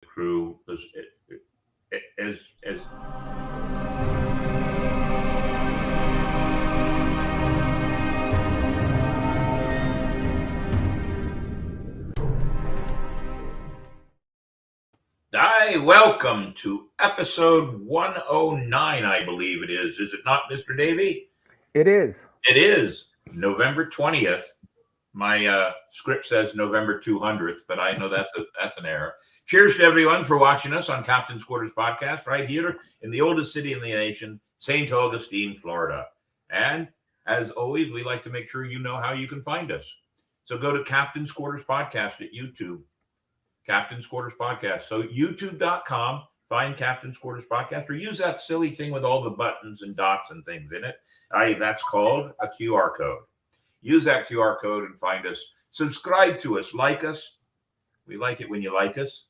crew as I welcome to episode 109, I believe it is. Is it not, Mr. Davey? It is. It is November 20th. My script says November 200th, but I know that's an error. Cheers to everyone for watching us on Captain's Quarters Podcast right here in the oldest city in the nation, St. Augustine, Florida. And as always, we like to make sure you know how you can find us. So go to Captain's Quarters Podcast at YouTube. Captain's Quarters Podcast. So youtube.com, find Captain's Quarters Podcast, or use that silly thing with all the buttons and dots and things in it. That's called a QR code. Use that QR code and find us. Subscribe to us. Like us. We like it when you like us.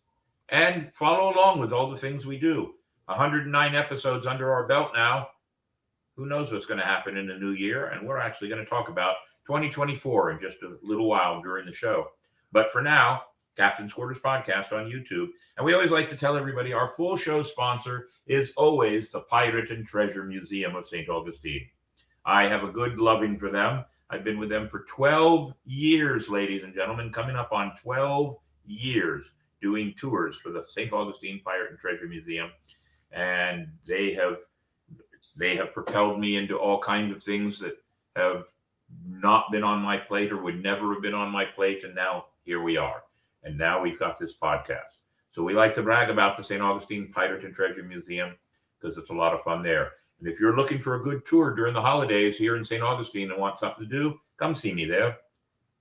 And follow along with all the things we do. 109 episodes under our belt now. Who knows what's going to happen in the new year? And we're actually going to talk about 2024 in just a little while during the show. But for now, Captain's Quarters Podcast on YouTube. And we always like to tell everybody our full show sponsor is always the Pirate and Treasure Museum of St. Augustine. I have a good loving for them. I've been with them for 12 years, ladies and gentlemen, coming up on 12 years doing tours for the St. Augustine Pirate and Treasure Museum. And they have propelled me into all kinds of things that have not been on my plate or would never have been on my plate. And now here we are. And now we've got this podcast. So we like to brag about the St. Augustine Pirate and Treasure Museum because it's a lot of fun there. And if you're looking for a good tour during the holidays here in St. Augustine and want something to do, come see me there.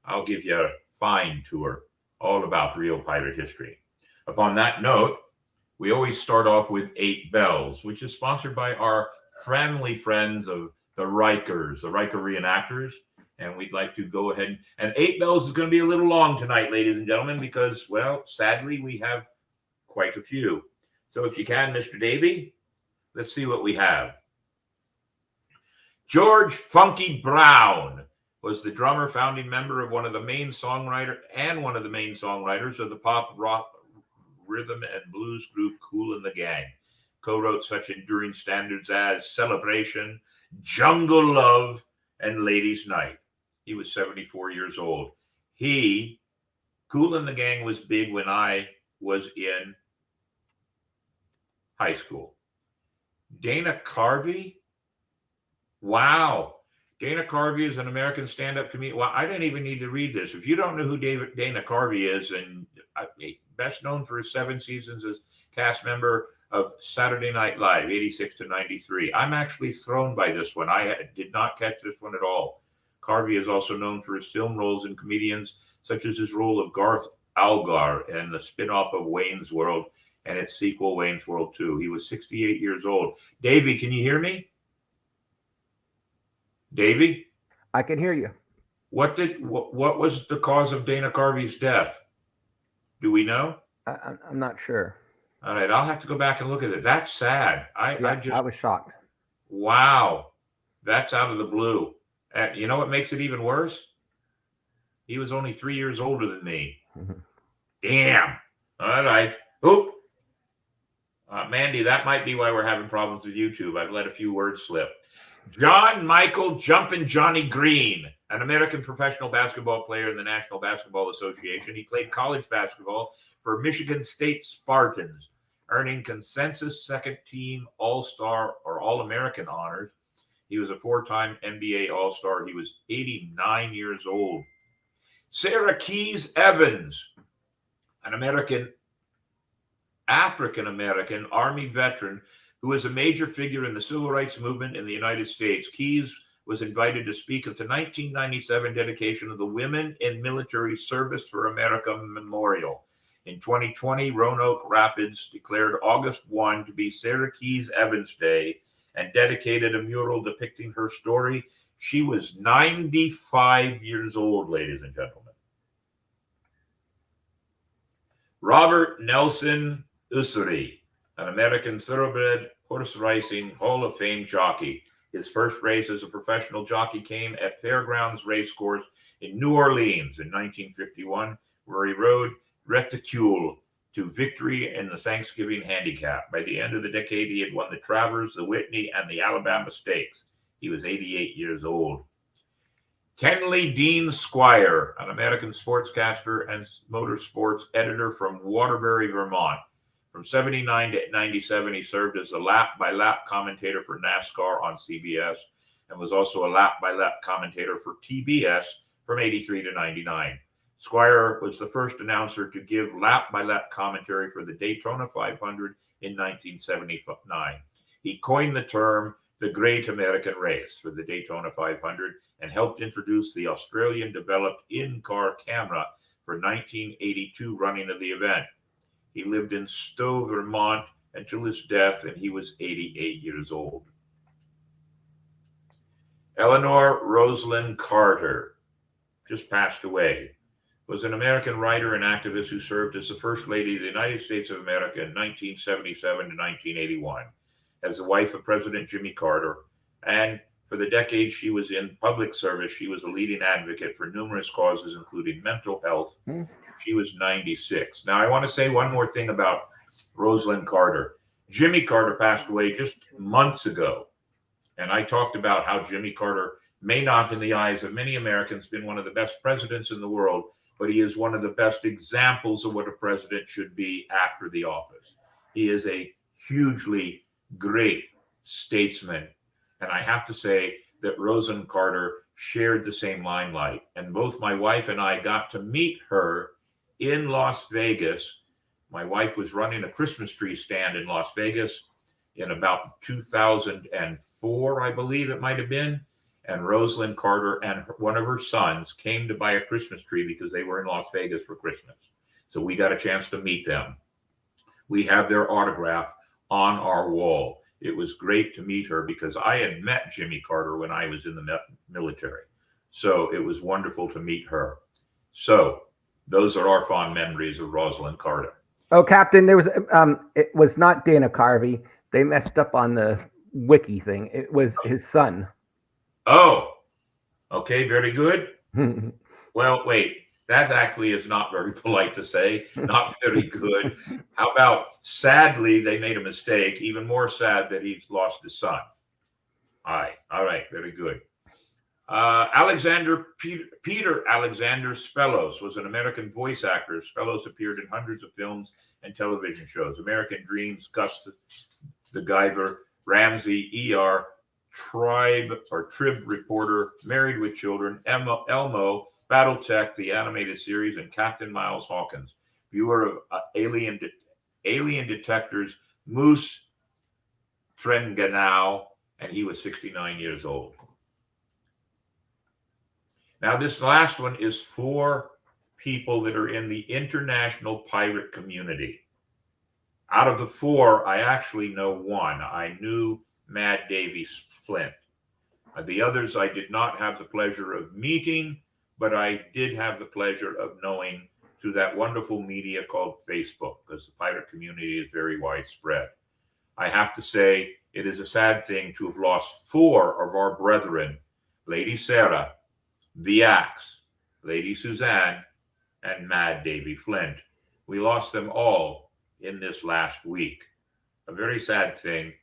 I'll give you a fine tour all about real pirate history. Upon that note, we always start off with 8 Bells, which is sponsored by our family friends of the Rikers, the Riker reenactors. And we'd like to go ahead. And 8 Bells is going to be a little long tonight, ladies and gentlemen, because, well, sadly, we have quite a few. So if you can, Mr. Davey, let's see what we have. George Funky Brown was the drummer, founding member of one of the main songwriters of the pop, rock, rhythm, and blues group Kool and the Gang. Co-wrote such enduring standards as Celebration, Jungle Love, and Ladies' Night. He was 74 years old. Kool and the Gang was big when I was in high school. Dana Carvey. Wow. Dana Carvey is an American stand-up comedian. Well, I didn't even need to read this. If you don't know who Dana Carvey is, and best known for his 7 seasons as cast member of Saturday Night Live, 86 to 93. I'm actually thrown by this one. I did not catch this one at all. Carvey is also known for his film roles in comedians, such as his role of Garth Algar in the spin-off of Wayne's World and its sequel, Wayne's World 2. He was 68 years old. Davey, can you hear me? Davey? I can hear you. What was the cause of Dana Carvey's death? Do we know? I'm not sure. All right, I'll have to go back and look at it. That's sad. I was shocked. Wow, that's out of the blue. You know what makes it even worse? He was only 3 years older than me. Damn. All right. Oop. Mandy, that might be why we're having problems with YouTube. I've let a few words slip. John Michael Jumpin' Johnny Green, an American professional basketball player in the National Basketball Association. He played college basketball for Michigan State Spartans, earning consensus second-team All-Star or All-American honors. He was a 4-time NBA All-Star. He was 89 years old. Sarah Keys Evans, an African-American Army veteran who was a major figure in the civil rights movement in the United States. Keys was invited to speak at the 1997 dedication of the Women in Military Service for America Memorial. In 2020, Roanoke Rapids declared August 1 to be Sarah Keys Evans Day and dedicated a mural depicting her story. She was 95 years old, ladies and gentlemen. Robert Nelson Ussery, an American thoroughbred horse racing Hall of Fame jockey. His first race as a professional jockey came at Fairgrounds Racecourse in New Orleans in 1951, where he rode Reticule to victory in the Thanksgiving Handicap. By the end of the decade, he had won the Travers, the Whitney, and the Alabama Stakes. He was 88 years old. Henley Dean Squire, an American sportscaster and motorsports editor from Waterbury, Vermont. From 79 to 97, he served as a lap-by-lap commentator for NASCAR on CBS and was also a lap-by-lap commentator for TBS from 83 to 99. Squire was the first announcer to give lap-by-lap commentary for the Daytona 500 in 1979. He coined the term the Great American Race for the Daytona 500 and helped introduce the Australian-developed in-car camera for 1982 running of the event. He lived in Stowe, Vermont until his death, and he was 88 years old. Eleanor Rosalind Carter just passed away. Was an American writer and activist who served as the First Lady of the United States of America in 1977 to 1981. As the wife of President Jimmy Carter, and for the decade she was in public service, she was a leading advocate for numerous causes, including mental health. She was 96. Now, I want to say one more thing about Rosalind Carter. Jimmy Carter passed away just months ago, and I talked about how Jimmy Carter may not, in the eyes of many Americans, been one of the best presidents in the world, but he is one of the best examples of what a president should be after the office. He is a hugely great statesman, and I have to say that Rosalind Carter shared the same limelight, and both my wife and I got to meet her in Las Vegas. My wife was running a Christmas tree stand in Las Vegas in about 2004, I believe it might have been, and Rosalind Carter and one of her sons came to buy a Christmas tree because they were in Las Vegas for Christmas. So we got a chance to meet them. We have their autograph on our wall. It was great to meet her because I had met Jimmy Carter when I was in the military. So it was wonderful to meet her. So those are our fond memories of Rosalind Carter. Oh, Captain, there was it was not Dana Carvey. They messed up on the wiki thing. It was his son. Oh, okay, very good. Well, wait, that actually is not very polite to say. Not very good. How about sadly they made a mistake? Even more sad that he's lost his son. All right, very good. Peter Alexander Spellos was an American voice actor. Spellos appeared in hundreds of films and television shows: American Dreams, Gus the Guyver, Ramsey, ER, Trib Reporter, Married with Children, Elmo, Battletech, the animated series, and Captain Miles Hawkins. Viewer of Alien Detectors, Moose Trenganau, and he was 69 years old. Now, this last one is for people that are in the international pirate community. Out of the four, I actually know one. I knew Mad Davey Flint. The others I did not have the pleasure of meeting, but I did have the pleasure of knowing through that wonderful media called Facebook, because the pirate community is very widespread. I have to say, it is a sad thing to have lost four of our brethren: Lady Sarah, the Axe, Lady Suzanne, and Mad Davey Flint. We lost them all in this last week. A very sad thing,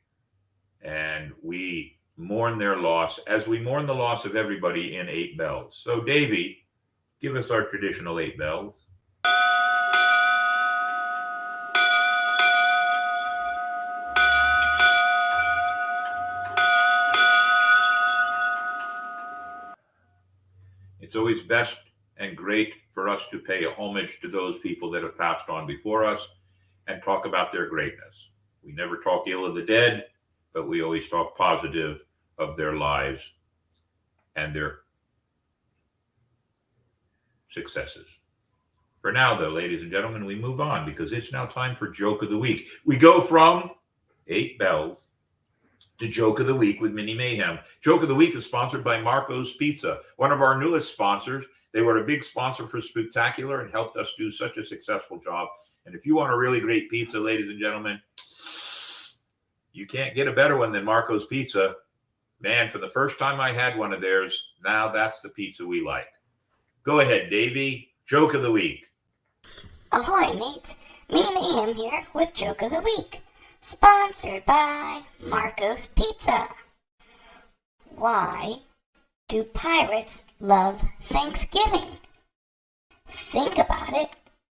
and we mourn their loss as we mourn the loss of everybody in 8 bells. So, Davey, give us our traditional 8 bells. It's always best and great for us to pay homage to those people that have passed on before us and talk about their greatness. We never talk ill of the dead, but we always talk positive of their lives and their successes. For now, though, ladies and gentlemen, we move on because it's now time for Joke of the Week. We go from 8 bells to Joke of the Week with Mini Mayhem. Joke of the Week is sponsored by Marco's Pizza, one of our newest sponsors. They were a big sponsor for Spooktacular and helped us do such a successful job. And if you want a really great pizza, ladies and gentlemen, you can't get a better one than Marco's Pizza. Man, for the first time I had one of theirs, now that's the pizza we like. Go ahead, Davey. Joke of the Week. Ahoy, mate. Mini Mayhem here with Joke of the Week, sponsored by Marco's Pizza. Why do pirates love Thanksgiving? Think about it,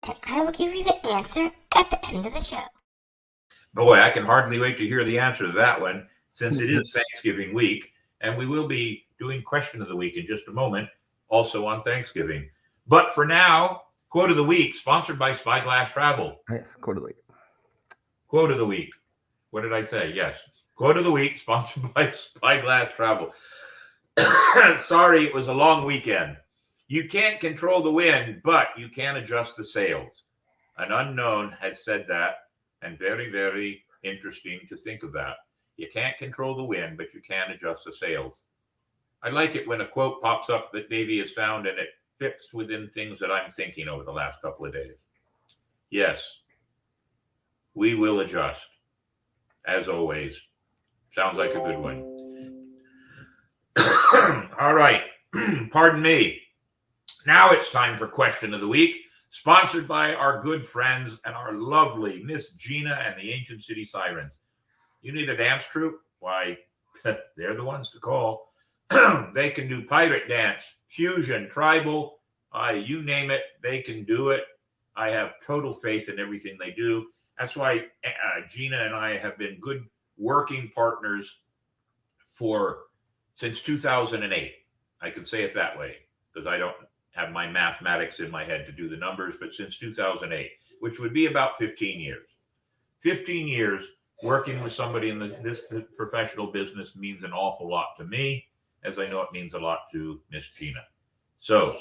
and I will give you the answer at the end of the show. Boy, I can hardly wait to hear the answer to that one, since it is Thanksgiving week, and we will be doing Question of the Week in just a moment, also on Thanksgiving. But for now, Quote of the Week, sponsored by Spyglass Travel. Yes, Quote of the Week. Quote of the Week. What did I say? Yes. Quote of the Week, sponsored by Spyglass Travel. Sorry, it was a long weekend. You can't control the wind, but you can adjust the sails. An unknown has said that, and very, very interesting to think of that. You can't control the wind, but you can adjust the sails. I like it when a quote pops up that Davey has found and it fits within things that I'm thinking over the last couple of days. Yes, we will adjust, as always. Sounds like a good one. All right, pardon me. Now it's time for Question of the Week, sponsored by our good friends and our lovely Miss Gina and the Ancient City Sirens. You need a dance troupe? Why, they're the ones to call. They can do pirate dance, fusion, tribal, you name it, they can do it. I have total faith in everything they do. That's why Gina and I have been good working partners since 2008. I can say it that way because I don't have my mathematics in my head to do the numbers, but since 2008, which would be about 15 years. 15 years working with somebody in this professional business means an awful lot to me, as I know it means a lot to Miss Gina. So,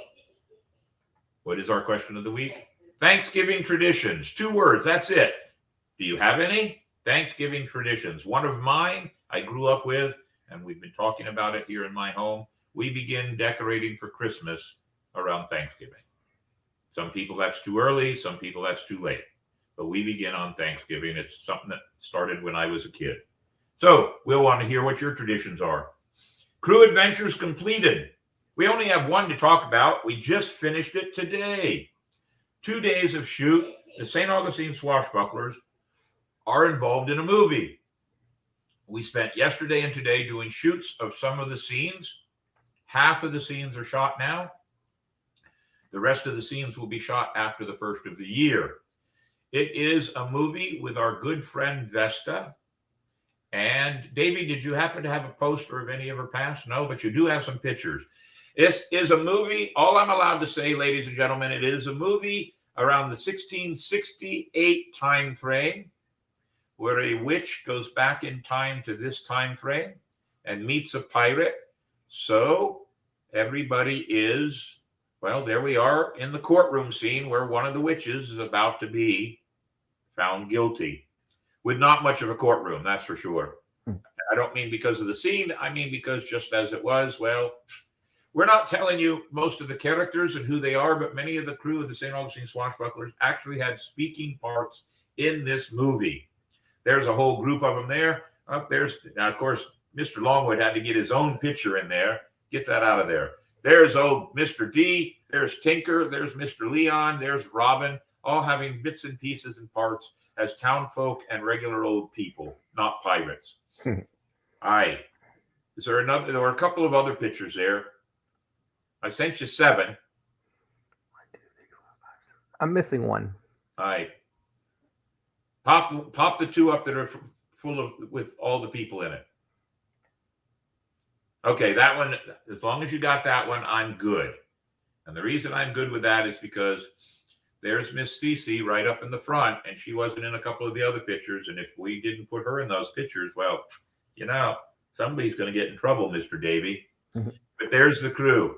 what is our question of the week? Thanksgiving traditions. 2 words, that's it. Do you have any? Thanksgiving traditions. One of mine I grew up with, and we've been talking about it here in my home. We begin decorating for Christmas around Thanksgiving. Some people that's too early, some people that's too late. But we begin on Thanksgiving. It's something that started when I was a kid. So we'll want to hear what your traditions are. Crew adventures completed. We only have one to talk about. We just finished it today. 2 days of shoot. The St. Augustine Swashbucklers are involved in a movie. We spent yesterday and today doing shoots of some of the scenes. Half of the scenes are shot now. The rest of the scenes will be shot after the first of the year. It is a movie with our good friend Vesta. And Davey, did you happen to have a poster of any of her past? No, but you do have some pictures. This is a movie. All I'm allowed to say, ladies and gentlemen, it is a movie around the 1668 time frame, where a witch goes back in time to this time frame and meets a pirate. So everybody is, well, there we are in the courtroom scene where one of the witches is about to be found guilty. With not much of a courtroom, that's for sure. I don't mean because of the scene. I mean because just as it was, well, we're not telling you most of the characters and who they are, but many of the crew of the St. Augustine Swashbucklers actually had speaking parts in this movie. There's a whole group of them there. Now, of course, Mr. Longwood had to get his own picture in there. Get that out of there. There's old Mr. D. There's Tinker. There's Mr. Leon. There's Robin, all having bits and pieces and parts as townfolk and regular old people, not pirates. All right. There were a couple of other pictures there. I sent you 7. I'm missing one. All right. Pop the 2 up that are full of with all the people in it. Okay, that one, as long as you got that one, I'm good. And the reason I'm good with that is because there's Miss Cece right up in the front, and she wasn't in a couple of the other pictures. And if we didn't put her in those pictures, well, somebody's going to get in trouble, Mr. Davey. But there's the crew.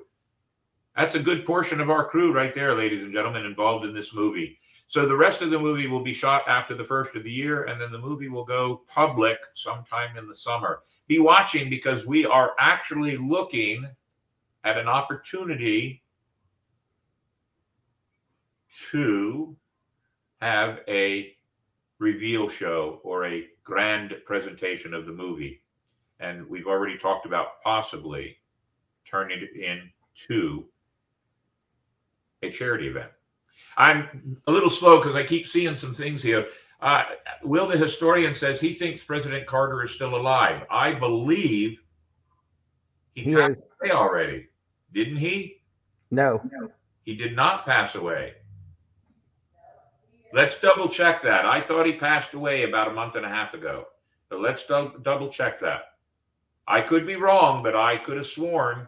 That's a good portion of our crew right there, ladies and gentlemen, involved in this movie. So the rest of the movie will be shot after the first of the year, and then the movie will go public sometime in the summer. Be watching because we are actually looking at an opportunity to have a reveal show or a grand presentation of the movie. And we've already talked about possibly turning it into a charity event. I'm a little slow because I keep seeing some things here. Will the historian says he thinks President Carter is still alive. I believe he passed away already. Didn't he? No. He did not pass away. Let's double check that. I thought he passed away about a month and a half ago. So let's double check that. I could be wrong, but I could have sworn.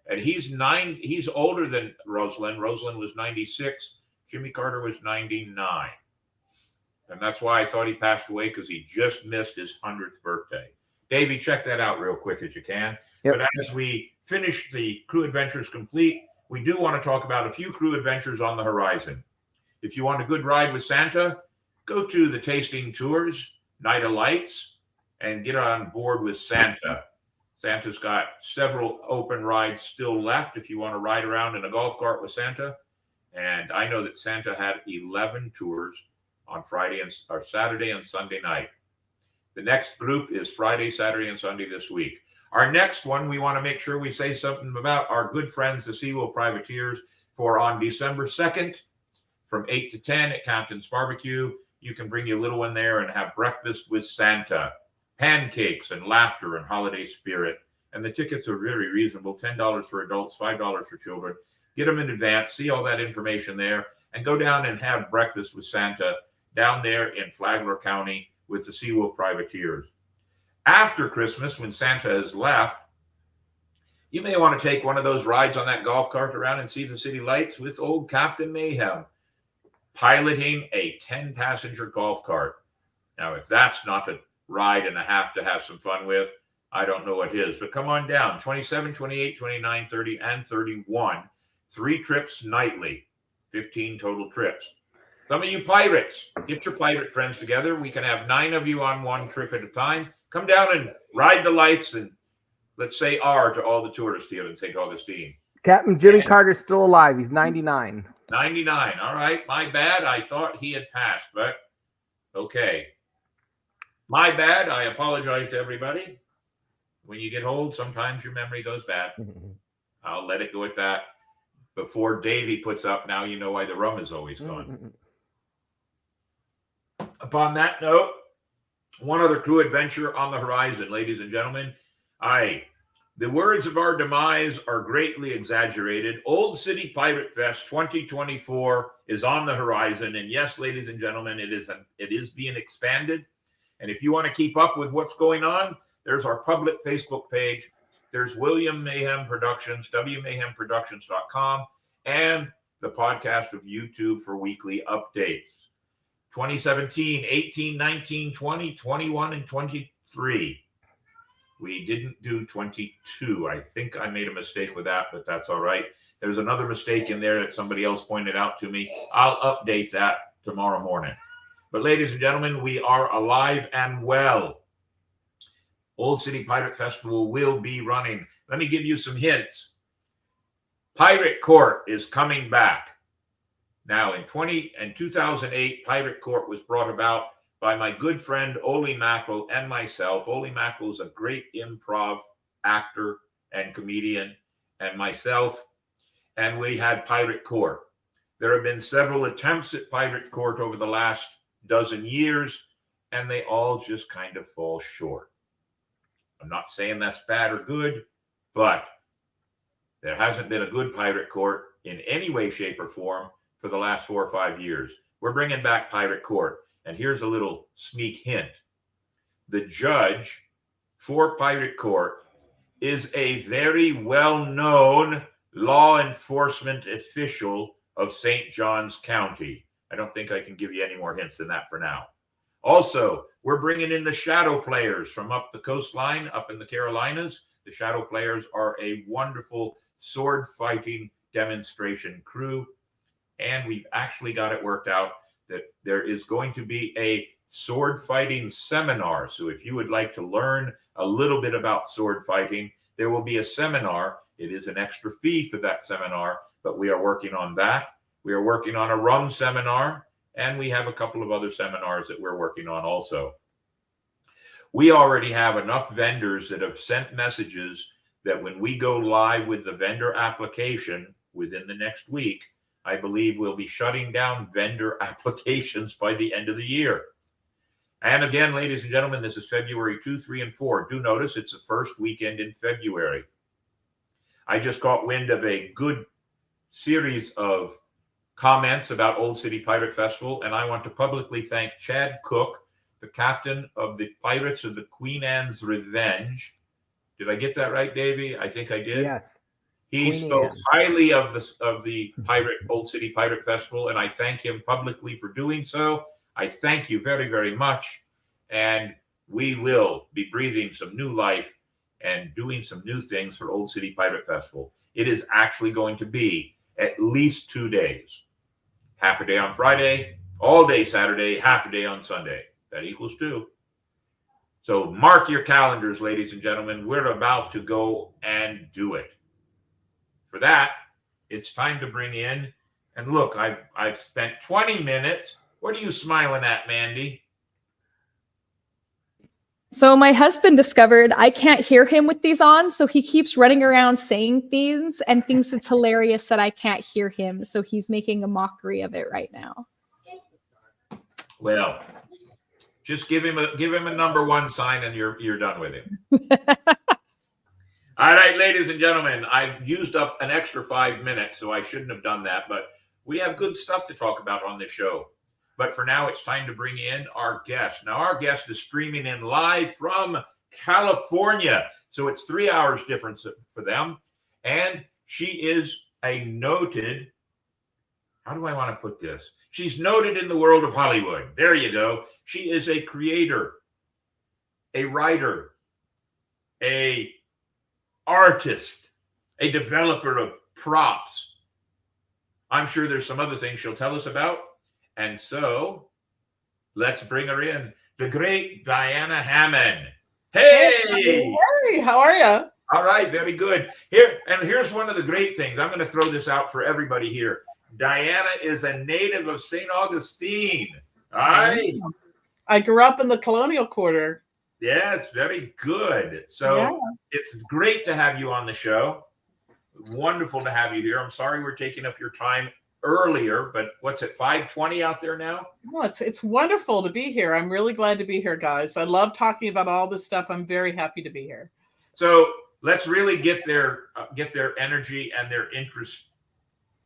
And he's older than Rosalind. Rosalind was 96. Jimmy Carter was 99. And that's why I thought he passed away, because he just missed his 100th birthday. Davey, check that out real quick as you can. Yep. But as we finish the Crew Adventures Complete, we do want to talk about a few crew adventures on the horizon. If you want a good ride with Santa, go to the Tasting Tours, Night of Lights, and get on board with Santa. Santa's got several open rides still left if you want to ride around in a golf cart with Santa. And I know that Santa had 11 tours on Saturday and Sunday night. The next group is Friday, Saturday, and Sunday this week. Our next one, we want to make sure we say something about our good friends, the Seawolf Privateers, for on December 2nd from 8 to 10 at Captain's Barbecue. You can bring your little one there and have breakfast with Santa, pancakes and laughter and holiday spirit. And the tickets are very reasonable, $10 for adults, $5 for children. Get them in advance, see all that information there, and go down and have breakfast with Santa down there in Flagler County with the Seawolf Privateers. After Christmas, when Santa has left, you may want to take one of those rides on that golf cart around and see the city lights with old Captain Mayhem piloting a 10-passenger golf cart. Now, if that's not a ride and a half to have some fun with, I don't know what is. But come on down, 27, 28, 29, 30, and 31. 3 trips nightly, 15 total trips. Some of you pirates, get your pirate friends together. We can have 9 of you on one trip at a time. Come down and ride the lights and let's say R to all the tourists here in St. Augustine. Captain Jimmy Carter's still alive. He's 99. 99. All right. My bad. I thought he had passed, but okay. My bad. I apologize to everybody. When you get old, sometimes your memory goes bad. I'll let it go at that. Before Davey puts up, now you know why the rum is always gone. Upon that note, one other crew adventure on the horizon, ladies and gentlemen. The words of our demise are greatly exaggerated. Old City Pirate Fest 2024 is on the horizon. And yes, ladies and gentlemen, it is being expanded. And if you want to keep up with what's going on, there's our public Facebook page. There's William Mayhem Productions, wmayhemproductions.com, and the podcast of YouTube for weekly updates. 2017, 18, 19, 20, 21, and 23. We didn't do 22. I think I made a mistake with that, but that's all right. There's another mistake in there that somebody else pointed out to me. I'll update that tomorrow morning. But ladies and gentlemen, we are alive and well. Old City Pirate Festival will be running. Let me give you some hints. Pirate Court is coming back. Now, in 2008, Pirate Court was brought about by my good friend Ole Mackerel and myself. Ole Mackerel is a great improv actor and comedian, and myself, and we had Pirate Court. There have been several attempts at Pirate Court over the last dozen years, and they all just kind of fall short. I'm not saying that's bad or good, but there hasn't been a good Pirate Court in any way, shape, or form for the last 4 or 5 years. We're bringing back Pirate Court. And here's a little sneak hint. The judge for Pirate Court is a very well-known law enforcement official of St. Johns County. I don't think I can give you any more hints than that for now. Also, we're bringing in the Shadow Players from up the coastline, up in the Carolinas. The Shadow Players are a wonderful sword fighting demonstration crew. And we've actually got it worked out that there is going to be a sword fighting seminar. So if you would like to learn a little bit about sword fighting, there will be a seminar. It is an extra fee for that seminar, but we are working on that. We are working on a rum seminar, and we have a couple of other seminars that we're working on also. We already have enough vendors that have sent messages that when we go live with the vendor application within the next week, I believe we'll be shutting down vendor applications by the end of the year. And again, ladies and gentlemen, this is February 2, 3, and 4. Do notice it's the first weekend in February. I just caught wind of a good series of comments about Old City Pirate Festival, and I want to publicly thank Chad Cook, the captain of the Pirates of the Queen Anne's Revenge. Did I get that right, Davey? I think I did. Yes. He Queen spoke Anne. highly of the Old City Pirate Festival, and I thank him publicly for doing so. I thank you very, very much, and we will be breathing some new life and doing some new things for Old City Pirate Festival. It is actually going to be at least 2 days. Half a day on Friday, all day Saturday, half a day on Sunday. That equals 2. So mark your calendars, ladies and gentlemen. We're about to go and do it. For that, it's time to bring in, and look, I've spent 20 minutes. What are you smiling at, Mandy? So my husband discovered I can't hear him with these on, so he keeps running around saying things and thinks it's hilarious that I can't hear him. So he's making a mockery of it right now. Well, just give him a number 1 sign, and you're done with him. All right, ladies and gentlemen, I've used up an extra 5 minutes, so I shouldn't have done that, but we have good stuff to talk about on this show. But for now, it's time to bring in our guest. Now, our guest is streaming in live from California, so it's 3 hours difference for them. And she is a noted, how do I want to put this? She's noted in the world of Hollywood. There you go. She is a creator, a writer, a artist, a developer of props. I'm sure there's some other things she'll tell us about. And so let's bring her in, the great Diana Hamann. Hey! Hey, how are you? All right, very good. Here's one of the great things. I'm going to throw this out for everybody here. Diana is a native of St. Augustine. All right. I grew up in the Colonial Quarter. Yes, very good. So It's great to have you on the show. Wonderful to have you here. I'm sorry we're taking up your time earlier, but what's it, 5:20 out there now? Well, it's wonderful to be here. I'm really glad to be here, guys. I love talking about all this stuff. I'm very happy to be here. So let's really get their energy and their interest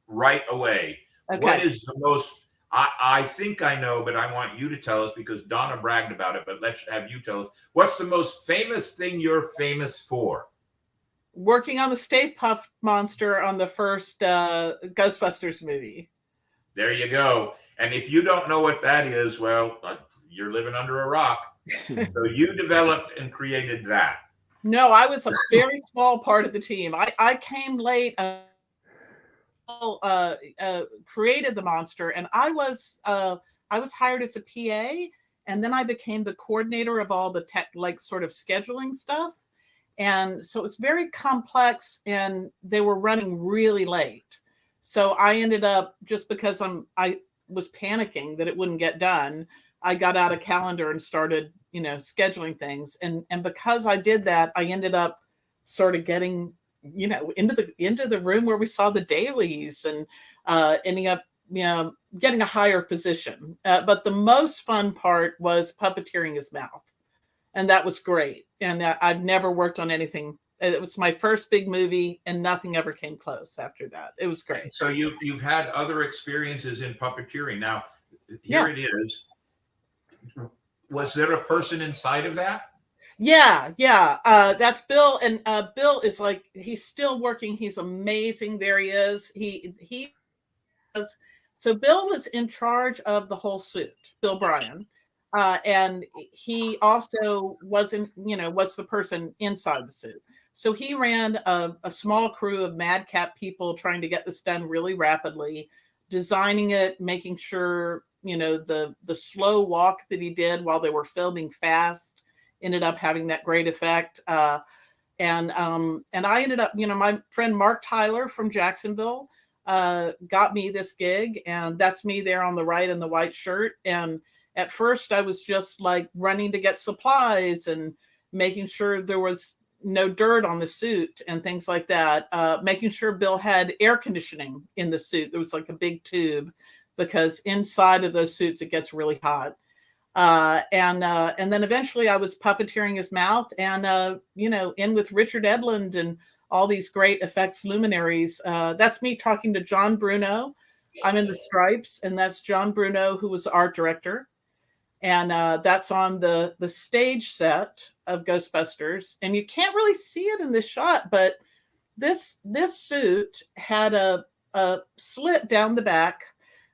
right away. Okay. What is the most, I think I know, but I want you to tell us because Donna bragged about it, but let's have you tell us. What's the most famous thing you're famous for? Working on the Stay Puft Monster on the first Ghostbusters movie. There you go. And if you don't know what that is, well, you're living under a rock. So you developed and created that. No, I was a very small part of the team. I came late, created the monster, and I was hired as a PA, and then I became the coordinator of all the tech, like sort of scheduling stuff. And so it's very complex, and they were running really late. So I ended up, just because I was panicking that it wouldn't get done, I got out a calendar and started, scheduling things. And because I did that, I ended up sort of getting, into the room where we saw the dailies and ending up, getting a higher position. But the most fun part was puppeteering his mouth. And that was great. And I've never worked on anything. It was my first big movie, and nothing ever came close after that. It was great. So you've had other experiences in puppeteering. Now, here it is. Was there a person inside of that? Yeah. That's Bill. And Bill is like, he's still working. He's amazing. There he is. He was, so Bill was in charge of the whole suit, Bill Bryan. And he also was the person inside the suit. So he ran a small crew of madcap people trying to get this done really rapidly, designing it, making sure, the slow walk that he did while they were filming fast ended up having that great effect. And I ended up, my friend Mark Tyler from Jacksonville got me this gig, and that's me there on the right in the white shirt. And at first I was just like running to get supplies and making sure there was, no dirt on the suit and things like that. Making sure Bill had air conditioning in the suit. There was like a big tube because inside of those suits, it gets really hot. And then eventually I was puppeteering his mouth and, in with Richard Edlund and all these great effects luminaries. That's me talking to John Bruno. I'm in the stripes, and that's John Bruno, who was the art director. And that's on the stage set of Ghostbusters. And you can't really see it in this shot, but this suit had a slit down the back.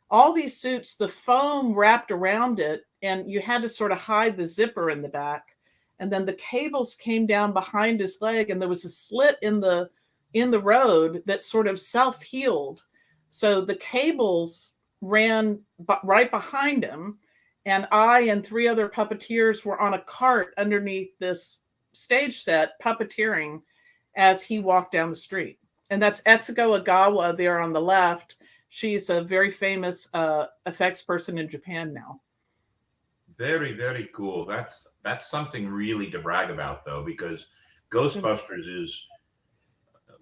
All these suits, the foam wrapped around it, and you had to sort of hide the zipper in the back. And then the cables came down behind his leg, and there was a slit in the road that sort of self-healed. So the cables ran right behind him, and I and 3 other puppeteers were on a cart underneath this stage set puppeteering as he walked down the street. And that's Etsuko Agawa there on the left. She's a very famous effects person in Japan now. Very, very cool. That's something really to brag about, though, because Ghostbusters is,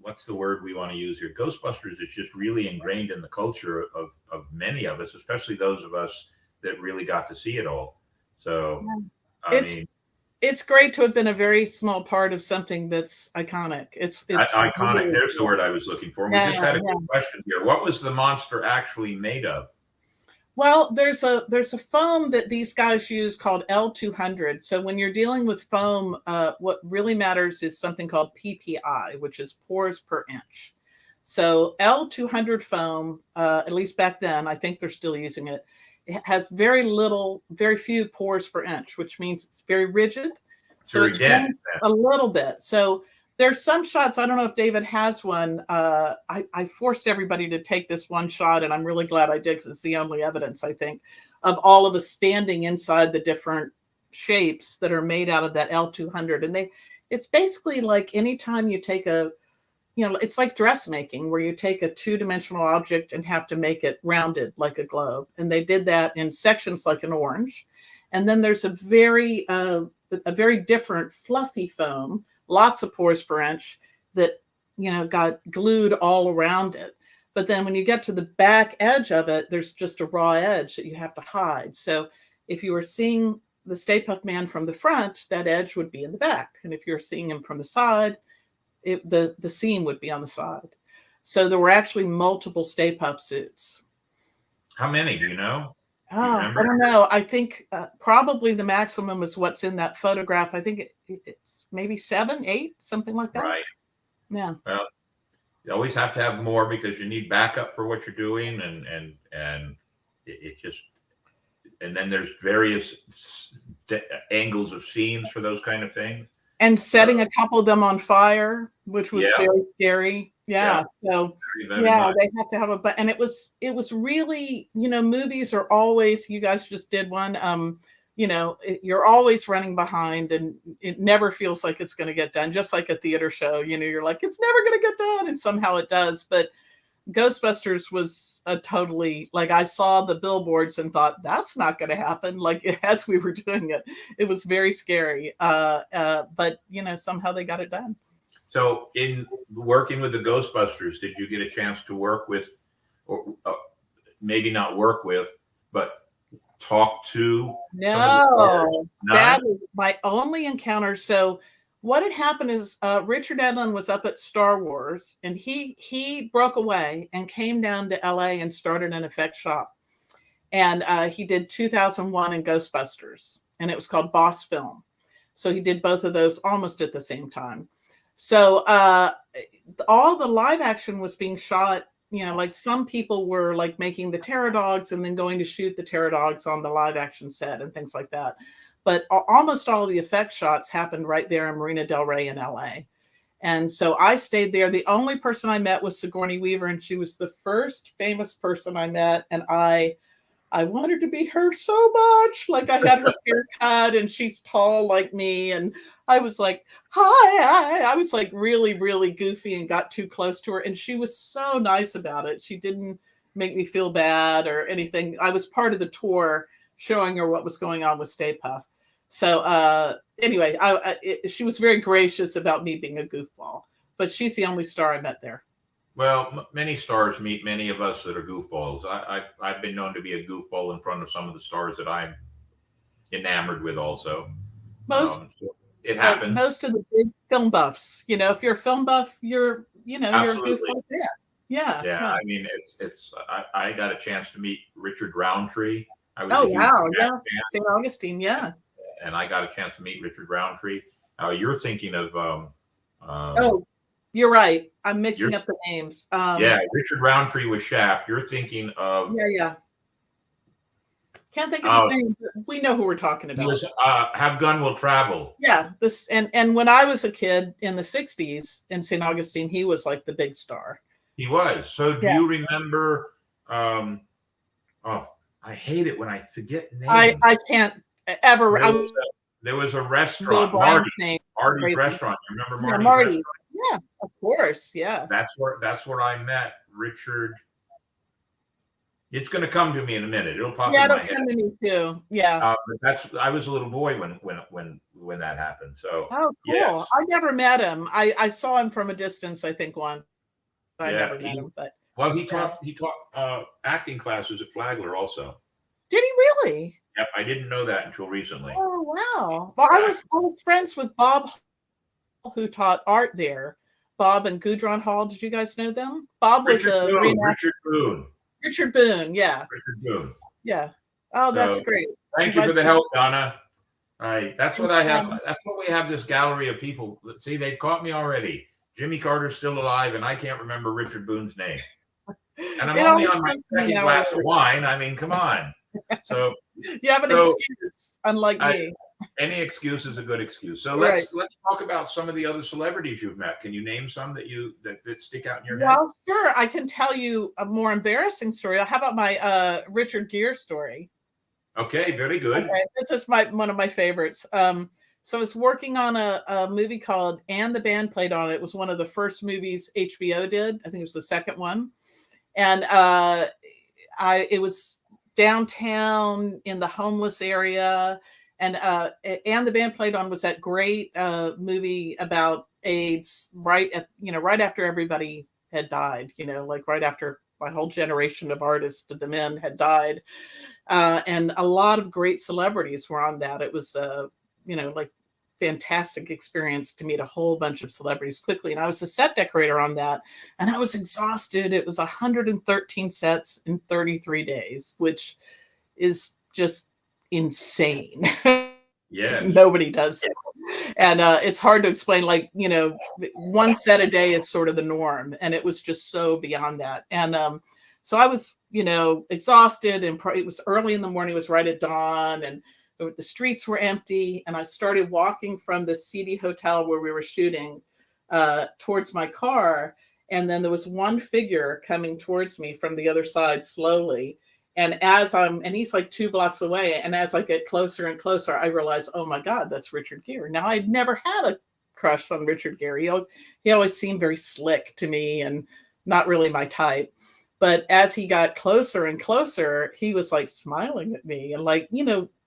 what's the word we want to use here? Ghostbusters is just really ingrained in the culture of many of us, especially those of us that really got to see it all. So, it's great to have been a very small part of something that's iconic. It's iconic. Really There's the word I was looking for. We just had a good question here. What was the monster actually made of? Well, there's a foam that these guys use called L200. So when you're dealing with foam, what really matters is something called PPI, which is pores per inch. So L200 foam, at least back then, I think they're still using it. It has very few pores per inch, which means it's very rigid. So very dense. A little bit. So there's some shots, I don't know if David has one. I forced everybody to take this one shot, and I'm really glad I did because it's the only evidence, I think, of all of us standing inside the different shapes that are made out of that L200. And it's basically like anytime you take it's like dressmaking, where you take a 2-dimensional object and have to make it rounded like a globe. And they did that in sections like an orange. And then there's a very different fluffy foam, lots of pores per inch, that got glued all around it. But then when you get to the back edge of it, there's just a raw edge that you have to hide. So if you were seeing the Stay Puft Man from the front, that edge would be in the back. And if you're seeing him from the side, the seam would be on the side. So there were actually multiple Stay Puft suits. How many, do you know? I don't know. I think probably the maximum is what's in that photograph. I think it's maybe 7, 8, something like that. Right. Yeah. Well, you always have to have more because you need backup for what you're doing, and it just, and then there's various angles of scenes for those kind of things. And setting a couple of them on fire, which was very scary. Yeah. So very they have to have and it was really, movies are always, you guys just did one, you're always running behind, and it never feels like it's going to get done. Just like a theater show, you're like, it's never going to get done. And somehow it does. But Ghostbusters was a totally, like, I saw the billboards and thought that's not going to happen. Like, as we were doing it, it was very scary. But somehow they got it done. So in working with the Ghostbusters, did you get a chance to work with, or maybe not work with, but talk to? No, sadly, my only encounter. So what had happened is Richard Edlund was up at Star Wars, and he broke away and came down to LA and started an effect shop. And he did 2001 and Ghostbusters, and it was called Boss Film. So he did both of those almost at the same time. So all the live action was being shot, like some people were like making the Pterodogs and then going to shoot the Pterodogs on the live action set and things like that. But almost all of the effect shots happened right there in Marina Del Rey in LA. And so I stayed there. The only person I met was Sigourney Weaver, and she was the first famous person I met. And I wanted to be her so much. Like, I had her haircut, and she's tall like me. And I was like, hi. I was like really, really goofy and got too close to her. And she was so nice about it. She didn't make me feel bad or anything. I was part of the tour showing her what was going on with Stay Puft. So anyway, she was very gracious about me being a goofball, but she's the only star I met there. Well, many stars meet many of us that are goofballs. I've been known to be a goofball in front of some of the stars that I'm enamored with also. Most So it happens. Most of the big film buffs, if you're a film buff, you're a Absolutely. goofball. Yeah. I mean, I got a chance to meet Richard Roundtree. I was Oh, a huge wow. fan, Yeah. St. Augustine. Yeah. and I got a chance to meet Richard Roundtree. You're thinking of Oh, you're right. I'm mixing up the names. Yeah, Richard Roundtree was Shaft. You're thinking of Yeah. Can't think of his name, but we know who we're talking about. He was Have Gun Will Travel. Yeah, this and when I was a kid in the 60s in St. Augustine, he was like the big star. He was. So do you remember I hate it when I forget names. I can't ever. There was a restaurant, Marty's restaurant. You remember Marty's restaurant? Yeah, of course. Yeah. That's where I met Richard. It's going to come to me in a minute. It'll pop in my head. Yeah, it'll come to me too. Yeah. But I was a little boy when that happened. So oh, cool. Yes. I never met him. I saw him from a distance, I think once. I never met him, but he taught acting classes at Flagler also. Did he really? Yep, I didn't know that until recently. Oh wow! Well, I was friends with Bob, who taught art there. Bob and Gudrun Hall. Did you guys know them? Bob was Richard Boone. Richard Boone, yeah. Richard Boone. Yeah. Oh, that's great. Thank you for the help, Donna. All right, that's what I have. That's what we have. This gallery of people. Let's see, they've caught me already. Jimmy Carter's still alive, and I can't remember Richard Boone's name. And I'm only on my second glass of wine. I mean, come on. So you have an excuse, unlike me. Any excuse is a good excuse. So let's talk about some of the other celebrities you've met. Can you name some that stick out in your head? Well, sure. I can tell you a more embarrassing story. How about my Richard Gere story? Okay, very good. Okay, this is one of my favorites. So I was working on a movie called And the Band Played on It. It was one of the first movies HBO did. I think it was the second one. And it was downtown in the homeless area. And the Band Played On was that great movie about AIDS right after everybody had died, like right after my whole generation of artists, the men had died. And a lot of great celebrities were on that. It was, like fantastic experience to meet a whole bunch of celebrities quickly. And I was a set decorator on that, and I was exhausted. It was 113 sets in 33 days, which is just insane. Yeah. Nobody does it. And it's hard to explain, like, one set a day is sort of the norm. And it was just so beyond that. And so I was, exhausted, and it was early in the morning, it was right at dawn, and the streets were empty. And I started walking from the seedy hotel where we were shooting towards my car. And then there was one figure coming towards me from the other side slowly. And and he's like 2 blocks away. And as I get closer and closer, I realize, oh my God, that's Richard Gere. Now, I'd never had a crush on Richard Gere. He always seemed very slick to me and not really my type. But as he got closer and closer, he was like smiling at me. And like,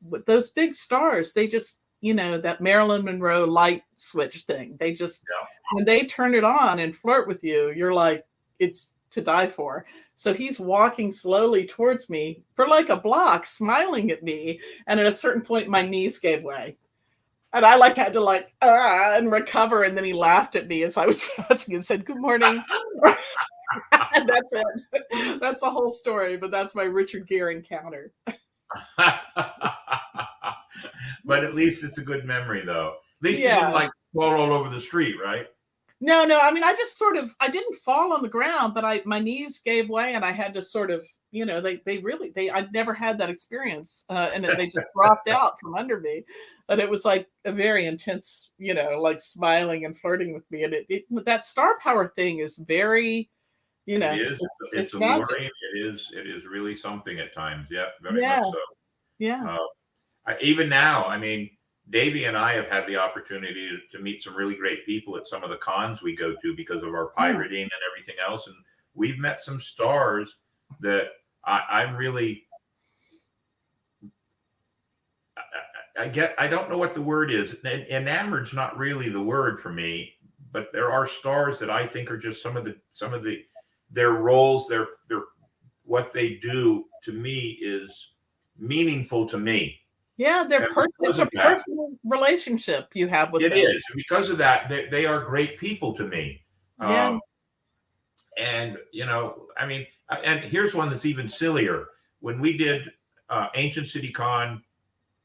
with those big stars, they just, that Marilyn Monroe light switch thing, they just, when they turn it on and flirt with you, you're like, it's to die for. So he's walking slowly towards me for like a block, smiling at me. And at a certain point, my knees gave way. And I had to and recover. And then he laughed at me as I was passing and said, "Good morning." And that's it. That's the whole story. But that's my Richard Gere encounter. But at least it's a good memory, though. At least you didn't fall all over the street, right? No. I mean, I just I didn't fall on the ground, but my knees gave way, and I had to sort of, I'd never had that experience, and they just dropped out from under me. But it was like a very intense, like smiling and flirting with me. And that star power thing is very, it is. It's alluring. It is really something at times. Yeah, very much so. Yeah. Even now, I mean, Davey and I have had the opportunity to meet some really great people at some of the cons we go to because of our pirating and everything else. And we've met some stars that I'm really, I don't know what the word is. Enamored's not really the word for me, but there are stars that I think are just some of their roles, their what they do to me is meaningful to me. Yeah, it's a that, personal relationship you have with them. It is. Because of that, they are great people to me. Yeah. And, you know, I mean, and here's one that's even sillier. When we did Ancient City Con,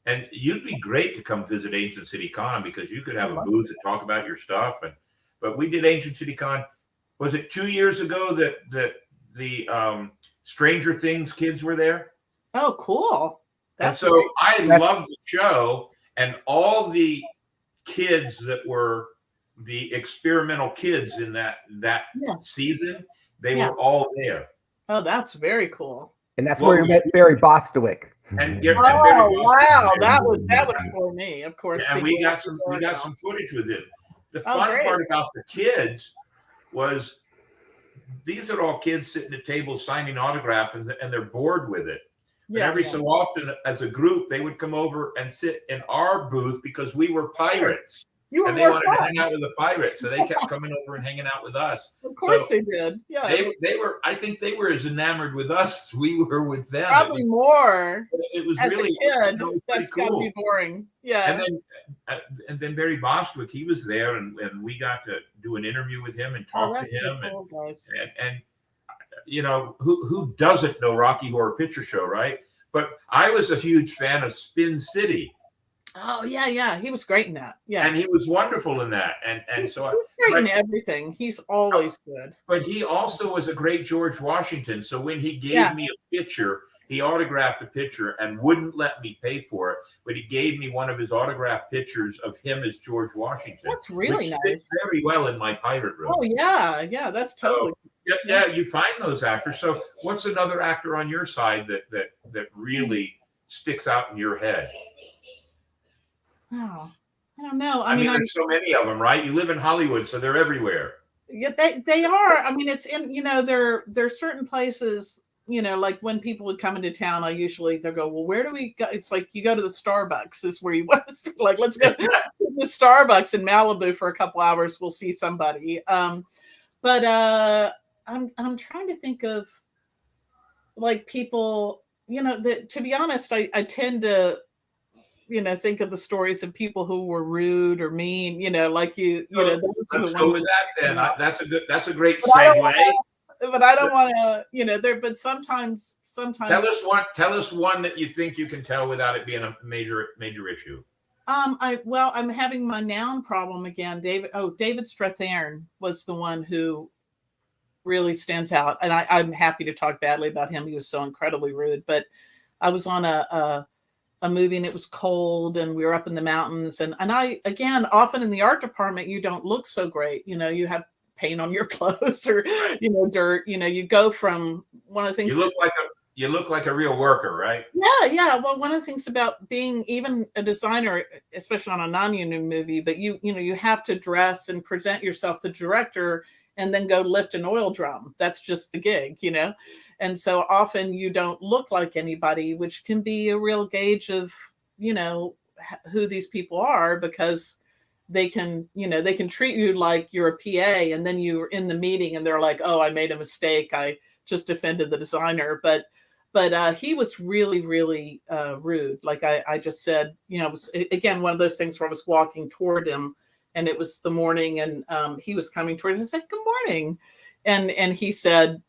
and you'd be great to come visit Ancient City Con because you could have a booth and talk about your stuff. But we did Ancient City Con. Was it 2 years ago that the Stranger Things kids were there? Oh, cool. And so I loved the show, and all the kids that were the experimental kids in that season, they were all there. Oh, that's very cool. And that's where we met Barry Bostwick. And wow, that would for me, of course. Yeah, and we got some footage with it. The fun part about the kids was these are all kids sitting at tables signing autographs, and they're bored with it. Yeah, every so often, as a group, they would come over and sit in our booth because we were pirates. And they wanted to hang out with the pirates, so they kept coming over and hanging out with us. Of course they did. Yeah, they were. I think they were as enamored with us as we were with them. Probably more. It was as really a kid. That's cool. Gotta be boring. Yeah. And then Barry Bostwick, he was there, and we got to do an interview with him and talk to him. And you know, who doesn't know Rocky Horror Picture Show, right? But I was a huge fan of Spin City. Oh yeah, he was great in that. Yeah, and he was wonderful in that. And so he's great in everything. He's always good. But he also was a great George Washington. So when he gave me a picture, he autographed a picture and wouldn't let me pay for it. But he gave me one of his autographed pictures of him as George Washington. That's really nice. Fits very well in my pirate room. Oh yeah, that's totally. So, yeah, you find those actors. So what's another actor on your side that really sticks out in your head? Oh, I don't know. I mean, there's so many of them, right? You live in Hollywood, so they're everywhere. Yeah, they are. I mean, it's in, you know, there's certain places, you know, like when people would come into town, they'll go, well, where do we go? It's like you go to the Starbucks is where you want to, like, let's go to the Starbucks in Malibu for a couple hours. We'll see somebody. But I'm trying to think of like people, you know, that, to be honest, I tend to, you know, think of the stories of people who were rude or mean, you know, like you know. Let's go with that then. That's a great segue. But I don't want to, you know, but sometimes. Tell us one that you think you can tell without it being a major issue. I'm having my noun problem again. David Strathairn was the one who really stands out, and I'm happy to talk badly about him. He was so incredibly rude. But I was on a movie and it was cold and we were up in the mountains, and I, again, often in the art department you don't look so great, you know, you have paint on your clothes or, you know, dirt, you know, you go from one of the things you look like a real worker, right? Yeah. Well, one of the things about being even a designer, especially on a non-union movie, but you know, you have to dress and present yourself to the director and then go lift an oil drum. That's just the gig, you know? And so often you don't look like anybody, which can be a real gauge of, you know, who these people are, because they can treat you like you're a PA, and then you're in the meeting and they're like, oh, I made a mistake. I just offended the designer. But he was really, really rude. Like I just said, you know, it was, again, one of those things where I was walking toward him and it was the morning, and he was coming toward us. I said, good morning. And he said,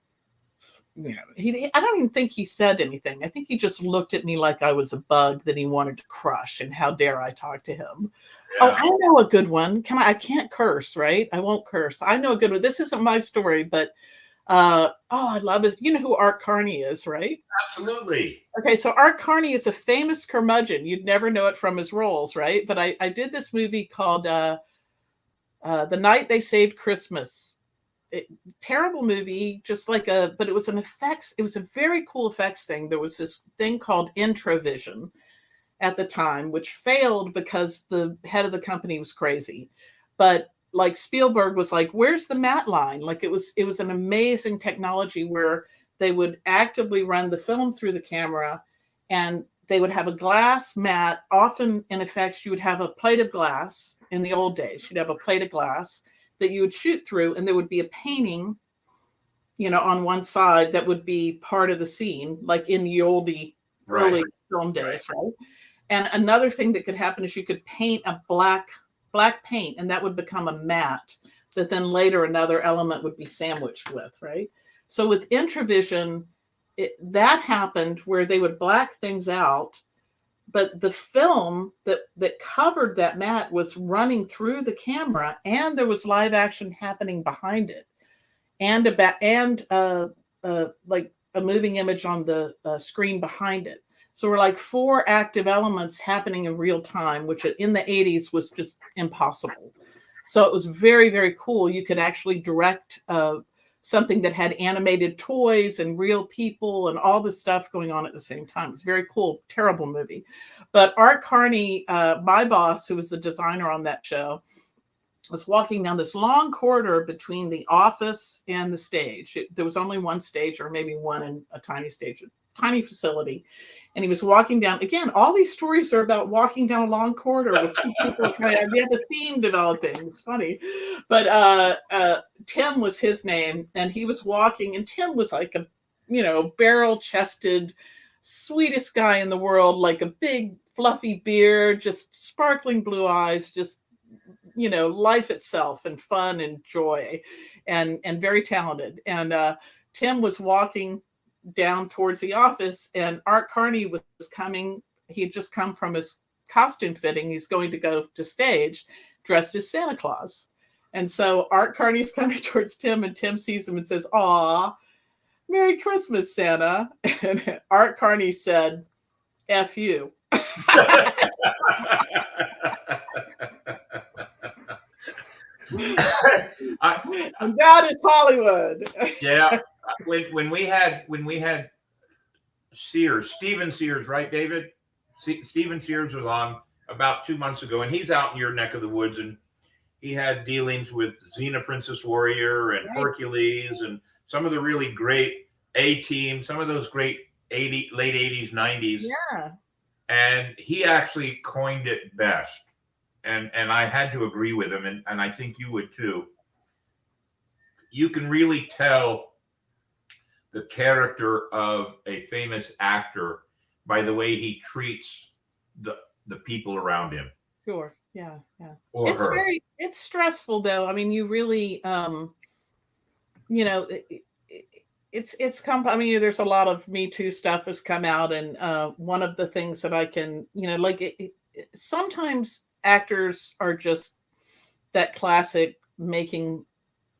you know, I don't even think he said anything. I think he just looked at me like I was a bug that he wanted to crush. And how dare I talk to him? Yeah. Oh, I know a good one. I can't curse, right? I won't curse. I know a good one. This isn't my story, but I love it. You know who Art Carney is, right? Absolutely. Okay, so Art Carney is a famous curmudgeon. You'd never know it from his roles, right? But I did this movie called The Night They Saved Christmas. Terrible movie, but it was it was a very cool effects thing. There was this thing called Introvision at the time, which failed because the head of the company was crazy. But like Spielberg was like, where's the matte line? Like it was an amazing technology where they would actively run the film through the camera, and they would have a glass mat. Often in effects, you would have a plate of glass. In the old days, you'd have a plate of glass that you would shoot through, and there would be a painting, on one side that would be part of the scene, like in the early film days, right? And another thing that could happen is you could paint a black paint, and that would become a mat that then later another element would be sandwiched with, right? So with Intravision, that happened where they would black things out, but the film that covered that mat was running through the camera, and there was live action happening behind it, and like a moving image on the screen behind it. So we're like 4 active elements happening in real time, which in the 80s was just impossible. So it was very, very cool. You could actually direct something that had animated toys and real people and all this stuff going on at the same time. It's very cool. Terrible movie. But Art Carney, my boss, who was the designer on that show, was walking down this long corridor between the office and the stage. There was only one stage, or maybe one in a tiny stage, a tiny facility. And he was walking down. Again, all these stories are about walking down a long corridor with 2 people. We have a theme developing. It's funny. But Tim was his name, and he was walking, and Tim was like a, barrel-chested, sweetest guy in the world, like a big, fluffy beard, just sparkling blue eyes, just, life itself, and fun and joy, and very talented. And Tim was walking down towards the office, and Art Carney was coming. He had just come from his costume fitting. He's going to go to stage dressed as Santa Claus. And so Art Carney's coming towards Tim, and Tim sees him and says, "Aw, Merry Christmas, Santa." And Art Carney said, "F you." And that is Hollywood. Yeah. When we had Steven Sears, right, David? Steven Sears was on about 2 months ago, and he's out in your neck of the woods, and he had dealings with Xena Princess Warrior and Hercules and some of the really great A-Team, some of those great late 80s, 90s. Yeah. And he actually coined it best. And I had to agree with him, and I think you would too. You can really tell the character of a famous actor by the way he treats the people around him. Sure. Yeah. Or it's her. It's stressful though. I mean, you really, it's come. I mean, there's a lot of Me Too stuff has come out, and one of the things that I can, sometimes actors are just that classic making,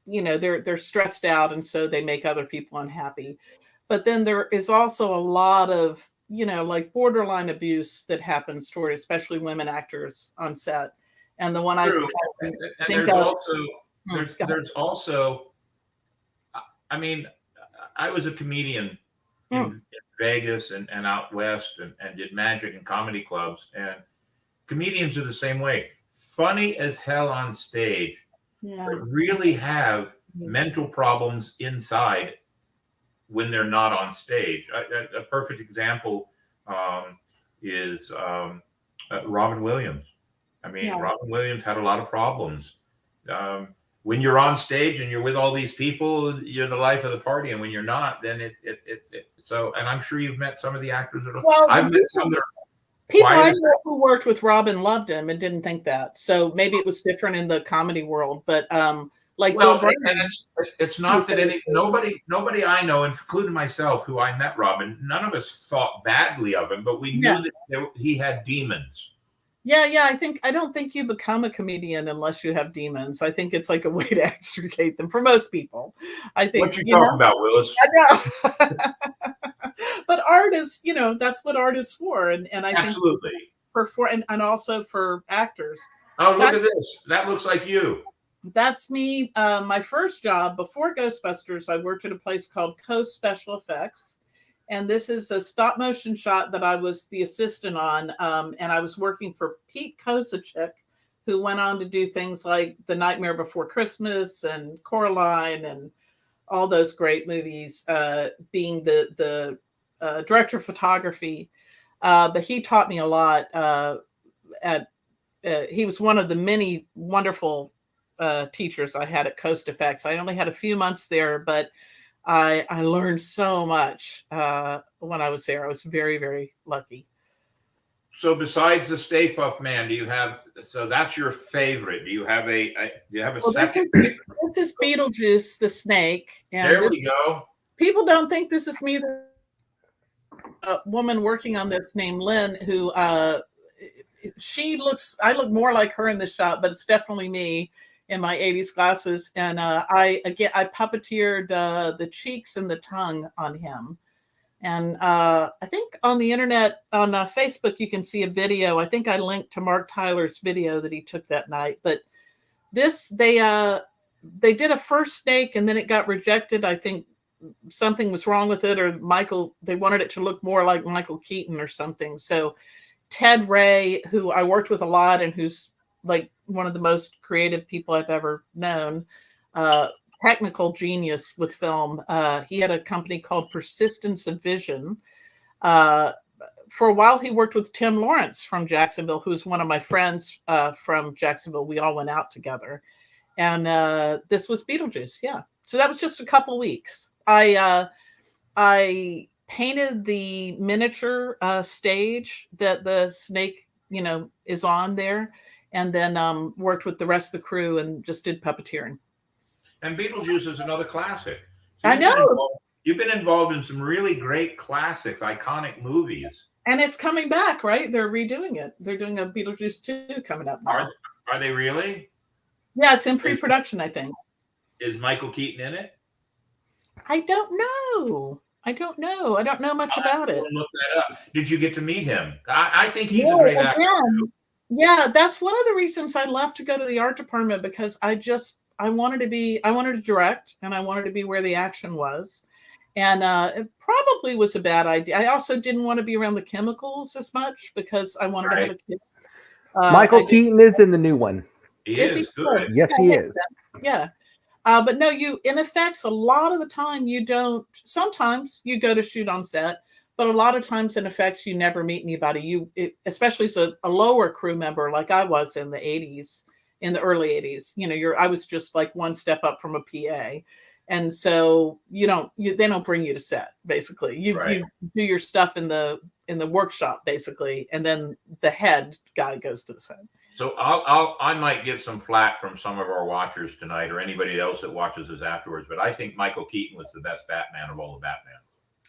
they're stressed out, and so they make other people unhappy. But then there is also a lot of, like borderline abuse that happens toward especially women actors on set. And the one True. I and think there's also, I mean, I was a comedian in Vegas and out west, and did magic and comedy clubs, and comedians are the same way. Funny as hell on stage, but really have mental problems inside when they're not on stage. A perfect example is Robin Williams. I mean, Robin Williams had a lot of problems. When you're on stage and you're with all these people, you're the life of the party, and when you're not, then so. And I'm sure you've met some of the actors that I've met some that are people I know who worked with Robin loved him and didn't think that. So maybe it was different in the comedy world, but it's not that nobody I know, including myself, who I met Robin, none of us thought badly of him, but we knew that he had demons. Yeah. I don't think you become a comedian unless you have demons. I think it's like a way to extricate them for most people. I think. What you talking about, Willis? I know. But art is, that's what art is for. And I absolutely think and also for actors. Oh, look at this. That looks like you. That's me. My first job before Ghostbusters, I worked at a place called Coast Special Effects. And this is a stop motion shot that I was the assistant on. And I was working for Pete Kozaczek, who went on to do things like The Nightmare Before Christmas and Coraline and all those great movies, being the director of photography. But he taught me a lot. He was one of the many wonderful teachers I had at Coast Effects. I only had a few months there, but I learned so much when I was there. I was very, very lucky. So besides the Stay Puft Man, so that's your favorite. Do you have a second? This is Beetlejuice the snake. And there we go. People don't think this is me. A woman working on this named Lynn, who I look more like her in the shot, but it's definitely me in my 80s glasses. And I puppeteered the cheeks and the tongue on him. And I think on the internet, on Facebook, you can see a video. I think I linked to Mark Tyler's video that he took that night. But this, they did a first snake and then it got rejected. I think something was wrong with it, or they wanted it to look more like Michael Keaton or something. So Ted Ray, who I worked with a lot and who's like one of the most creative people I've ever known, technical genius with film. He had a company called Persistence of Vision. For a while, he worked with Tim Lawrence from Jacksonville, who's one of my friends from Jacksonville. We all went out together. And this was Beetlejuice, yeah. So that was just a couple weeks. I painted the miniature stage that the snake, is on there, and then worked with the rest of the crew and just did puppeteering. And Beetlejuice is another classic. So I know. You've been involved in some really great classics, iconic movies. And it's coming back, right? They're redoing it. They're doing a Beetlejuice 2 coming up now. Are they really? Yeah, it's in pre-production, I think. Is Michael Keaton in it? I don't know. I don't know much about it. Look that up. Did you get to meet him? I think he's a great actor. Yeah, that's one of the reasons I left to go to the art department, because I wanted to direct, and I wanted to be where the action was. And it probably was a bad idea. I also didn't want to be around the chemicals as much because I wanted to have a kid. Michael Keaton is in the new one. He is good. Yes, he is. Yeah. But no, in effects, a lot of the time sometimes you go to shoot on set, but a lot of times in effects, you never meet anybody. Especially as a lower crew member, like I was in the 80s, in the early 80s, I was just like one step up from a PA. And so they don't bring you to set, basically. You do your stuff in the workshop, basically, and then the head guy goes to the set. So I might get some flack from some of our watchers tonight, or anybody else that watches us afterwards, but I think Michael Keaton was the best Batman of all the Batman.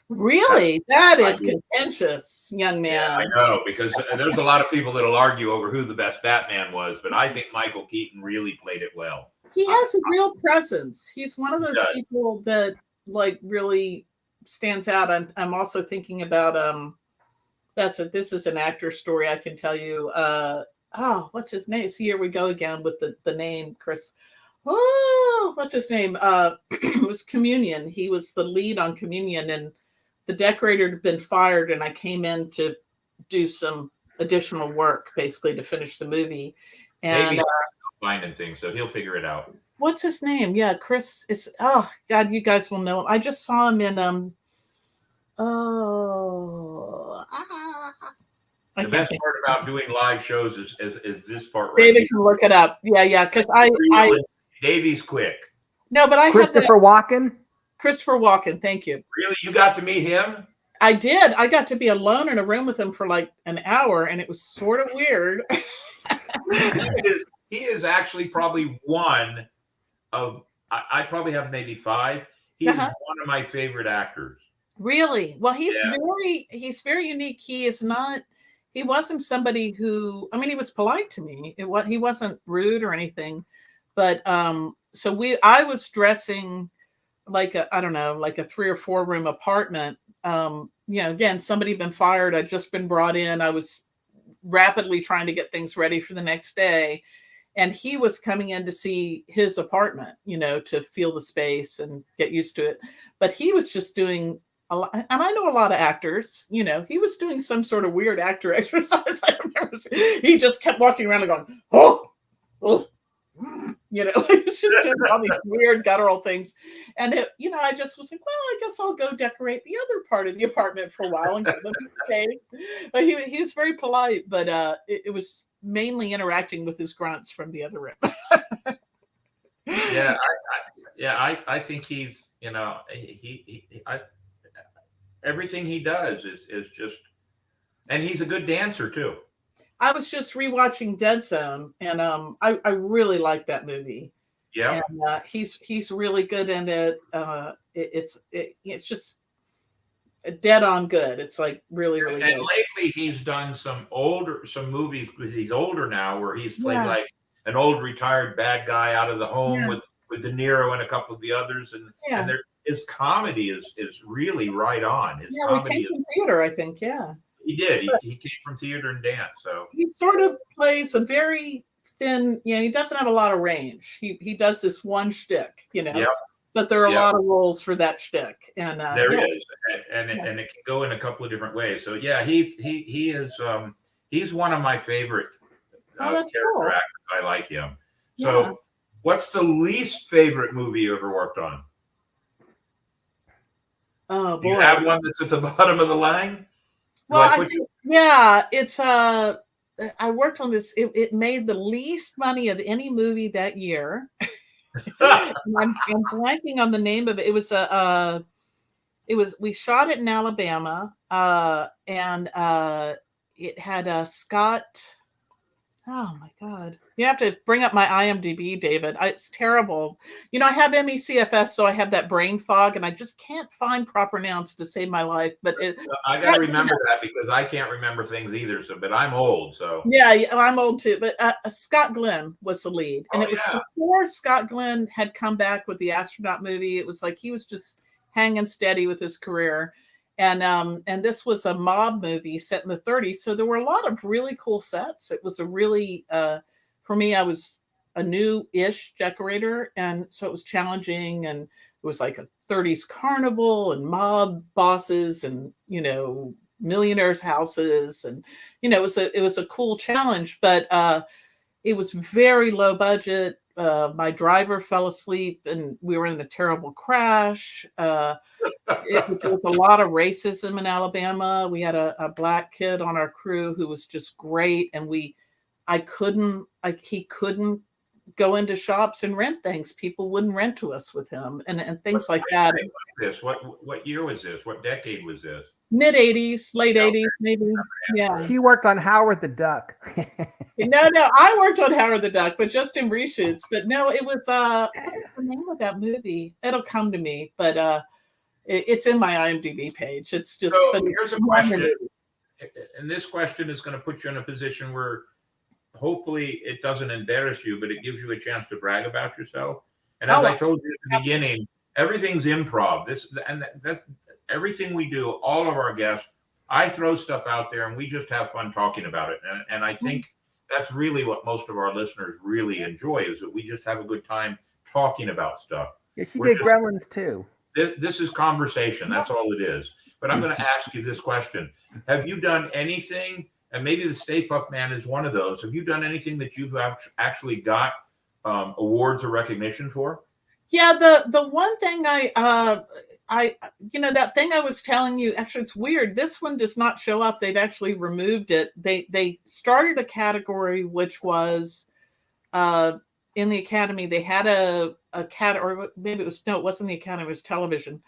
Really? That is contentious, young man. Yeah, I know, because there's a lot of people that'll argue over who the best Batman was, but I think Michael Keaton really played it well. He has a real presence. He's one of those people that like really stands out. I'm also thinking about this is an actor story I can tell you. What's his name? So here we go again with the name, Chris. Oh, what's his name? It was Communion. He was the lead on Communion, and the decorator had been fired, and I came in to do some additional work, basically, to finish the movie. And finding things, so he'll figure it out. What's his name? Yeah, Chris. It's God, you guys will know him. I just saw him in the best part about doing live shows is this part right David can look it up. Yeah, because Davey's quick. No, but I Christopher Walken. Christopher Walken, thank you. Really? You got to meet him? I did. I got to be alone in a room with him for like an hour, and it was sort of weird. He is actually probably one of, I probably have maybe 5. He is one of my favorite actors. Really? Well, he's very unique. He wasn't somebody who, he was polite to me. He wasn't rude or anything, but I was dressing like a 3 or 4 room apartment. Again, somebody had been fired. I'd just been brought in. I was rapidly trying to get things ready for the next day. And he was coming in to see his apartment, to feel the space and get used to it. But he was just doing a lot, and I know a lot of actors, he was doing some sort of weird actor exercise. I remember he just kept walking around and going, oh, It's just doing all these weird guttural things. And I just was like, well, I guess I'll go decorate the other part of the apartment for a while and give him space. But he was very polite, but it was mainly interacting with his grunts from the other room. I think he's, everything he does is just, and he's a good dancer too. I was just rewatching Dead Zone, and I really like that movie. Yeah, and he's really good in it. It's just dead on good. It's like really good. And lately he's done some movies because he's older now, where he's played like an old retired bad guy out of the home with De Niro and a couple of the others, and his comedy is really right on. His comedy came from theater, I think. Yeah. He did. He came from theater and dance. So he sort of plays a very thin, he doesn't have a lot of range. He does this one shtick, but there are a lot of roles for that shtick. And there is. And it can go in a couple of different ways. So he is he's one of my favorite character actors. I like him. So what's the least favorite movie you ever worked on? Oh boy. Do you have one that's at the bottom of the line? Well, it's I worked on this. It made the least money of any movie that year. I'm blanking on the name of it. We shot it in Alabama, and it had Scott. Oh my God. You have to bring up my IMDb, David. It's terrible. I have MECFS, so I have that brain fog, and I just can't find proper nouns to save my life. But I got to remember that because I can't remember things either. But I'm old, so. Yeah, I'm old too. But Scott Glenn was the lead. And it was before Scott Glenn had come back with the astronaut movie. It was like he was just hanging steady with his career. And this was a mob movie set in the 30s. So there were a lot of really cool sets. It was a really, for me, I was a new-ish decorator. And so it was challenging. And it was like a 30s carnival and mob bosses and, millionaires' houses. And, it was a cool challenge, but it was very low budget. My driver fell asleep and we were in a terrible crash. There was a lot of racism in Alabama. We had a black kid on our crew who was just great. And he couldn't go into shops and rent things. People wouldn't rent to us with him and things like that. What year was this? What decade was this? Mid 80s, late 80s, maybe. Yeah. He worked on Howard the Duck. No, I worked on Howard the Duck, but just in reshoots. But no, it was what's the name of that movie? It'll come to me, but it's in my IMDb page. It's just. So here's a question, and this question is going to put you in a position where hopefully it doesn't embarrass you, but it gives you a chance to brag about yourself. And as I told you at the beginning, everything's improv. That's everything we do. All of our guests, I throw stuff out there, and we just have fun talking about it. And I think that's really what most of our listeners really enjoy, is that we just have a good time talking about stuff. Yeah, she did Gremlins too. This is conversation. That's all it is. But I'm going to ask you this question. Have you done anything, and maybe the Stay Puft Man is one of those, have you done anything that you've actually got awards or recognition for? Yeah, the one thing that thing I was telling you, actually it's weird. This one does not show up. They've actually removed it. They started a category which was in the Academy. They had a or maybe it wasn't the Academy, it was television.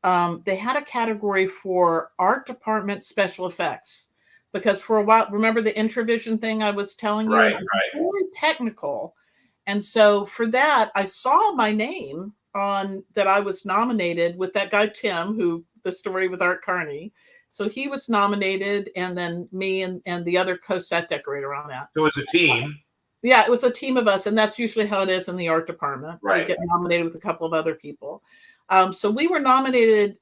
They had a category for art department special effects, because for a while, remember the Intravision thing I was telling you? Right. Very technical. And so for that, I saw my name on that I was nominated with that guy, Tim, who the story with Art Carney. So he was nominated, and then me and the other co-set decorator on that. So it's a team. Yeah, it was a team of us, and that's usually how it is in the art department. Right. We get nominated with a couple of other people. So we were nominated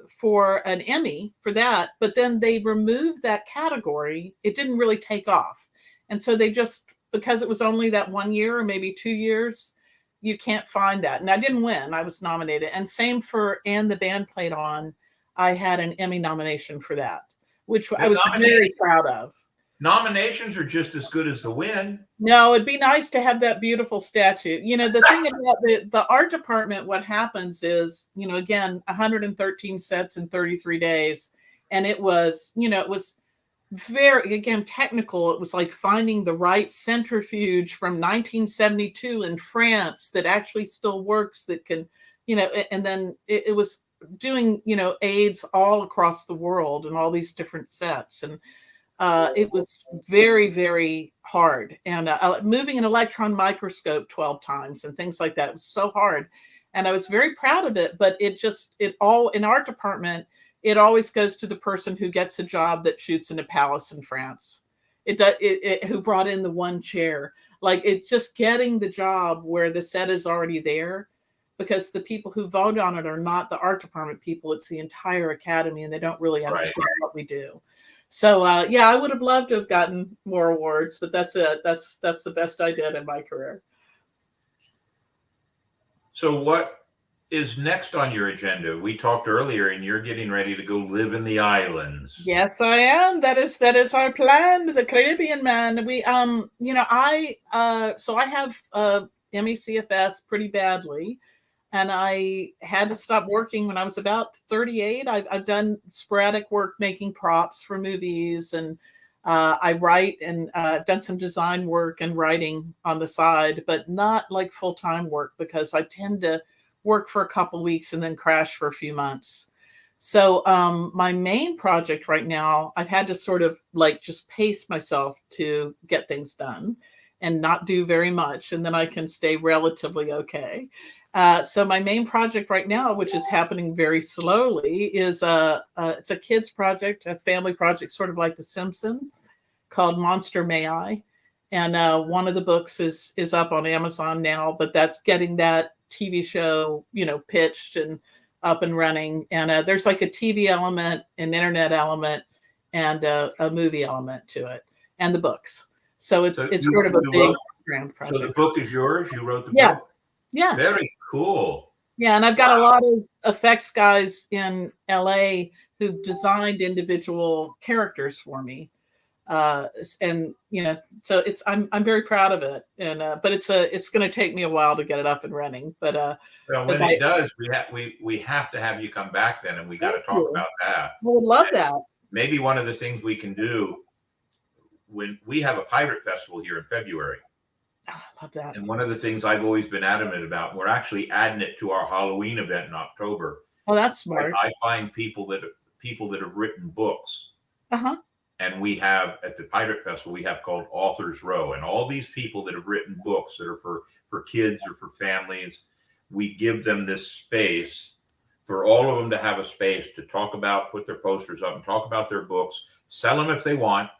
for an Emmy for that, but then they removed that category. It didn't really take off. And so they just, because it was only that 1 year or maybe 2 years, you can't find that. And I didn't win. I was nominated. And same for And the Band Played On. I had an Emmy nomination for that, which I was very proud of. Nominations are just as good as the win. No, it'd be nice to have that beautiful statue. You know, the thing about the art department, what happens is, you know, again, 113 sets in 33 days. And it was, you know, it was very, again, technical. It was like finding the right centrifuge from 1972 in France that actually still works, that can, you know, and then it was doing, you know, aids all across the world and all these different sets. And it was very, very hard. And moving an electron microscope 12 times and things like that, it was so hard. And I was very proud of it, but it all in art department, it always goes to the person who gets a job that shoots in a palace in France. Who brought in the one chair. Like, it just getting the job where the set is already there, because the people who vote on it are not the art department people. It's the entire academy, and they don't really understand what we do. So yeah, I would have loved to have gotten more awards, but that's it. That's the best I did in my career. So what is next on your agenda? We talked earlier, and you're getting ready to go live in the islands. Yes, I am. That is our plan. The Caribbean, man. We you know, I have MECFS pretty badly. And I had to stop working when I was about 38. I've done sporadic work making props for movies, and I write, and I've done some design work and writing on the side, but not like full-time work, because I tend to work for a couple weeks and then crash for a few months. So my main project right now, I've had to sort of like just pace myself to get things done and not do very much, and then I can stay relatively okay. So my main project right now, which is happening very slowly, is it's a kids project, a family project, sort of like The Simpsons, called Monster May I. And one of the books is up on Amazon now, but that's getting that TV show, you know, pitched and up and running. And there's like a TV element, an internet element, and a movie element to it, and the books. So it's sort of a big grand project. So the book is yours? You wrote the book? Yeah. Very cool. Yeah, and I've got a lot of effects guys in LA who designed individual characters for me. And you know, so I'm very proud of it. And but it's going to take me a while to get it up and running. But well, when it does, we have to have you come back then, and we got to talk about that. I would love that. Maybe one of the things we can do, when we have a pirate festival here in February. Oh, I love that. And one of the things I've always been adamant about, we're actually adding it to our Halloween event in October. Oh, that's smart. I find people that have written books. Uh-huh. And we have at the Pirate Festival, we have called Authors Row. And all these people that have written books that are for kids or for families, we give them this space for all of them to have a space to talk about, put their posters up and talk about their books, sell them if they want.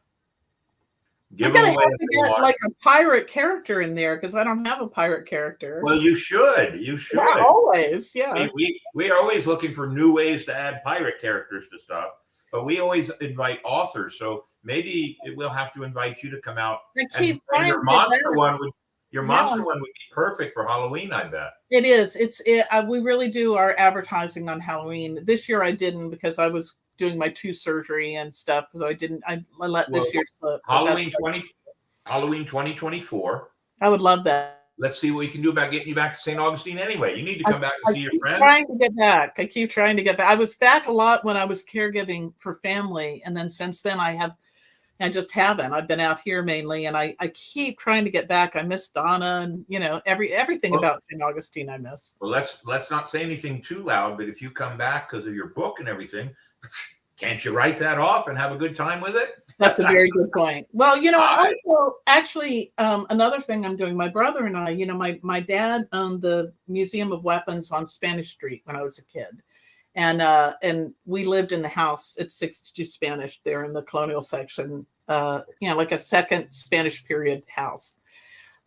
I'm gonna have to get like a pirate character in there, because I don't have a pirate character. Well, you should. You should. Yeah, always. Yeah. We are always looking for new ways to add pirate characters to stuff, but we always invite authors. So maybe we'll have to invite you to come out. And your monster one would be perfect for Halloween, I bet. It is. We really do our advertising on Halloween. This year I didn't, because I was doing my tooth surgery and stuff, so I let this year slip. Halloween 2024. I would love that. Let's see what we can do about getting you back to St. Augustine anyway. You need to come back and see your friends. I keep trying to get back. I was back a lot when I was caregiving for family, and then since then I just haven't. I've been out here mainly, and I keep trying to get back. I miss Donna, and you know, everything about St. Augustine I miss. Well, let's not say anything too loud, but if you come back because of your book and everything, can't you write that off and have a good time with it? That's a very good point. Well, you know, also actually another thing I'm doing, my brother and I, you know, my dad owned the Museum of Weapons on Spanish Street when I was a kid. And we lived in the house at 62 Spanish there in the colonial section, you know, like a second Spanish period house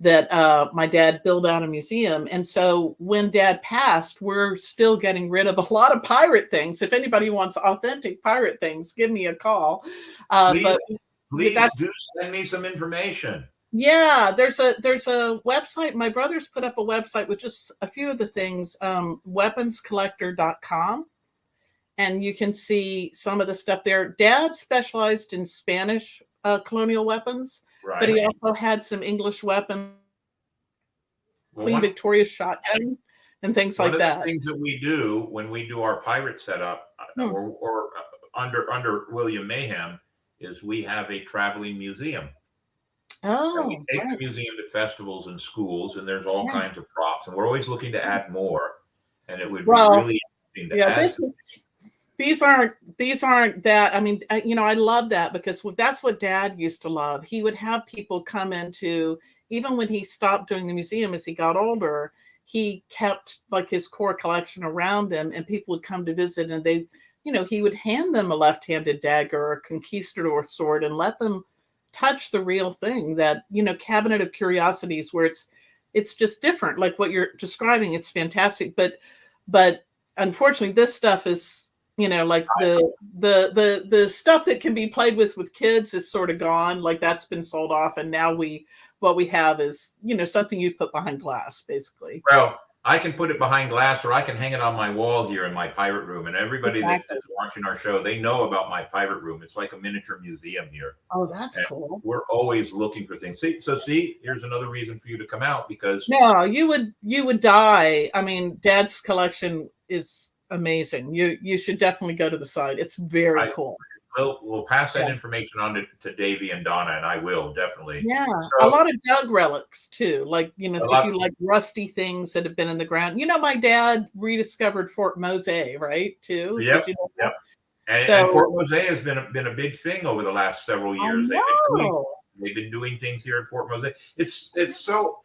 that my dad built out a museum. And so when Dad passed, we're still getting rid of a lot of pirate things. If anybody wants authentic pirate things, give me a call. Please do send me some information. Yeah, there's a website. My brother's put up a website with just a few of the things, weaponscollector.com. And you can see some of the stuff there. Dad specialized in Spanish colonial weapons, Right. but he also had some English weapons, Well, Queen Victoria's shotgun, and things one like of that. the things that we do when we do our pirate setup, or under William Mayhem, is we have a traveling museum. And we Oh, take right. the museum to festivals and schools, and there's all Yeah. kinds of props, and we're always looking to add more. And it would be Well, really interesting to add. These aren't that. I mean, I love that because that's what Dad used to love. He would have people come into, even when he stopped doing the museum as he got older, he kept like his core collection around him, and people would come to visit, and he would hand them a left-handed dagger or a conquistador sword and let them touch the real thing. That cabinet of curiosities where it's just different, like what you're describing. It's fantastic, but unfortunately, this stuff is like the stuff that can be played with kids is sort of gone. Like that's been sold off, and now what we have is something you put behind glass, basically. Well, I can put it behind glass, or I can hang it on my wall here in my pirate room. And everybody that is watching our show, they know about my pirate room. It's like a miniature museum here. Oh, that's cool. We're always looking for things. See, here's another reason for you to come out, because no, you would die. I mean, Dad's collection is amazing. You should definitely go to the site. It's very cool. We'll pass that information on to Davey and Donna, and I will definitely. Yeah, So, a lot of Doug relics too. Like if you like rusty things that have been in the ground. My dad rediscovered Fort Mose, right? Too. Yep. Did you know Yep. And Fort Mose has been a big thing over the last several years. They've been doing things here at Fort Mose. It's so.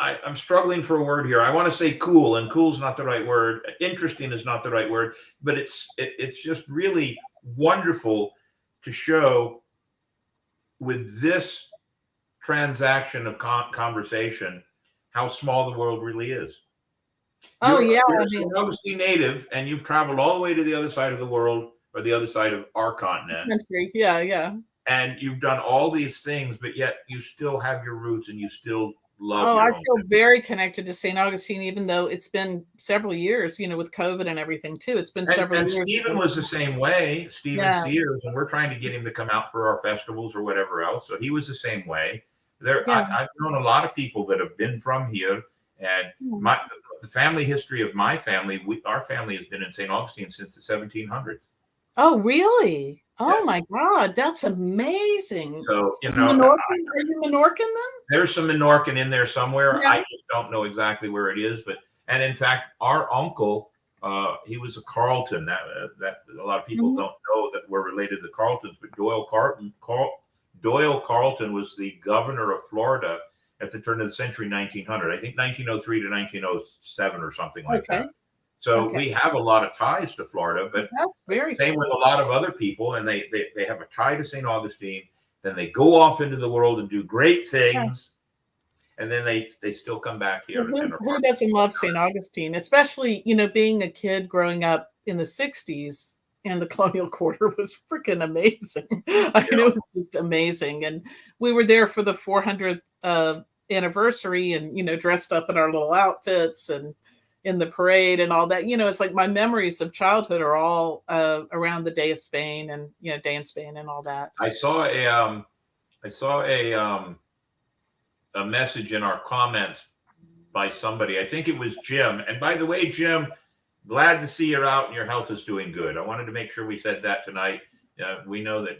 I'm struggling for a word here. I want to say cool, and cool's not the right word. Interesting is not the right word, but it's just really wonderful to show with this transaction of conversation how small the world really is. You're a St. Augustine native, and you've traveled all the way to the other side of the world, or the other side of our continent. Country. Yeah. And you've done all these things, but yet you still have your roots, and you still love. I feel very connected to St. Augustine, even though it's been several years, with COVID and everything too. It's been several years. Stephen was the same way, Stephen Sears, and we're trying to get him to come out for our festivals or whatever else. So he was the same way. I've known a lot of people that have been from here, and the family history of my family, our family has been in St. Augustine since the 1700s. Oh, really? Oh my God, that's amazing. So are you Menorcan then? There's some Menorcan in there somewhere. Yeah. I just don't know exactly where it is, and in fact, our uncle, he was a Carleton. That a lot of people don't know that we're related to the Carletons, but Doyle Carleton was the governor of Florida at the turn of the century, 1900. I think 1903 to 1907 or something like that. So we have a lot of ties to Florida, but that's very same with a lot of other people, and they have a tie to St. Augustine. Then they go off into the world and do great things, and then they still come back here. Who doesn't love St. Augustine, especially being a kid growing up in the 60s, and the colonial quarter was freaking amazing. I mean, it was just amazing, and we were there for the 400th anniversary, and dressed up in our little outfits and in the parade and all that. It's like my memories of childhood are all around the Day of Spain and Day in Spain and all that. I saw a message in our comments by somebody. I think it was Jim. And by the way, Jim, glad to see you're out and your health is doing good. I wanted to make sure we said that tonight. We know that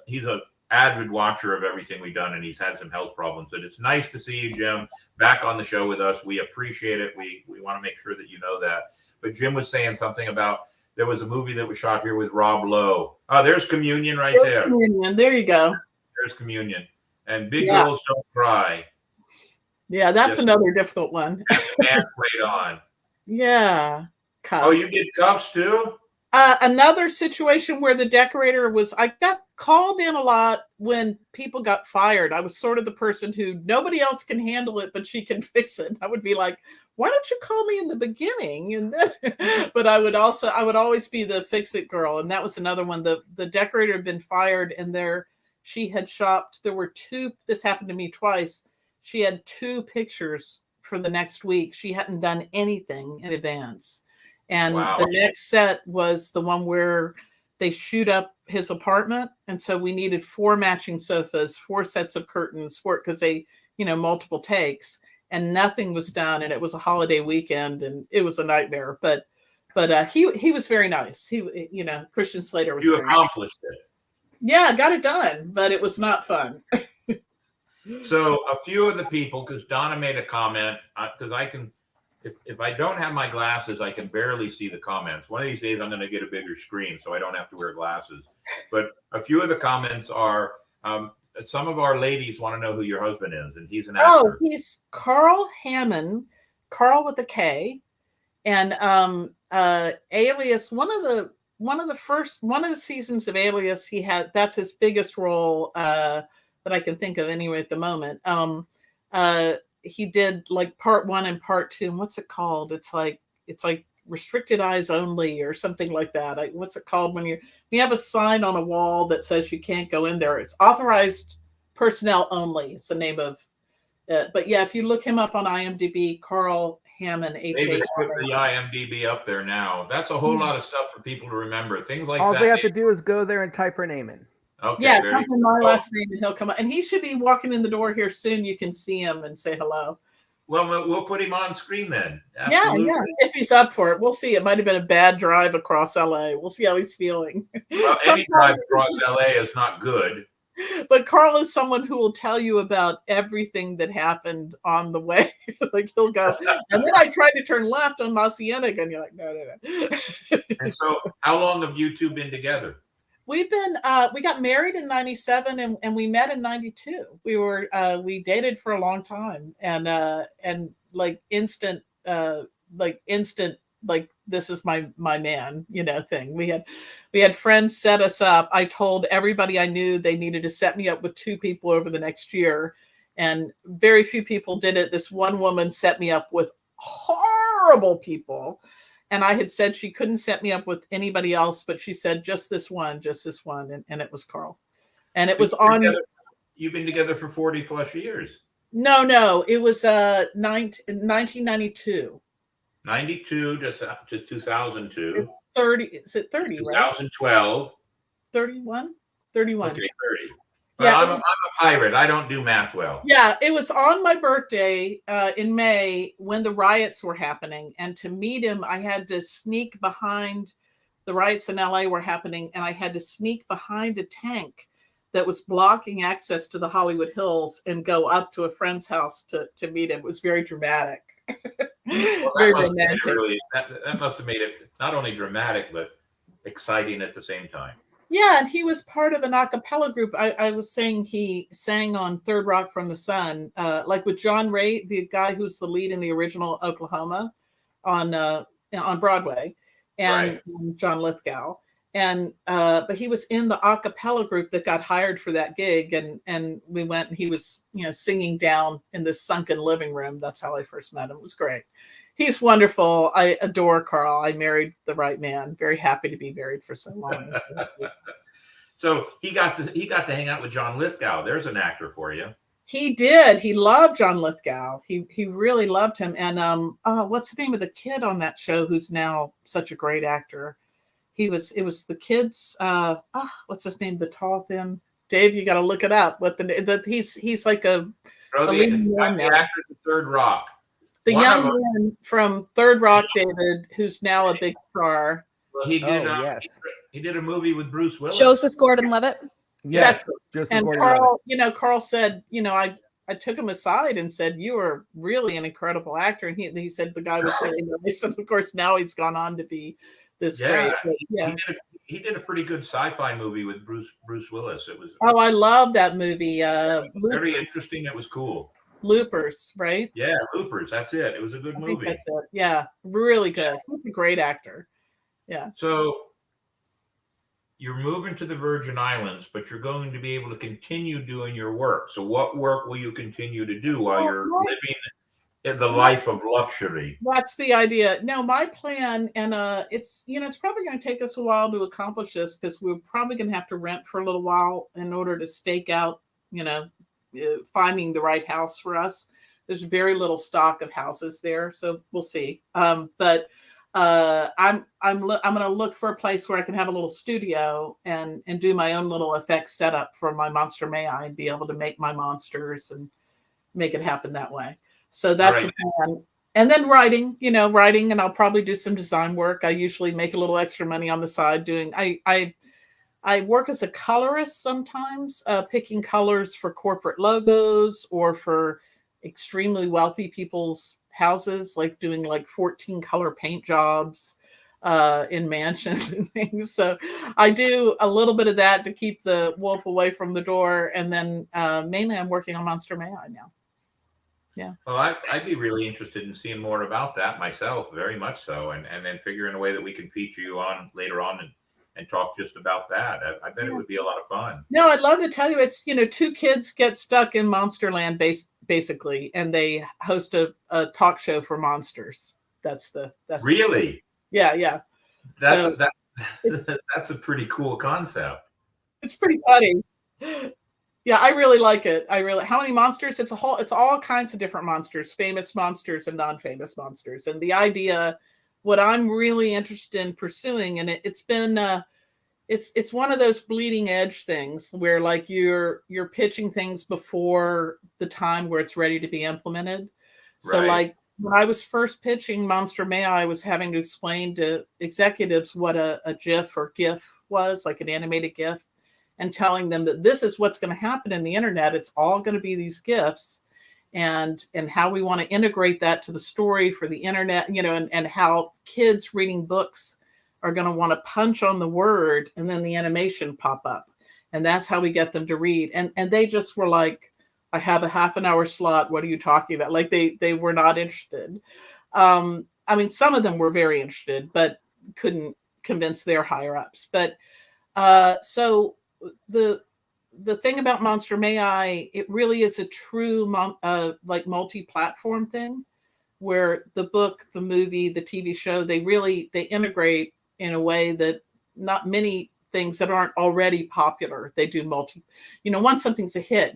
he's a avid watcher of everything we've done, and he's had some health problems. But it's nice to see you, Jim, back on the show with us. We appreciate it. We want to make sure that you know that. But Jim was saying something about there was a movie that was shot here with Rob Lowe. Oh, there's Communion there. Communion. There you go. There's Communion. And Big Girls Don't Cry. Yeah, that's another difficult one. And played on. Yeah. Cuffs. Oh, you did Cuffs too? Another situation where the decorator I got called in a lot when people got fired. I was sort of the person who nobody else can handle it, but she can fix it. I would be like, why don't you call me in the beginning? And then, but I would always be the fix it girl. And that was another one. The decorator had been fired, and she had shopped. There were this happened to me twice. She had 2 pictures for the next week. She hadn't done anything in advance. And the next set was the one where they shoot up his apartment, and so we needed 4 matching sofas, 4 sets of curtains, because they, multiple takes, and nothing was done, and it was a holiday weekend, and it was a nightmare. But he was very nice. Christian Slater was. You very accomplished nice. Yeah, I got it done, but it was not fun. So a few of the people, because Donna made a comment, because I can, if I don't have my glasses, I can barely see the comments. One of these days, I'm going to get a bigger screen so I don't have to wear glasses. But a few of the comments are, some of our ladies want to know who your husband is, and he's an actor. Oh, he's Carl Hamann, Carl with a K, and Alias. One of the seasons of Alias, that's his biggest role that I can think of anyway at the moment. He did like part 1 and part 2. And what's it called? It's like restricted eyes only or something like that. What's it called when you have a sign on a wall that says you can't go in there? It's authorized personnel only. It's the name of it. But yeah, if you look him up on IMDb, Carl Hamann, David's put the IMDb up there now. That's a whole lot of stuff for people to remember. Things like All that. they have to do is go there and type her name in. Okay, yeah, type in my last name and he'll come up. And he should be walking in the door here soon. You can see him and say hello. Well, we'll put him on screen then. Absolutely. Yeah. If he's up for it. We'll see. It might have been a bad drive across LA. We'll see how he's feeling. Well, any drive across LA is not good. But Carl is someone who will tell you about everything that happened on the way. Like he'll go, and then I tried to turn left on La Cienega, and you're like, no. And so, how long have you two been together? We got married in 97 and we met in 92. We dated for a long time and like instant, this is my man, thing. We had friends set us up. I told everybody I knew they needed to set me up with 2 people over the next year. And very few people did it. This one woman set me up with horrible people. And I had said she couldn't set me up with anybody else, but she said just this one, and it was Carl. And it was on. You've been together for 40 plus years. No, it was 1992. 92 just 2002. It's 30. Is it 30? 2012. Right? 31. 31. Okay, 30. Well, yeah, I'm a pirate. I don't do math well. Yeah, it was on my birthday in May when the riots were happening. And to meet him, I had to sneak behind. The riots in LA were happening, and I had to sneak behind a tank that was blocking access to the Hollywood Hills and go up to a friend's house to meet him. It was very dramatic. Well, very romantic. That must have made it not only dramatic, but exciting at the same time. Yeah, and he was part of an a cappella group. I was saying he sang on Third Rock from the Sun, like with John Ray, the guy who's the lead in the original Oklahoma on Broadway, and right. John Lithgow. And but he was in the a cappella group that got hired for that gig, and we went and he was singing down in this sunken living room. That's how I first met him. It was great. He's wonderful. I adore Carl. I married the right man. Very happy to be married for so long. So he got to hang out with John Lithgow. There's an actor for you. He did. He loved John Lithgow. He really loved him. And what's the name of the kid on that show who's now such a great actor? It was the kids. What's his name? The tall, thin. Dave, you got to look it up. He's like the actor in Third Rock. The young man from Third Rock, David, who's now a big star. Well, he did. Yes. He did a movie with Bruce Willis. Joseph Gordon-Levitt. Yes. And Carl, Carl said, I took him aside and said, "You are really an incredible actor." And he said the guy was really nice. And of course, now he's gone on to be this great. Yeah. He did a pretty good sci-fi movie with Bruce Willis. It was. Oh, I love that movie. Very interesting. It was cool. Loopers, right? Yeah, Loopers. That's it. It was a good movie. That's it. Yeah, really good. He's a great actor. Yeah. So you're moving to the Virgin Islands, but you're going to be able to continue doing your work. So what work will you continue to do while you're living in the life of luxury? That's the idea. Now, my plan, and it's probably going to take us a while to accomplish this because we're probably going to have to rent for a little while in order to stake out, finding the right house for us. There's very little stock of houses there, so we'll see. But I'm going to look for a place where I can have a little studio and do my own little effects setup for my Monster May I and be able to make my monsters and make it happen that way. So that's the plan. And then writing, and I'll probably do some design work. I usually make a little extra money on the side doing. I work as a colorist sometimes, picking colors for corporate logos or for extremely wealthy people's houses, like doing like 14 color paint jobs in mansions and things. So I do a little bit of that to keep the wolf away from the door. And then mainly I'm working on Monster May I now. Yeah. Well, I'd be really interested in seeing more about that myself, very much so, and then figuring a way that we can feature you on later on and talk just about that. I bet it would be a lot of fun. No, I'd love to tell you. It's, two kids get stuck in Monsterland basically, and they host a talk show for monsters. That's really? Yeah. That's a pretty cool concept. It's pretty funny. Yeah, I really like it. How many monsters? It's all kinds of different monsters, famous monsters and non-famous monsters. And the idea, what I'm really interested in pursuing, and it's been it's one of those bleeding edge things where like you're pitching things before the time where it's ready to be implemented. So like when I was first pitching Monster May I was having to explain to executives what a GIF or GIF was, like an animated GIF, and telling them that this is what's going to happen in the internet. It's all going to be these GIFs, and how we want to integrate that to the story for the internet, and how kids reading books are going to want to punch on the word and then the animation pop up. And that's how we get them to read. And they just were like, I have a half an hour slot. What are you talking about? Like they were not interested. I mean, some of them were very interested, but couldn't convince their higher ups. But so the thing about Monster May I, it really is a true like multi-platform thing where the book, the movie, the TV show, they integrate in a way that not many things that aren't already popular. They do once something's a hit,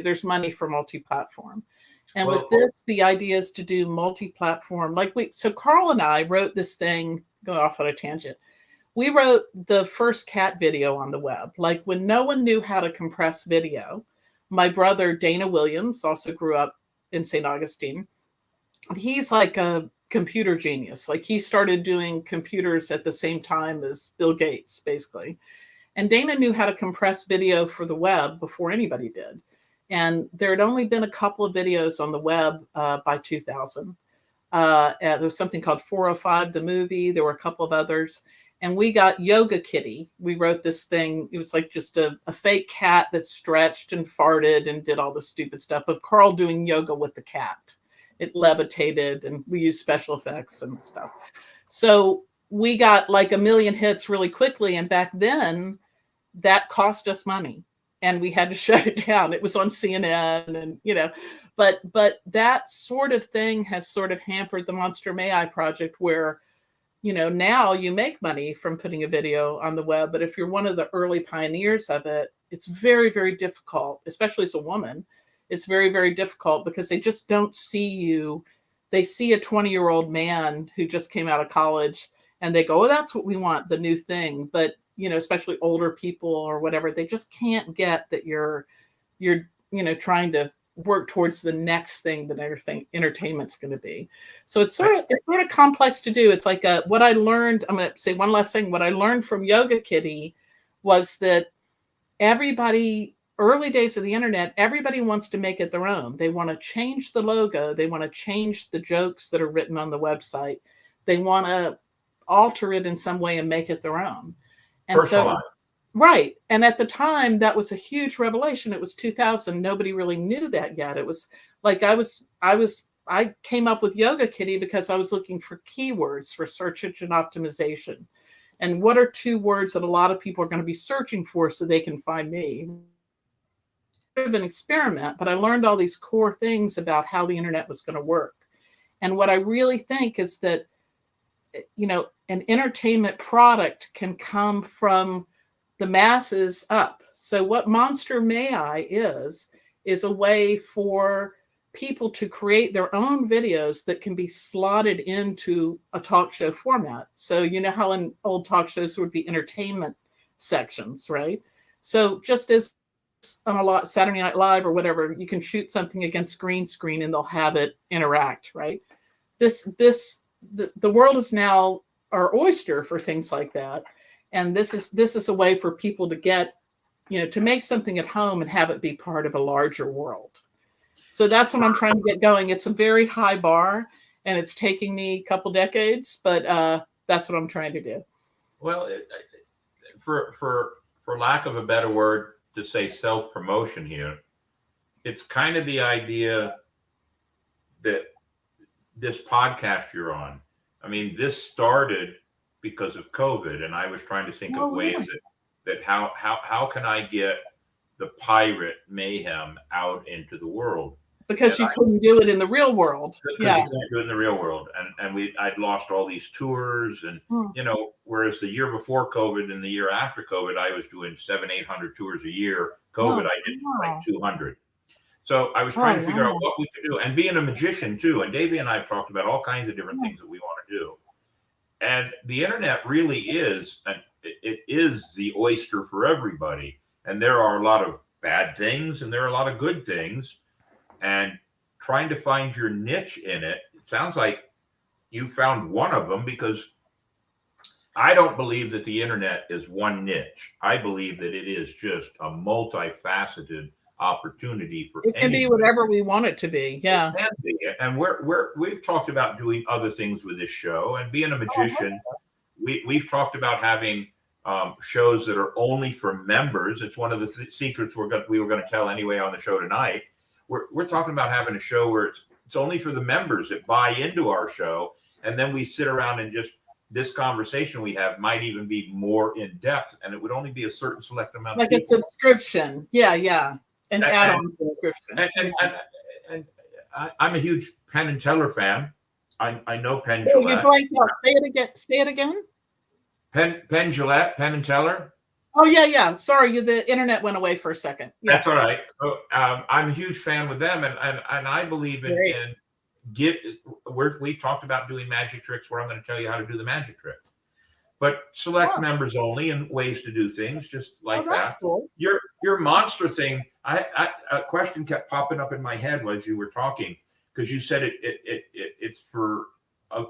there's money for multi-platform. And with this, the idea is to do multi-platform. So Carl and I wrote this thing, going off on a tangent. We wrote the first cat video on the web. Like when no one knew how to compress video, my brother, Dana Williams, also grew up in St. Augustine. He's like a computer genius. Like he started doing computers at the same time as Bill Gates, basically. And Dana knew how to compress video for the web before anybody did. And there had only been a couple of videos on the web by 2000. There was something called 405, the movie. There were a couple of others. And we got Yoga Kitty. We wrote this thing. It was like just a fake cat that stretched and farted and did all the stupid stuff of Carl doing yoga with the cat. It levitated, and we used special effects and stuff. So we got like 1 million hits really quickly. And back then that cost us money and we had to shut it down. It was on CNN and, but that sort of thing has sort of hampered the Monster May I project where, now you make money from putting a video on the web. But if you're one of the early pioneers of it, it's very, very difficult, especially as a woman. It's very, very difficult because they just don't see you. They see a 20-year-old man who just came out of college and they go, oh, that's what we want, the new thing. But, especially older people or whatever, they just can't get that you're trying to work towards the next thing that entertainment's going to be. So it's sort of complex to do. It's like what I learned. I'm going to say one last thing. What I learned from Yoga Kitty was that early days of the internet, everybody wants to make it their own. They want to change the logo. They want to change the jokes that are written on the website. They want to alter it in some way and make it their own. And so, right. And at the time, that was a huge revelation. It was 2000. Nobody really knew that yet. It was like I came up with Yoga Kitty because I was looking for keywords for search engine optimization. And what are 2 words that a lot of people are going to be searching for so they can find me? Of an experiment, but I learned all these core things about how the internet was going to work. And what I really think is that, an entertainment product can come from the masses up. So what Monster May I is a way for people to create their own videos that can be slotted into a talk show format. So you know how in old talk shows there would be entertainment sections, right? So just as on a lot Saturday Night Live or whatever, you can shoot something against green screen and they'll have it interact, right? The world is now our oyster for things like that. And this is a way for people to get, to make something at home and have it be part of a larger world. So that's what I'm trying to get going. It's a very high bar and it's taking me a couple decades, but that's what I'm trying to do. Well, for lack of a better word to say self-promotion here, it's kind of the idea that this podcast you're on, I mean, this started because of COVID, and I was trying to think of ways that how can I get the pirate Mayhem out into the world? Because you couldn't do it in the real world. Yeah, you can't do it in the real world, and I'd lost all these tours, and whereas the year before COVID and the year after COVID, I was doing 700-800 tours a year. COVID, I did like 200. So I was trying to figure out what we could do, and being a magician too. And Davey and I have talked about all kinds of different things that we want to do. And the internet really is, it is the oyster for everybody. And there are a lot of bad things, and there are a lot of good things. And trying to find your niche in it, it sounds like you found one of them, because I don't believe that the internet is one niche. I believe that it is just a multifaceted opportunity for it can be whatever we want it to be. Yeah. It can be. And we've talked about doing other things with this show, and being a magician, we've talked about having shows that are only for members. It's one of the secrets we were going to tell anyway on the show tonight. We're talking about having a show where it's only for the members that buy into our show, and then we sit around and just this conversation we have might even be more in depth, and it would only be a certain select amount. Like a subscription. Yeah. An add-on subscription. And I'm a huge Penn and Teller fan. I know Penn Oh, Jillette. you blanked out. Say it again. Penn Jillette, Penn and Teller. Oh yeah. Sorry, the internet went away for a second. Yeah. That's all right. So I'm a huge fan with them, and I believe in we talked about doing magic tricks where I'm going to tell you how to do the magic trick, but select members only and ways to do things just like that. Cool. Your monster thing. A question kept popping up in my head as you were talking, because you said it's for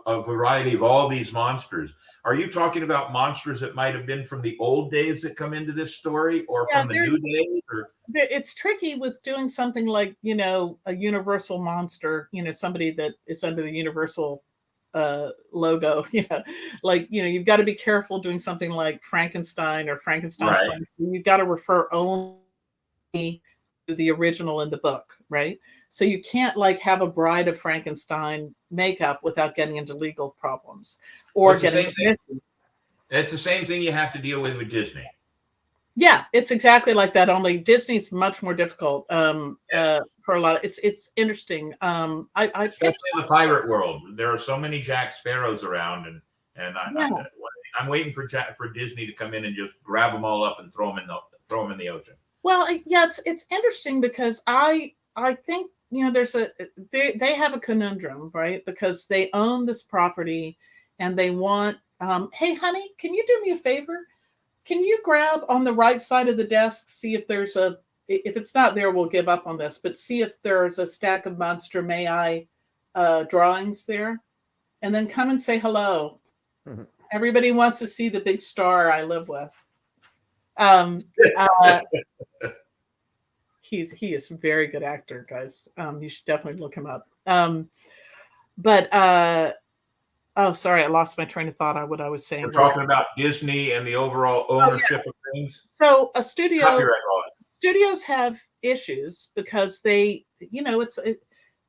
a variety of all these monsters. Are you talking about monsters that might have been from the old days that come into this story, or from the new days? Or? It's tricky with doing something like, a universal monster, somebody that is under the universal logo, you've got to be careful doing something like Frankenstein or Frankenstein's. Right. You've got to refer only to the original in the book, right? So you can't have a Bride of Frankenstein makeup without getting into legal problems or getting. It's the same thing you have to deal with Disney. Yeah, it's exactly like that. Only Disney's much more difficult for a lot of. It's interesting. Especially in the pirate world, there are so many Jack Sparrows around, and I'm waiting for Disney to come in and just grab them all up and throw them in the ocean. Well, yeah, it's interesting because I think they have a conundrum, right? Because they own this property and they want, hey, honey, can you do me a favor? Can you grab on the right side of the desk, see if there's if it's not there, we'll give up on this, but see if there's a stack of Monster May I drawings there, and then come and say hello. Mm-hmm. Everybody wants to see the big star I live with. He is a very good actor, guys. You should definitely look him up. Sorry, I lost my train of thought. What I was saying. We're talking about Disney and the overall ownership of things. So studios have issues because they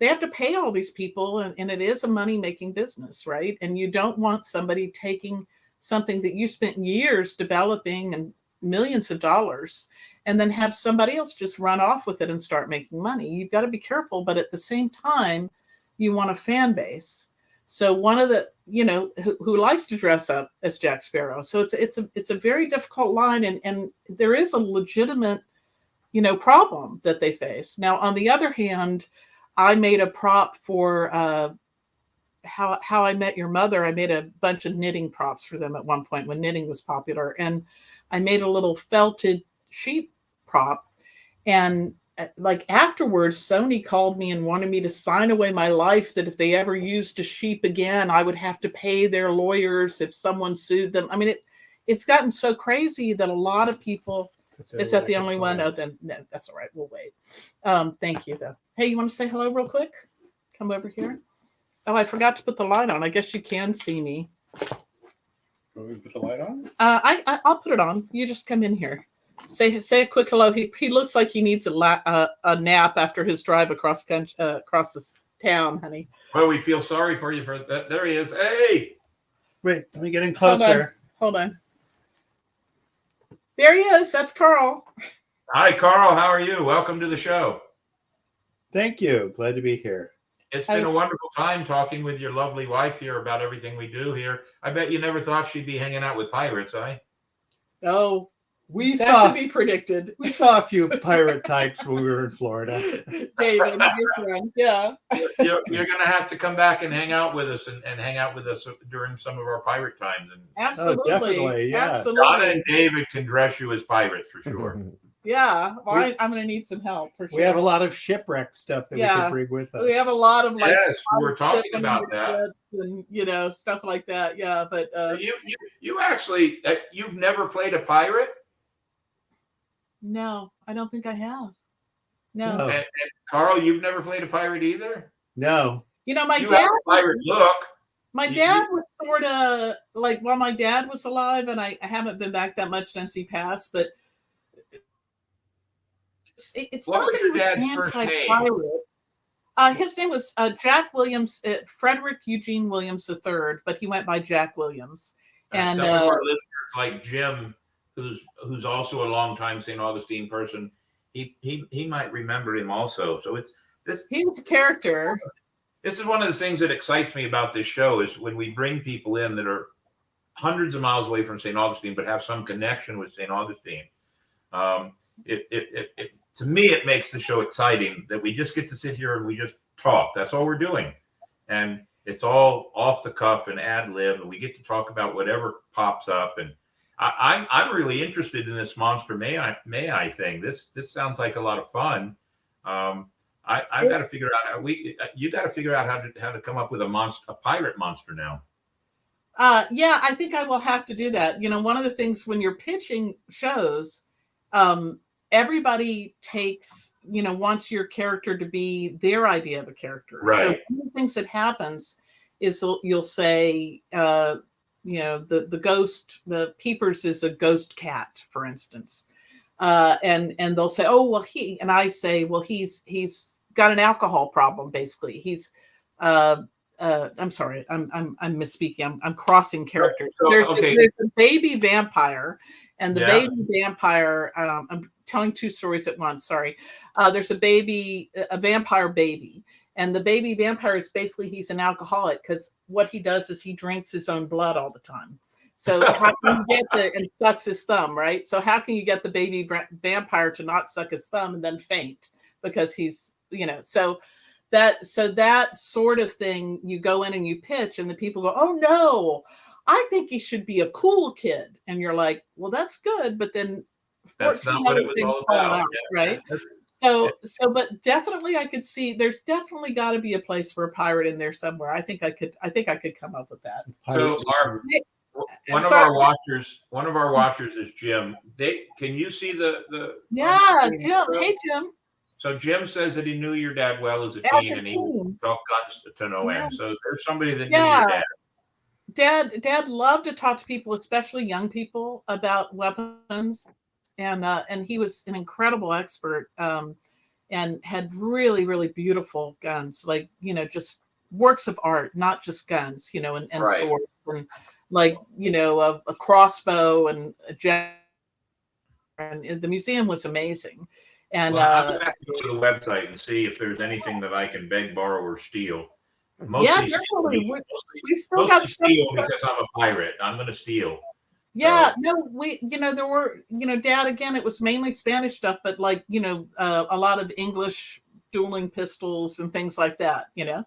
have to pay all these people, and it is a money-making business, right? And you don't want somebody taking something that you spent years developing and millions of dollars, and then have somebody else just run off with it and start making money. You've got to be careful, but at the same time, you want a fan base. So one of the, who likes to dress up as Jack Sparrow. So it's a very difficult line, and there is a legitimate, problem that they face. Now, on the other hand, I made a prop for how I Met Your Mother. I made a bunch of knitting props for them at one point when knitting was popular, and I made a little felted sheep prop. And like afterwards, Sony called me and wanted me to sign away my life that if they ever used a sheep again, I would have to pay their lawyers if someone sued them. I mean, it's gotten so crazy that a lot of people. Is that the only one? Oh, then no, that's all right. We'll wait. Thank you, though. Hey, you want to say hello real quick? Come over here. Oh, I forgot to put the light on. I guess you can see me. Want me to put the light on? I'll put it on. You just come in here. Say a quick hello. He looks like he needs a nap after his drive across the town, honey. Well, we feel sorry for you for that. There he is. Hey. Wait, let me get in closer. Hold on. There he is. That's Carl. Hi, Carl. How are you? Welcome to the show. Thank you. Glad to be here. It's been a wonderful time talking with your lovely wife here about everything we do here. I bet you never thought she'd be hanging out with pirates, eh? Oh, We that saw could be predicted. we saw a few pirate types when we were in Florida. David, your friend. Yeah. You're going to have to come back and hang out with us and hang out with us during some of our pirate times. And Absolutely. definitely, yeah. Absolutely. Donna and David can dress you as pirates for sure. Yeah. Well, I'm going to need some help for sure. We have a lot of shipwreck stuff that we can bring with us. We have a lot of Yes, we were talking about that. And, stuff like that. Yeah. But you actually, you've never played a pirate? no, I don't think I have. No. No. And Carl, you've never played a pirate either? No. My You dad. have a pirate look. My dad was sort of like, while my dad was alive, and I haven't been back that much since he passed, but it's What not was that he your dad's first anti-pirate. His name was Jack Williams, Frederick Eugene Williams III, but he went by Jack Williams. And some of our listeners, like Jim, who's also a longtime St. Augustine person, he might remember him also. So he was a character. This is one of the things that excites me about this show is when we bring people in that are hundreds of miles away from St. Augustine, but have some connection with St. Augustine. To me, it makes the show exciting that we just get to sit here and we just talk. That's all we're doing. And it's all off the cuff and ad lib, and we get to talk about whatever pops up. And I'm really interested in this Monster May I thing. This sounds like a lot of fun. I've got to figure out you got to figure out how to come up with a pirate monster now. Yeah, I think I will have to do that. One of the things when you're pitching shows, everybody wants your character to be their idea of a character. Right. So one of the things that happens is you'll say, the ghost, the Peepers is a ghost cat, for instance. And they'll say, oh, well, I say, well, he's got an alcohol problem, basically. He's, I'm sorry, I'm misspeaking. I'm crossing characters. There's a baby vampire, and the baby vampire, I'm telling two stories at once. Sorry. There's a vampire baby, and the baby vampire is basically, he's an alcoholic because what he does is he drinks his own blood all the time. So how can you get and sucks his thumb, right? So how can you get the baby vampire to not suck his thumb and then faint because he's, so that sort of thing, you go in and you pitch and the people go, oh no, I think he should be a cool kid. And you're like, well, that's good. But then that's not what it was all about. Right. So, but definitely I could see there's definitely got to be a place for a pirate in there somewhere. I think I could come up with that. So one of our watchers is Jim. Can you see the Jim. Hey, Jim. So Jim says that he knew your dad well as a teen, and he talked guns to no end. So there's somebody that knew your dad. Dad loved to talk to people, especially young people, about weapons, and he was an incredible expert, and had really, really beautiful guns, like just works of art, not just guns, and right. swords, and like a crossbow and a jet. And the museum was amazing. And I'm gonna have to go to the website and see if there's anything that I can beg, borrow, or steal. Mostly we still got steal because I'm a pirate. I'm going to steal. Yeah, no, there were, Dad, again, it was mainly Spanish stuff, but a lot of English dueling pistols and things like that, you know.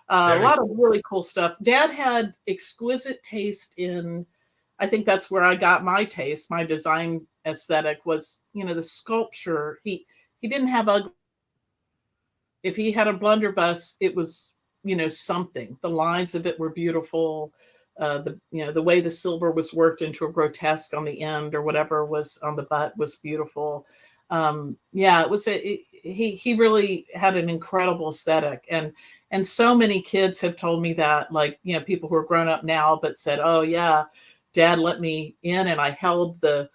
A lot of really cool stuff. Dad had exquisite taste in, I think that's where I got my taste, my design aesthetic was, you know, the sculpture. He didn't have ugly. If he had a blunderbuss, it was, you know, something. The lines of it were beautiful. The way the silver was worked into a grotesque on the end or whatever was on the butt was beautiful. It was he really had an incredible aesthetic, and so many kids have told me that, like, you know, people who are grown up now, but said, oh yeah, Dad let me in and I held the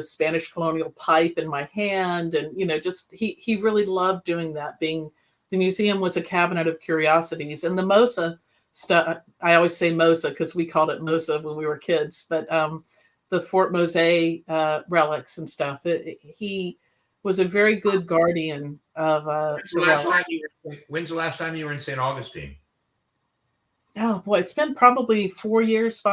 Spanish colonial pipe in my hand, and, you know, just he really loved doing that. The museum was a cabinet of curiosities, and the Mosa stuff, I always say Mosa because we called it Mosa when we were kids, but the Fort Mose relics and stuff. He was a very good guardian of. When's the last time you were in St. Augustine? Oh boy, it's been probably 5 years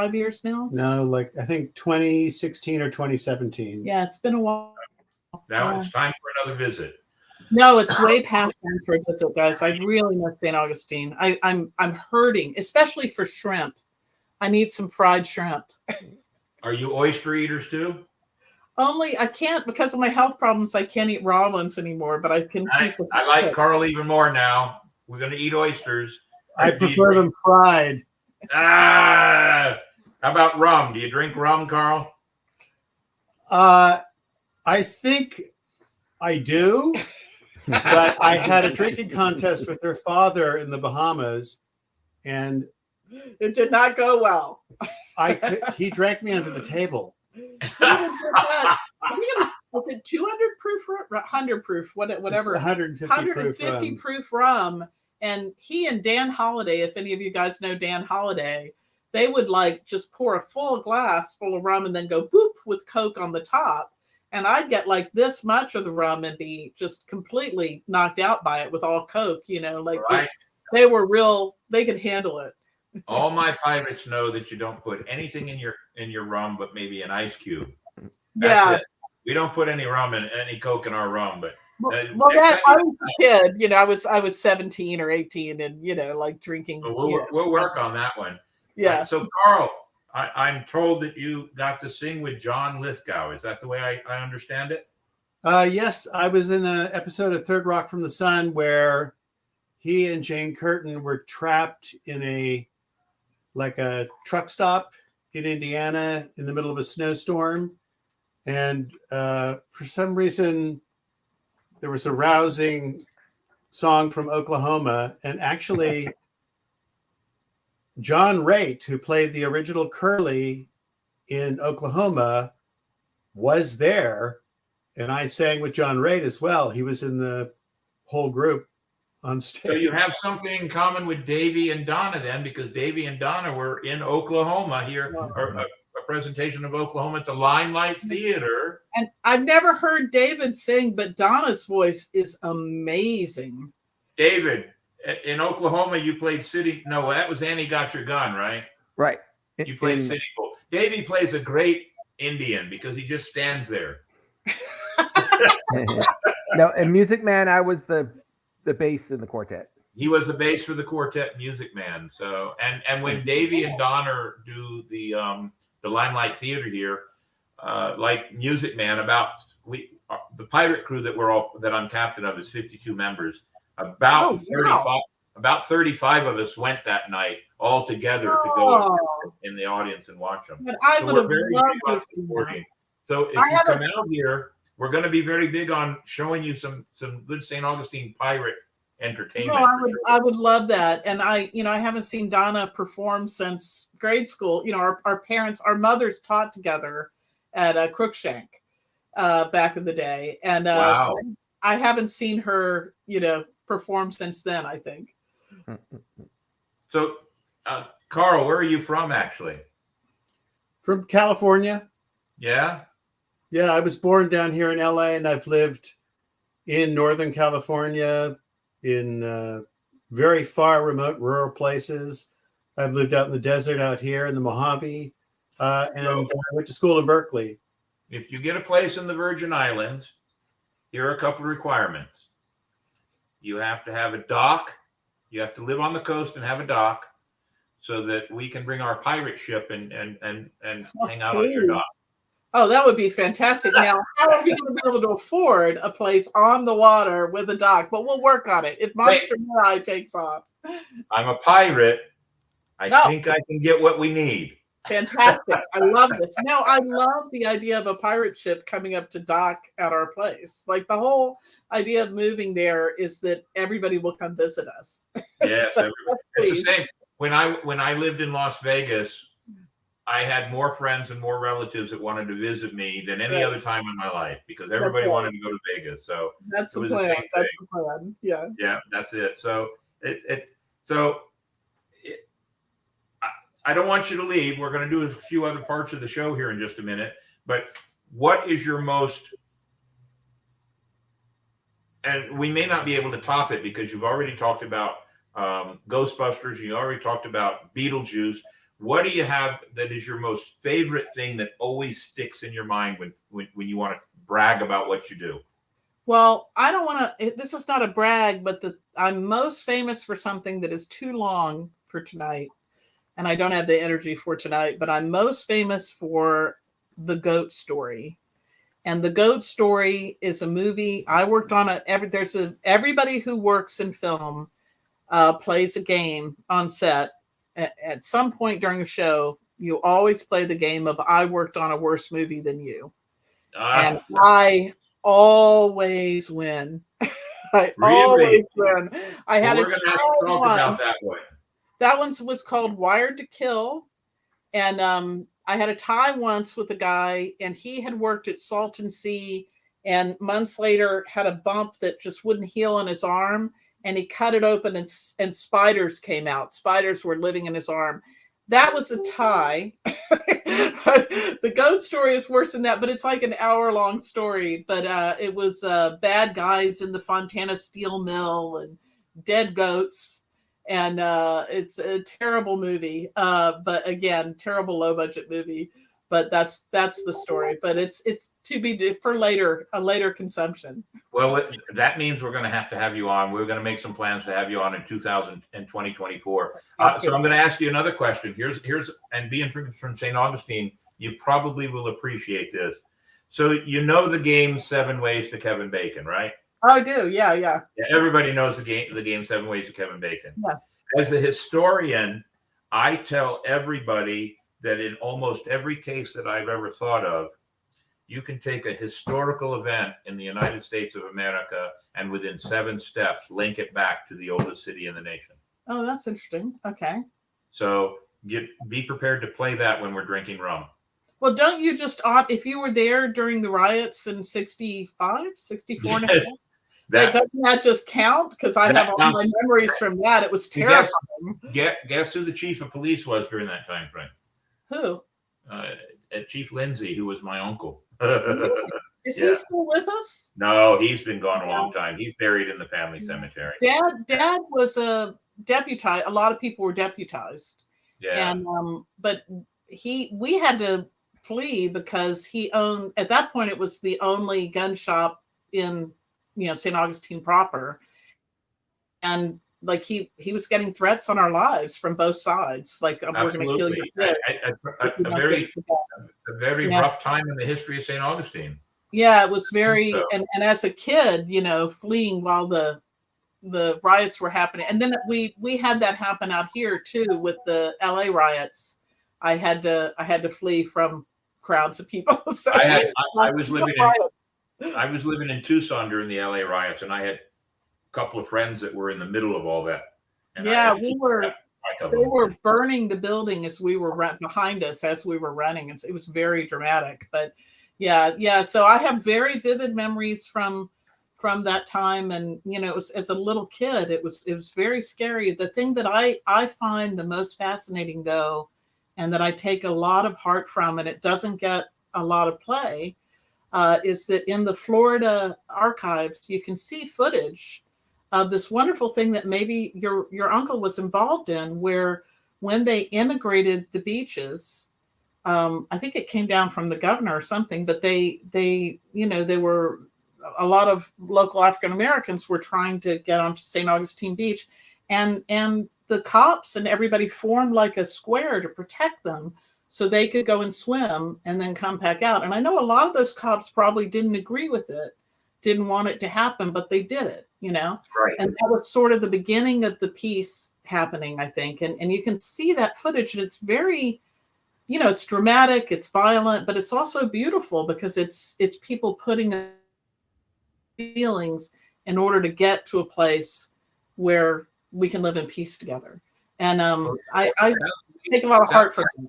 now. No, like I think 2016 or 2017. Yeah, it's been a while. Now it's time for another visit. No, it's way past time for a visit, guys. I really miss St. Augustine. I'm hurting, especially for shrimp. I need some fried shrimp. Are you oyster eaters too? Only I can't, because of my health problems. I can't eat raw ones anymore, but I can. I like Carl even more now. We're going to eat oysters. I prefer them fried. How about rum? Do you drink rum, Carl? I think I do, but I had a drinking contest with her father in the Bahamas, and it did not go well. He drank me under the table. I think it was 200 proof, 100 proof, whatever. It's 150 proof rum. And he and Dan Holiday, if any of you guys know Dan Holiday, they would like just pour a full glass full of rum and then go boop with Coke on the top. And I'd get like this much of the rum and be just completely knocked out by it with all Coke, you know, like right. They were real, they could handle it. All my pirates know that you don't put anything in your rum but maybe an ice cube. That's it. We don't put any rum in any Coke in our rum, but I was a kid, you know, I was 17 or 18 and, you know, like drinking. We'll work on that one. Yeah. So Carl, I'm told that you got to sing with John Lithgow. Is that the way I understand it? Yes, I was in an episode of Third Rock from the Sun where he and Jane Curtin were trapped in a truck stop in Indiana in the middle of a snowstorm. And for some reason, there was a rousing song from Oklahoma. And actually, John Raitt, who played the original Curly in Oklahoma, was there. And I sang with John Raitt as well. He was in the whole group on stage. So you have something in common with Davey and Donna then, because Davey and Donna were in Oklahoma here, or a presentation of Oklahoma at the Limelight Theater. And I've never heard David sing, but Donna's voice is amazing. David, in Oklahoma, you played that was Annie Got Your Gun, right? Right. You played City Bull. Davey plays a great Indian because he just stands there. No, in Music Man, I was the bass in the quartet. He was the bass for the quartet Music Man. So and when Davey and Donner do the Limelight Theater here, like Music Man, the pirate crew that I'm captain of is 52 members. About 35 of us went that night all together to go in the audience and watch them. But I would have loved to supporting. So if you come out here, we're going to be very big on showing you some good St. Augustine pirate entertainment. No, I would love that. And I haven't seen Donna perform since grade school. You know, our mothers taught together at Crookshank back in the day. And wow. So I haven't seen her, you know, perform since then, I think. So, Carl, where are you from actually? From California. Yeah? Yeah, I was born down here in LA, and I've lived in Northern California, in very far, remote, rural places. I've lived out in the desert out here in the Mojave, and I went to school in Berkeley. If you get a place in the Virgin Islands, here are a couple of requirements. you have to have a dock. You have to live on the coast and have a dock so that we can bring our pirate ship and hang out on your dock. Oh, that would be fantastic. Now, how are we going to be able to afford a place on the water with a dock? But we'll work on it. If Monster High takes off. I'm a pirate. I think I can get what we need. Fantastic. I love this. No, I love the idea of a pirate ship coming up to dock at our place. Like the whole idea of moving there is that everybody will come visit us. Yes, so, it's the same. When I lived in Las Vegas, I had more friends and more relatives that wanted to visit me than any other time in my life because everybody wanted to go to Vegas. So that's the plan. That's the plan. Yeah. Yeah, that's it. So I don't want you to leave. We're going to do a few other parts of the show here in just a minute. But what is your most, and we may not be able to top it because you've already talked about Ghostbusters. You already talked about Beetlejuice. What do you have that is your most favorite thing that always sticks in your mind when you want to brag about what you do? Well, I don't want to, this is not a brag, but I'm most famous for something that is too long for tonight. And I don't have the energy for tonight, but I'm most famous for The Goat Story. And The Goat Story is a movie I worked on. Everybody who works in film plays a game on set. At some point during the show, you always play the game of I worked on a worse movie than you. And I always win. Always win. I had we're going to have to talk about that one. That one was called Wired to Kill. And I had a tie once with a guy, and he had worked at Salton Sea and months later had a bump that just wouldn't heal on his arm. And he cut it open and spiders came out. Spiders were living in his arm. That was a tie. The Goat Story is worse than that, but it's like an hour-long story. But it was bad guys in the Fontana Steel Mill and dead goats. And it's a terrible movie. But again, terrible low-budget movie. But that's the story. But it's to be for later, a later consumption. Well, that means we're going to have you on. We're going to make some plans to have you on in 2024. So I'm going to ask you another question. Here's and being from St. Augustine, you probably will appreciate this. So you know the game 7 Ways to Kevin Bacon, right? Oh, I do. Yeah. Everybody knows the game 7 Ways to Kevin Bacon. Yeah. As a historian, I tell everybody that in almost every case that I've ever thought of, you can take a historical event in the United States of America and within 7 steps, link it back to the oldest city in the nation. Oh, that's interesting. Okay. So be prepared to play that when we're drinking rum. Well, don't you just if you were there during the riots in 65, 64? Yes, doesn't that just count? Because I have all my memories from that. It was terrifying. Guess who the chief of police was during that time frame? Who? Chief Lindsay, who was my uncle. Is he still with us? No, he's been gone a long time. He's buried in the family cemetery. Dad was a deputized. A lot of people were deputized. Yeah. And but we had to flee because he owned, at that point it was the only gun shop in St. Augustine proper. And like he was getting threats on our lives from both sides. Like, we're going to kill your kid. A very rough time in the history of St. Augustine. Yeah, it was very, and as a kid, fleeing while the riots were happening. And then we had that happen out here too with the LA riots. I had to flee from crowds of people. So I was living in Tucson during the LA riots, and I had couple of friends that were in the middle of all that. And they were burning the building as we were behind us as we were running. It was very dramatic, but yeah. So I have very vivid memories from that time. And, it was, as a little kid, it was very scary. The thing that I find the most fascinating though, and that I take a lot of heart from, and it doesn't get a lot of play, is that in the Florida archives, you can see footage of this wonderful thing that maybe your uncle was involved in, where when they integrated the beaches, I think it came down from the governor or something, but they were a lot of local African Americans were trying to get onto St. Augustine Beach, and the cops and everybody formed like a square to protect them so they could go and swim and then come back out. And I know a lot of those cops probably didn't agree with it, didn't want it to happen, but they did it, you know? Right. And that was sort of the beginning of the piece happening, I think. And you can see that footage, and it's very, you know, it's dramatic, it's violent, but it's also beautiful because it's people putting feelings in order to get to a place where we can live in peace together. And I take a lot of heart for that.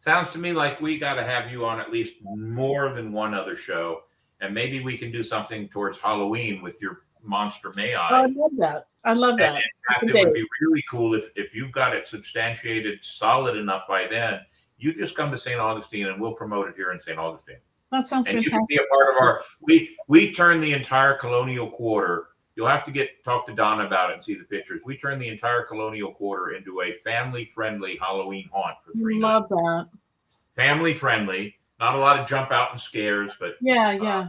Sounds to me like we got to have you on at least more than one other show, and maybe we can do something towards Halloween with your monster May Eye. I love that. I love that. And in fact, it would be really cool if you've got it substantiated solid enough by then. You just come to St. Augustine and we'll promote it here in St. Augustine. That sounds And fantastic. you can be a part of our. We turn the entire Colonial Quarter. You'll have to talk to Donna about it and see the pictures. We turn the entire Colonial Quarter into a family-friendly Halloween haunt for 3 nights. Love that. Family-friendly, not a lot of jump out and scares, but Yeah.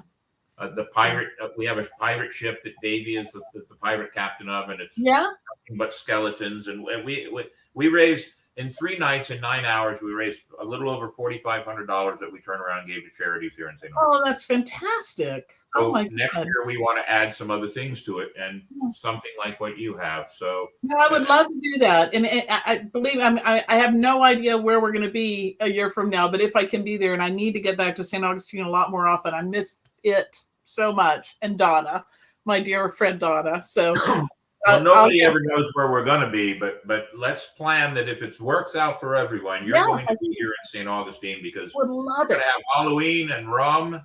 the pirate. We have a pirate ship that Davey is the pirate captain of, and it's Yeah. nothing but skeletons. And we raised in 3 nights and 9 hours. We raised a little over $4,500 that we turned around and gave to charities here in St. Louis. Oh, that's fantastic. So Oh my next God. year we want to add some other things to it and something like what you have. So No, I would love to do that. And I believe I have no idea where we're going to be a year from now, but if I can be there, and I need to get back to St. Augustine a lot more often. I miss it so much. And Donna, my dear friend Donna. So well, nobody ever knows where we're going to be, but let's plan that if it works out for everyone, you're going to be here in St. Augustine because would we're love going it. to have Halloween and rum.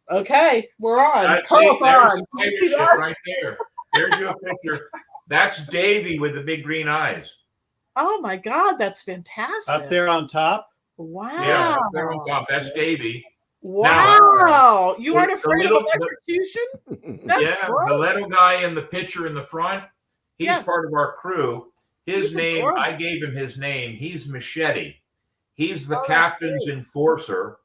Okay, we're on. There's a pirate ship right there. There's your picture. That's Davey with the big green eyes. Oh my God, that's fantastic. Up there on top. Wow. Yeah, up there on top. That's Davey. Wow. You aren't the afraid of little- electrocution? That's Yeah, great. the little guy in the picture in the front, he's Yeah. part of our crew. His He's name, adorable. I gave him his name. He's Machete. He's the Oh, that's captain's great. enforcer.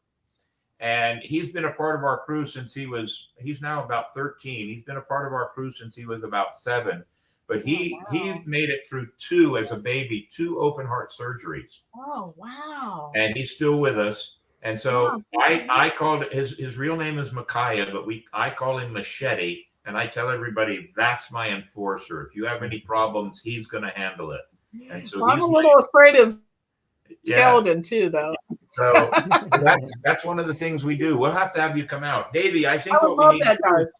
And he's been a part of our crew since he's now about 13. He's been a part of our crew since he was about 7. But he made it through 2 as a baby, 2 open heart surgeries. Oh, wow. And he's still with us. And so I called his real name is Micaiah, but I call him Machete. And I tell everybody that's my enforcer. If you have any problems, he's going to handle it. And so I'm a little afraid of Yeah. skeleton too, though. So that's one of the things we do. We'll have to have you come out, Davey. I think I would what we love need that, to do, guys.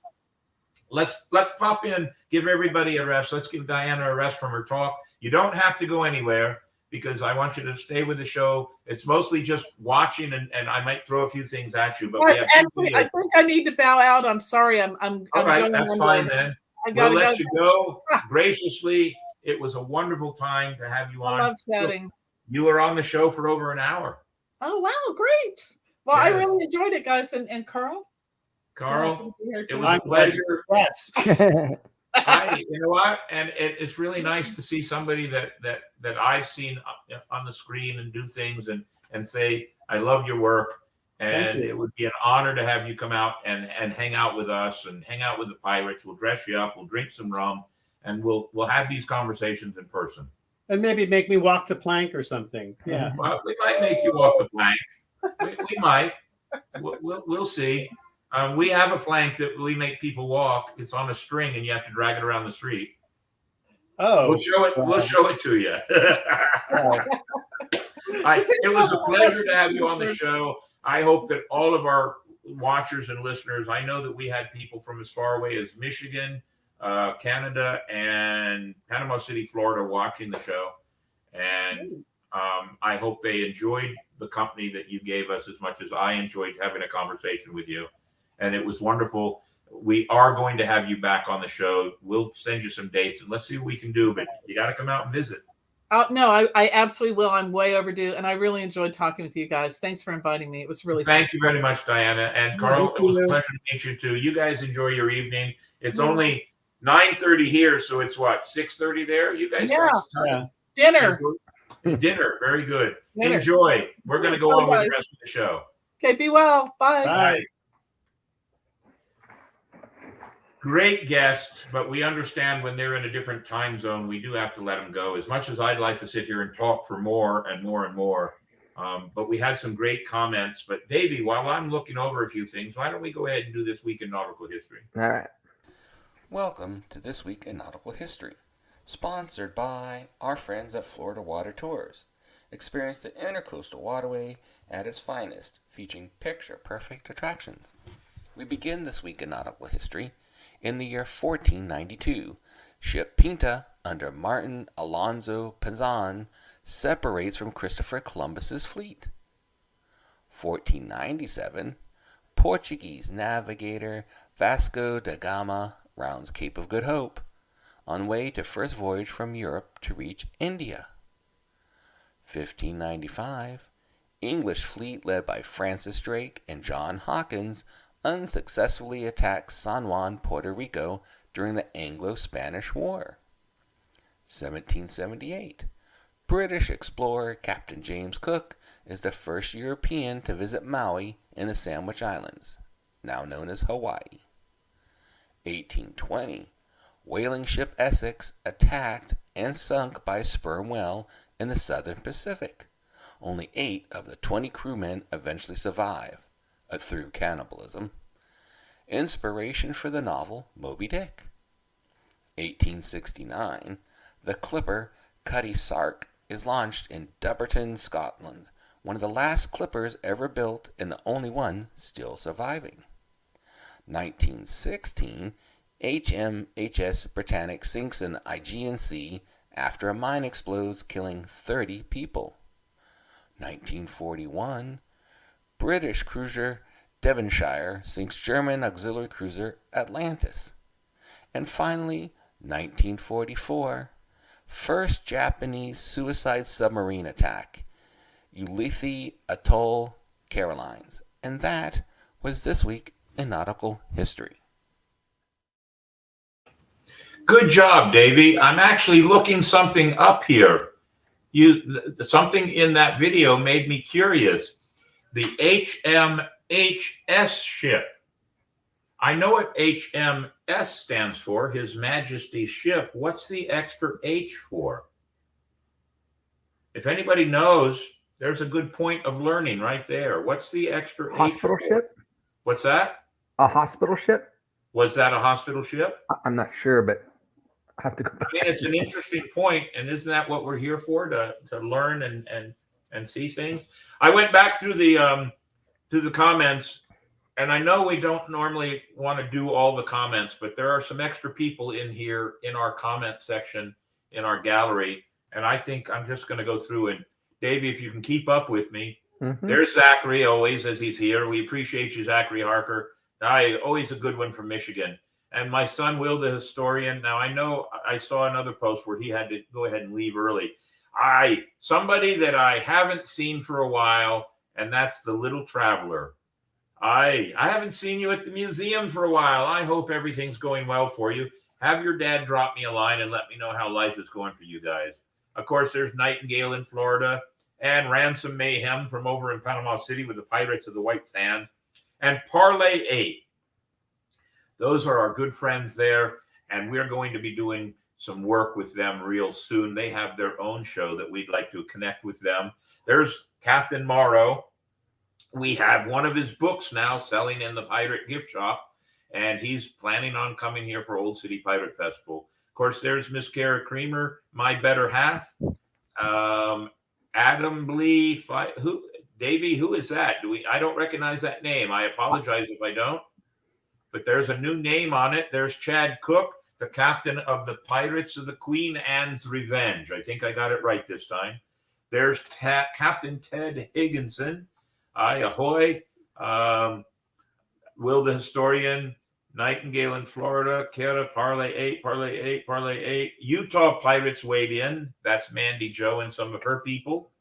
let's pop in, give everybody a rest. Let's give Diana a rest from her talk. You don't have to go anywhere because I want you to stay with the show. It's mostly just watching, and I might throw a few things at you. But we have Actually, I think I need to bow out. I'm sorry. I'm all right. going That's under. fine then. I We'll gotta let go. you go graciously. It was a wonderful time to have you I on. love chatting. You were on the show for over an hour. Oh wow, great. Well, I Yes. really enjoyed it, guys. And Carl? Carl, It it was a pleasure. Yes. You know what? And it's really nice to see somebody that I've seen on the screen and do things and say, I love your work. And you. it would be an honor to have you come out and hang out with us and hang out with the pirates. We'll dress you up. We'll drink some rum, and we'll have these conversations in person. And maybe make me walk the plank or something. Yeah. Well, we might make you walk the plank. We might. We'll see. We have a plank that we make people walk. It's on a string, and you have to drag it around the street. Oh. We'll show it. We'll show it to you. It was a pleasure to have you on the show. I hope that all of our watchers and listeners. I know that we had people from as far away as Michigan, Canada, and Panama City, Florida, watching the show, and I hope they enjoyed the company that you gave us as much as I enjoyed having a conversation with you. And it was wonderful. We are going to have you back on the show. We'll send you some dates and let's see what we can do. But you got to come out and visit. No, I absolutely will. I'm way overdue. And I really enjoyed talking with you guys. Thanks for inviting me. It was really fun. Thank you very much, Diana. And Carl, it was a pleasure to meet you too. You guys enjoy your evening. It's only 9:30 here. So it's what, 6:30 there? You guys Yeah. Dinner. Dinner. Very good. Dinner. Enjoy. We're going to go on with the rest of the show. Okay, be well. Bye. Bye. Great guests, but we understand when they're in a different time zone, we do have to let them go. As much as I'd like to sit here and talk for more and more and more, but we had some great comments. But Davey, while I'm looking over a few things, why don't we go ahead and do this week in nautical history? All right. Welcome to This Week in Nautical History, sponsored by our friends at Florida Water Tours. Experience the Intercoastal Waterway at its finest, featuring picture-perfect attractions. We begin this week in nautical history in the year 1492. Ship Pinta, under Martin Alonso Pinzon, separates from Christopher Columbus's fleet. 1497. Portuguese navigator Vasco da Gama rounds Cape of Good Hope, on way to first voyage from Europe to reach India. 1595. English fleet led by Francis Drake and John Hawkins unsuccessfully attacks San Juan, Puerto Rico during the Anglo-Spanish War. 1778. British explorer Captain James Cook is the first European to visit Maui in the Sandwich Islands, now known as Hawaii. 1820. Whaling ship Essex attacked and sunk by a sperm whale in the Southern Pacific. Only 8 of the 20 crewmen eventually survive, through cannibalism. Inspiration for the novel Moby Dick. 1869. The clipper Cutty Sark is launched in Dumbarton, Scotland, one of the last clippers ever built and the only one still surviving. 1916. HMHS Britannic sinks in the Aegean Sea after a mine explodes, killing 30 people. 1941. British cruiser Devonshire sinks German auxiliary cruiser Atlantis. And finally, 1944. First Japanese suicide submarine attack, Ulithi Atoll, Carolines. And that was This Week in Nautical History. Good job, Davey. I'm actually looking something up here. Something in that video made me curious. The HMHS ship. I know what HMS stands for, His Majesty's ship. What's the extra H for? If anybody knows, there's a good point of learning right there. What's the extra Hospital H for? ship? What's that? A hospital ship? Was that a hospital ship? I'm not sure, but I have to go back. I mean, it's an interesting point, and isn't that what we're here for, to learn and see things? I went back through the comments, and I know we don't normally want to do all the comments, but there are some extra people in here in our comment section in our gallery, and I think I'm just going to go through and, Davey, if you can keep up with me. Mm-hmm. There's Zachary always as he's here. We appreciate you, Zachary Harker. Always a good one from Michigan. And my son, Will, the historian. Now, I know I saw another post where he had to go ahead and leave early. Somebody that I haven't seen for a while, and that's the Little Traveler. I haven't seen you at the museum for a while. I hope everything's going well for you. Have your dad drop me a line and let me know how life is going for you guys. Of course, there's Nightingale in Florida and Ransom Mayhem from over in Panama City with the Pirates of the White Sands and Parlay 8. Those are our good friends there, and we're going to be doing some work with them real soon. They have their own show that we'd like to connect with them. There's Captain Morrow. We have one of his books now selling in the Pirate Gift Shop, and he's planning on coming here for Old City Pirate Festival. Of course, there's Miss Kara Creamer, my better half. Adam Blee, Davey, who is that? I don't recognize that name. I apologize if I don't. But there's a new name on it. There's Chad Cook, the captain of the Pirates of the Queen Anne's Revenge. I think I got it right this time. There's Captain Ted Higginson. Ahoy. Will the Historian, Nightingale in Florida, Kara, Parlay 8, Parlay 8, Parlay 8. Utah Pirates weighed in. That's Mandy Jo and some of her people.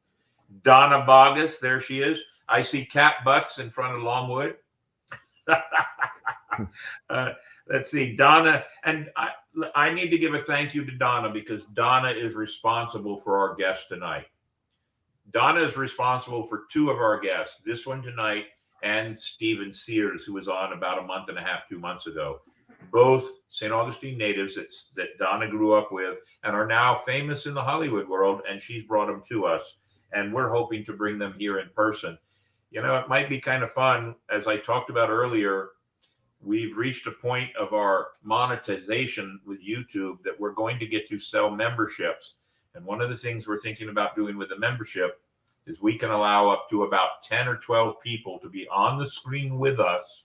Donna Bogus, there she is. I see Cat Butts in front of Longwood. Let's see, Donna, and I need to give a thank you to Donna because Donna is responsible for our guest tonight. Donna is responsible for 2 of our guests, this one tonight and Stephen Sears, who was on about a month and a half, 2 months ago. both St. Augustine natives that Donna grew up with and are now famous in the Hollywood world, and she's brought them to us. And we're hoping to bring them here in person. You know, it might be kind of fun. As I talked about earlier, we've reached a point of our monetization with YouTube that we're going to get to sell memberships. And one of the things we're thinking about doing with the membership is we can allow up to about 10 or 12 people to be on the screen with us.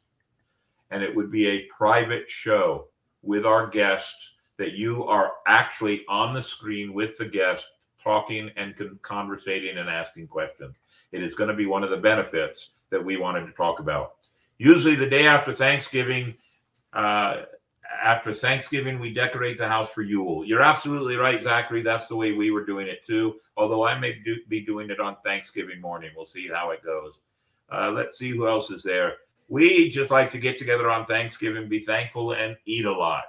And it would be a private show with our guests that you are actually on the screen with the guest, talking and conversating and asking questions. It is going to be one of the benefits that we wanted to talk about. Usually the day after Thanksgiving, we decorate the house for Yule. You're absolutely right, Zachary. That's the way we were doing it too. Although I may be doing it on Thanksgiving morning. We'll see how it goes. Let's see who else is there. We just like to get together on Thanksgiving, be thankful, and eat a lot.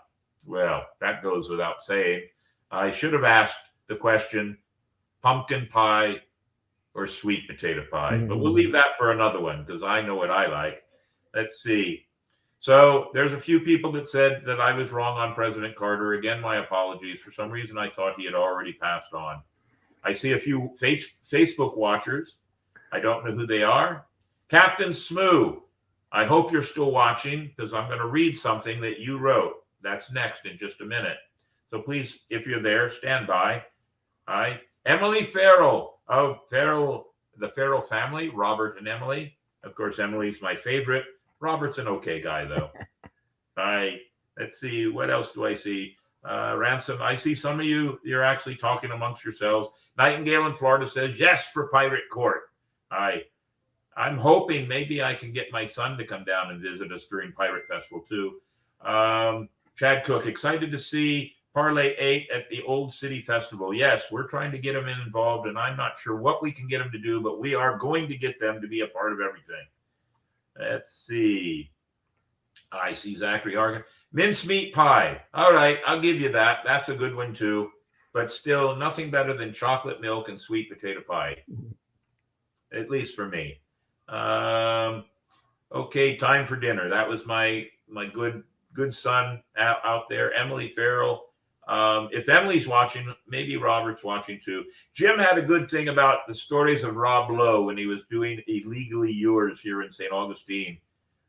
Well, that goes without saying. I should have asked the question, pumpkin pie or sweet potato pie, but we'll leave that for another one because I know what I like. Let's see. So there's a few people that said that I was wrong on President Carter. Again, my apologies. For some reason, I thought he had already passed on. I see a few Facebook watchers. I don't know who they are. Captain Smoo, I hope you're still watching because I'm going to read something that you wrote. That's next in just a minute. So please, if you're there, stand by. All right. Emily Farrell of the Farrell family, Robert and Emily. Of course, Emily's my favorite. Robert's an okay guy, though. All right. Let's see. What else do I see? Ransom, I see some of you're actually talking amongst yourselves. Nightingale in Florida says, yes, for Pirate Court. All right. I'm hoping maybe I can get my son to come down and visit us during Pirate Festival, too. Chad Cook, excited to see Parlay 8 at the Old City Festival. Yes, we're trying to get them involved, and I'm not sure what we can get them to do, but we are going to get them to be a part of everything. Let's see. I see Zachary Hargan. Mincemeat pie. All right, I'll give you that. That's a good one, too. But still, nothing better than chocolate milk and sweet potato pie. At least for me. Okay, time for dinner. That was my good son out there, Emily Farrell. If Emily's watching, maybe Robert's watching too. Jim had a good thing about the stories of Rob Lowe when he was doing Illegally Yours here in St. Augustine.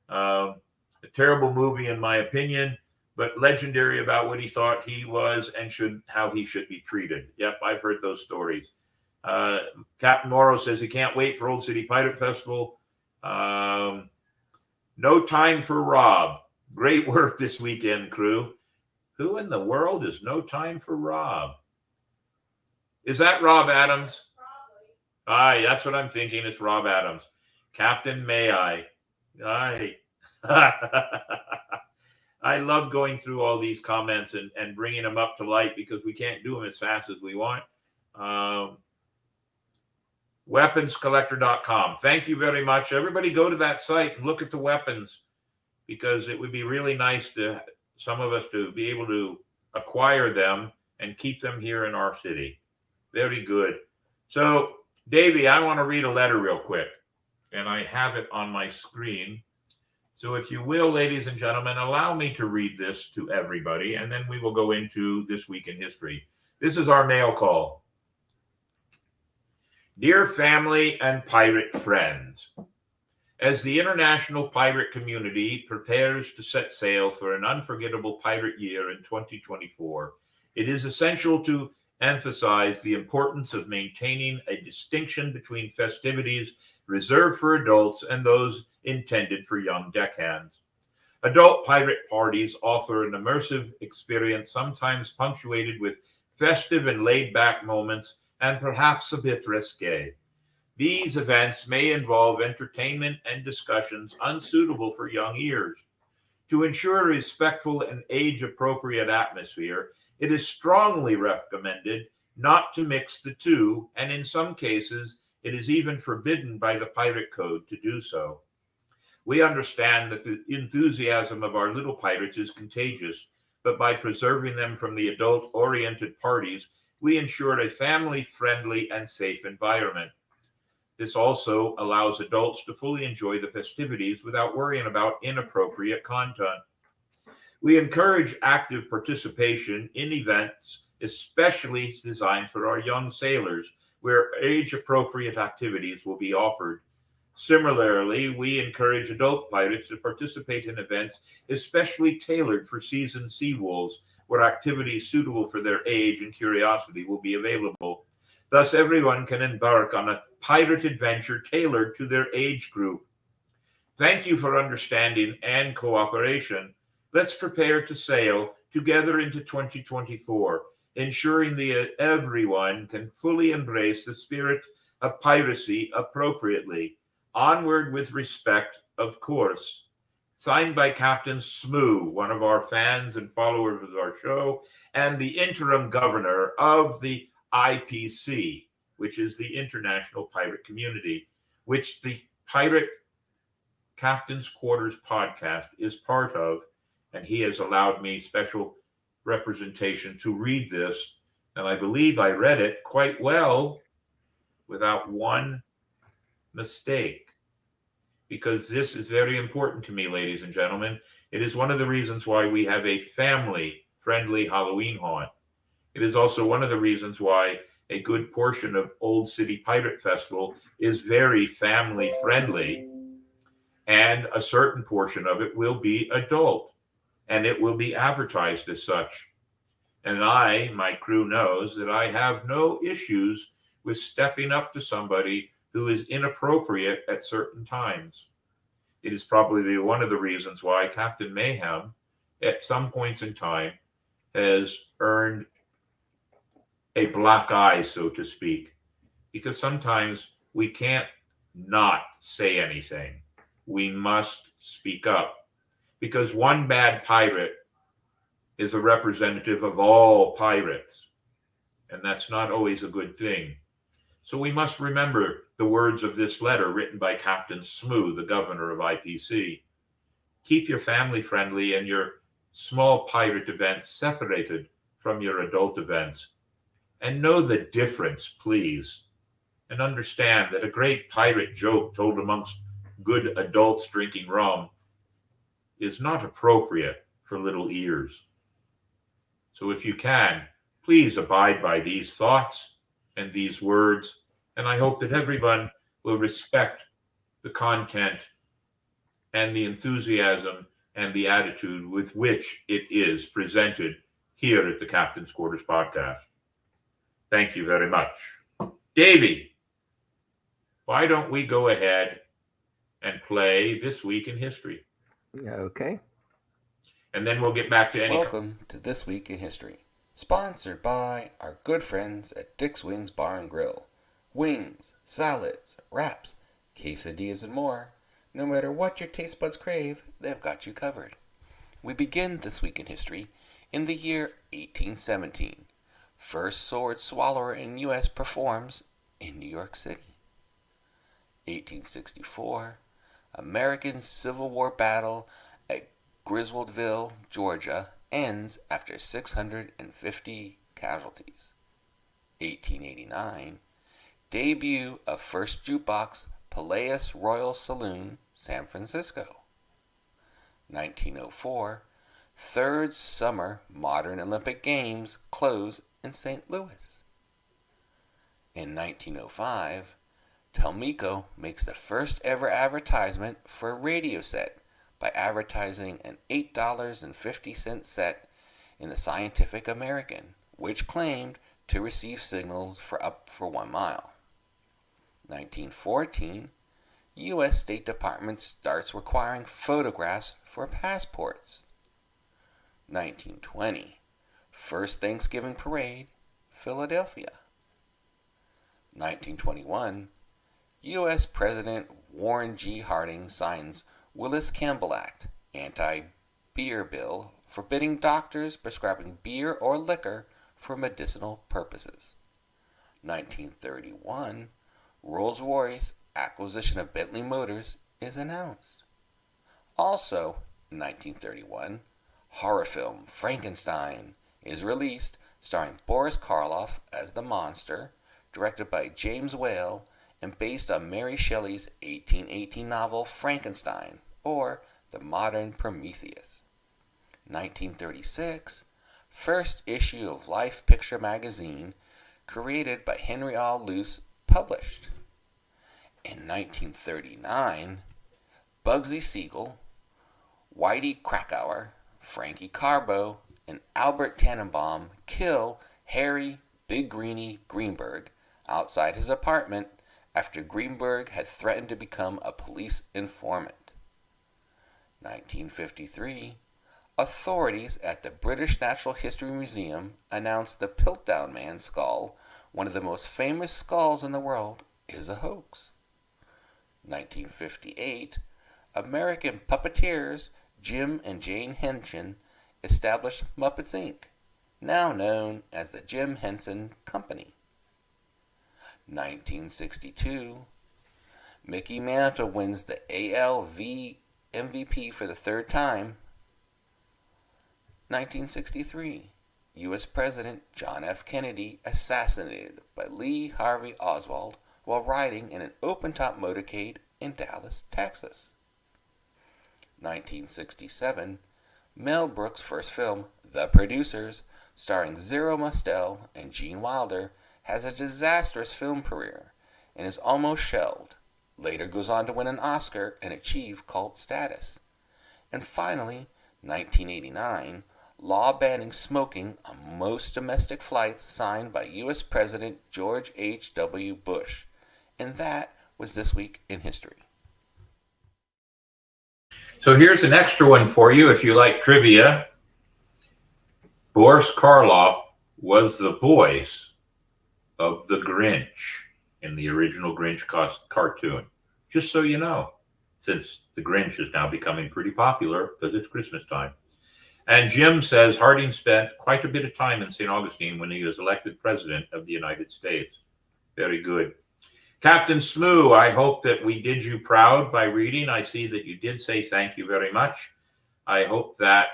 A terrible movie, in my opinion, but legendary about what he thought he was and how he should be treated. Yep, I've heard those stories. Captain Morrow says he can't wait for Old City Pirate Festival. No time for Rob. Great work this weekend, crew. Who in the world is no time for Rob? Is that Rob Adams? Probably. Aye, that's what I'm thinking. It's Rob Adams. Captain May I. Aye. I love going through all these comments and bringing them up to light because we can't do them as fast as we want. Weaponscollector.com. Thank you very much. Everybody go to that site and look at the weapons because it would be really nice to some of us to be able to acquire them and keep them here in our city. Very good. So, Davey, I want to read a letter real quick, and I have it on my screen. So if you will, ladies and gentlemen, allow me to read this to everybody, and then we will go into This Week in History. This is our mail call. Dear family and pirate friends, as the international pirate community prepares to set sail for an unforgettable pirate year in 2024, it is essential to emphasize the importance of maintaining a distinction between festivities reserved for adults and those intended for young deckhands. Adult pirate parties offer an immersive experience, sometimes punctuated with festive and laid-back moments, and perhaps a bit risque. These events may involve entertainment and discussions unsuitable for young ears. To ensure a respectful and age-appropriate atmosphere, it is strongly recommended not to mix the two, and in some cases, it is even forbidden by the Pirate Code to do so. We understand that the enthusiasm of our little pirates is contagious, but by preserving them from the adult-oriented parties, we ensure a family-friendly and safe environment. This also allows adults to fully enjoy the festivities without worrying about inappropriate content. We encourage active participation in events, especially designed for our young sailors, where age-appropriate activities will be offered. Similarly, we encourage adult pirates to participate in events especially tailored for seasoned sea wolves, where activities suitable for their age and curiosity will be available. Thus, everyone can embark on a pirate adventure tailored to their age group. Thank you for understanding and cooperation. Let's prepare to sail together into 2024, ensuring that everyone can fully embrace the spirit of piracy appropriately. Onward with respect, of course. Signed by Captain Smoo, one of our fans and followers of our show, and the interim governor of the IPC, which is the International Pirate Community, which the Pirate Captain's Quarters podcast is part of, and he has allowed me special representation to read this, and I believe I read it quite well without one mistake, because this is very important to me, ladies and gentlemen. It is one of the reasons why we have a family-friendly Halloween haunt. It is also one of the reasons why a good portion of Old City Pirate Festival is very family-friendly, and a certain portion of it will be adult, and it will be advertised as such. And my crew knows that I have no issues with stepping up to somebody who is inappropriate at certain times. It is probably one of the reasons why Captain Mayhem, at some points in time, has earned a black eye, so to speak, because sometimes we can't not say anything. We must speak up, because one bad pirate is a representative of all pirates, and that's not always a good thing. So we must remember the words of this letter written by Captain Smoo, the governor of IPC. Keep your family-friendly and your small pirate events separated from your adult events. And know the difference, please. And understand that a great pirate joke told amongst good adults drinking rum is not appropriate for little ears. So if you can, please abide by these thoughts and these words, and I hope that everyone will respect the content and the enthusiasm and the attitude with which it is presented here at the Captain's Quarters podcast. Thank you very much. Davey, why don't we go ahead and play This Week in History? Okay. And then we'll get back to any... Welcome to This Week in History, sponsored by our good friends at Dick's Wings Bar and Grill. Wings, salads, wraps, quesadillas, and more. No matter what your taste buds crave, they've got you covered. We begin This Week in History in the year 1817. First sword swallower in U.S. performs in New York City. 1864. American Civil War battle at Griswoldville, Georgia, ends after 650 casualties. 1889. Debut of first jukebox, Palace Royal Saloon, San Francisco. 1904. Third summer modern Olympic Games close in St. Louis. In 1905, Telmeco makes the first ever advertisement for a radio set by advertising an $8.50 set in the Scientific American, which claimed to receive signals for up for 1 mile. 1914, U.S. State Department starts requiring photographs for passports. 1920, first Thanksgiving parade, Philadelphia. 1921, U.S. President Warren G. Harding signs Willis Campbell Act, anti-beer bill forbidding doctors prescribing beer or liquor for medicinal purposes. 1931, Rolls-Royce acquisition of Bentley Motors is announced. Also, in 1931, horror film Frankenstein is released, starring Boris Karloff as the monster, directed by James Whale, and based on Mary Shelley's 1818 novel Frankenstein, or The Modern Prometheus. 1936, first issue of Life Picture magazine, created by Henry A. Luce, published. In 1939, Bugsy Siegel, Whitey Krakauer, Frankie Carbo, and Albert Tannenbaum kill Harry Big Greenie Greenberg outside his apartment after Greenberg had threatened to become a police informant. 1953, authorities at the British Natural History Museum announced the Piltdown Man skull, one of the most famous skulls in the world, is a hoax. 1958, American puppeteers Jim and Jane Henson established Muppets Inc., now known as the Jim Henson Company. 1962, Mickey Mantle wins the ALV MVP for the third time. 1963, U.S. President John F. Kennedy assassinated by Lee Harvey Oswald while riding in an open-top motorcade in Dallas, Texas. 1967, Mel Brooks' first film, The Producers, starring Zero Mostel and Gene Wilder, has a disastrous film career and is almost shelved. Later goes on to win an Oscar and achieve cult status. And finally, 1989, law banning smoking on most domestic flights signed by U.S. President George H.W. Bush. And that was This Week in History. So here's an extra one for you if you like trivia. Boris Karloff was the voice of the Grinch in the original Grinch cartoon. Just so you know, since the Grinch is now becoming pretty popular because it's Christmas time. And Jim says Harding spent quite a bit of time in St. Augustine when he was elected president of the United States. Very good. Captain Smoo, I hope that we did you proud by reading. I see that you did say thank you very much. I hope that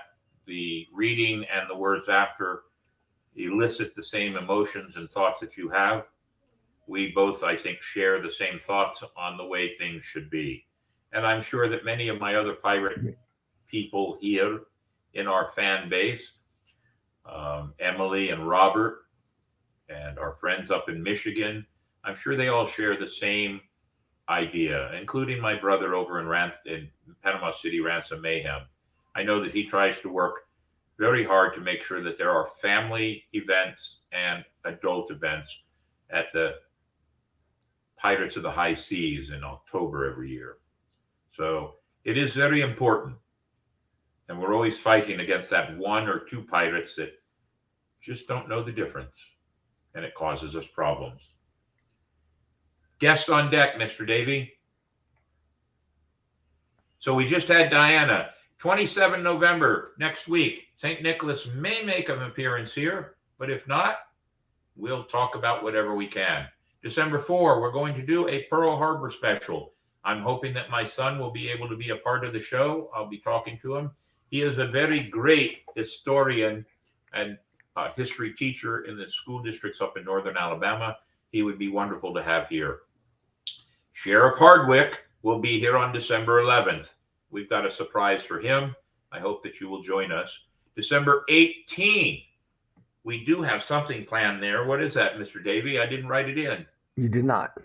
the reading and the words after elicit the same emotions and thoughts that you have. We both, I think, share the same thoughts on the way things should be. And I'm sure that many of my other pirate people here in our fan base, Emily and Robert and our friends up in Michigan, I'm sure they all share the same idea, including my brother over in Panama City, Ransom Mayhem. I know that he tries to work very hard to make sure that there are family events and adult events at the Pirates of the High Seas in October every year. So it is very important. And we're always fighting against that one or two pirates that just don't know the difference. And it causes us problems. Guests on deck, Mr. Davey. So we just had Diana. 27 November, next week. St. Nicholas may make an appearance here, but if not, we'll talk about whatever we can. December 4, we're going to do a Pearl Harbor special. I'm hoping that my son will be able to be a part of the show. I'll be talking to him. He is a very great historian and history teacher in the school districts up in northern Alabama. He would be wonderful to have here. Sheriff Hardwick will be here on December 11th. We've got a surprise for him. I hope that you will join us. December 18th, we do have something planned there. What is that, Mr. Davey? I didn't write it in. You did not.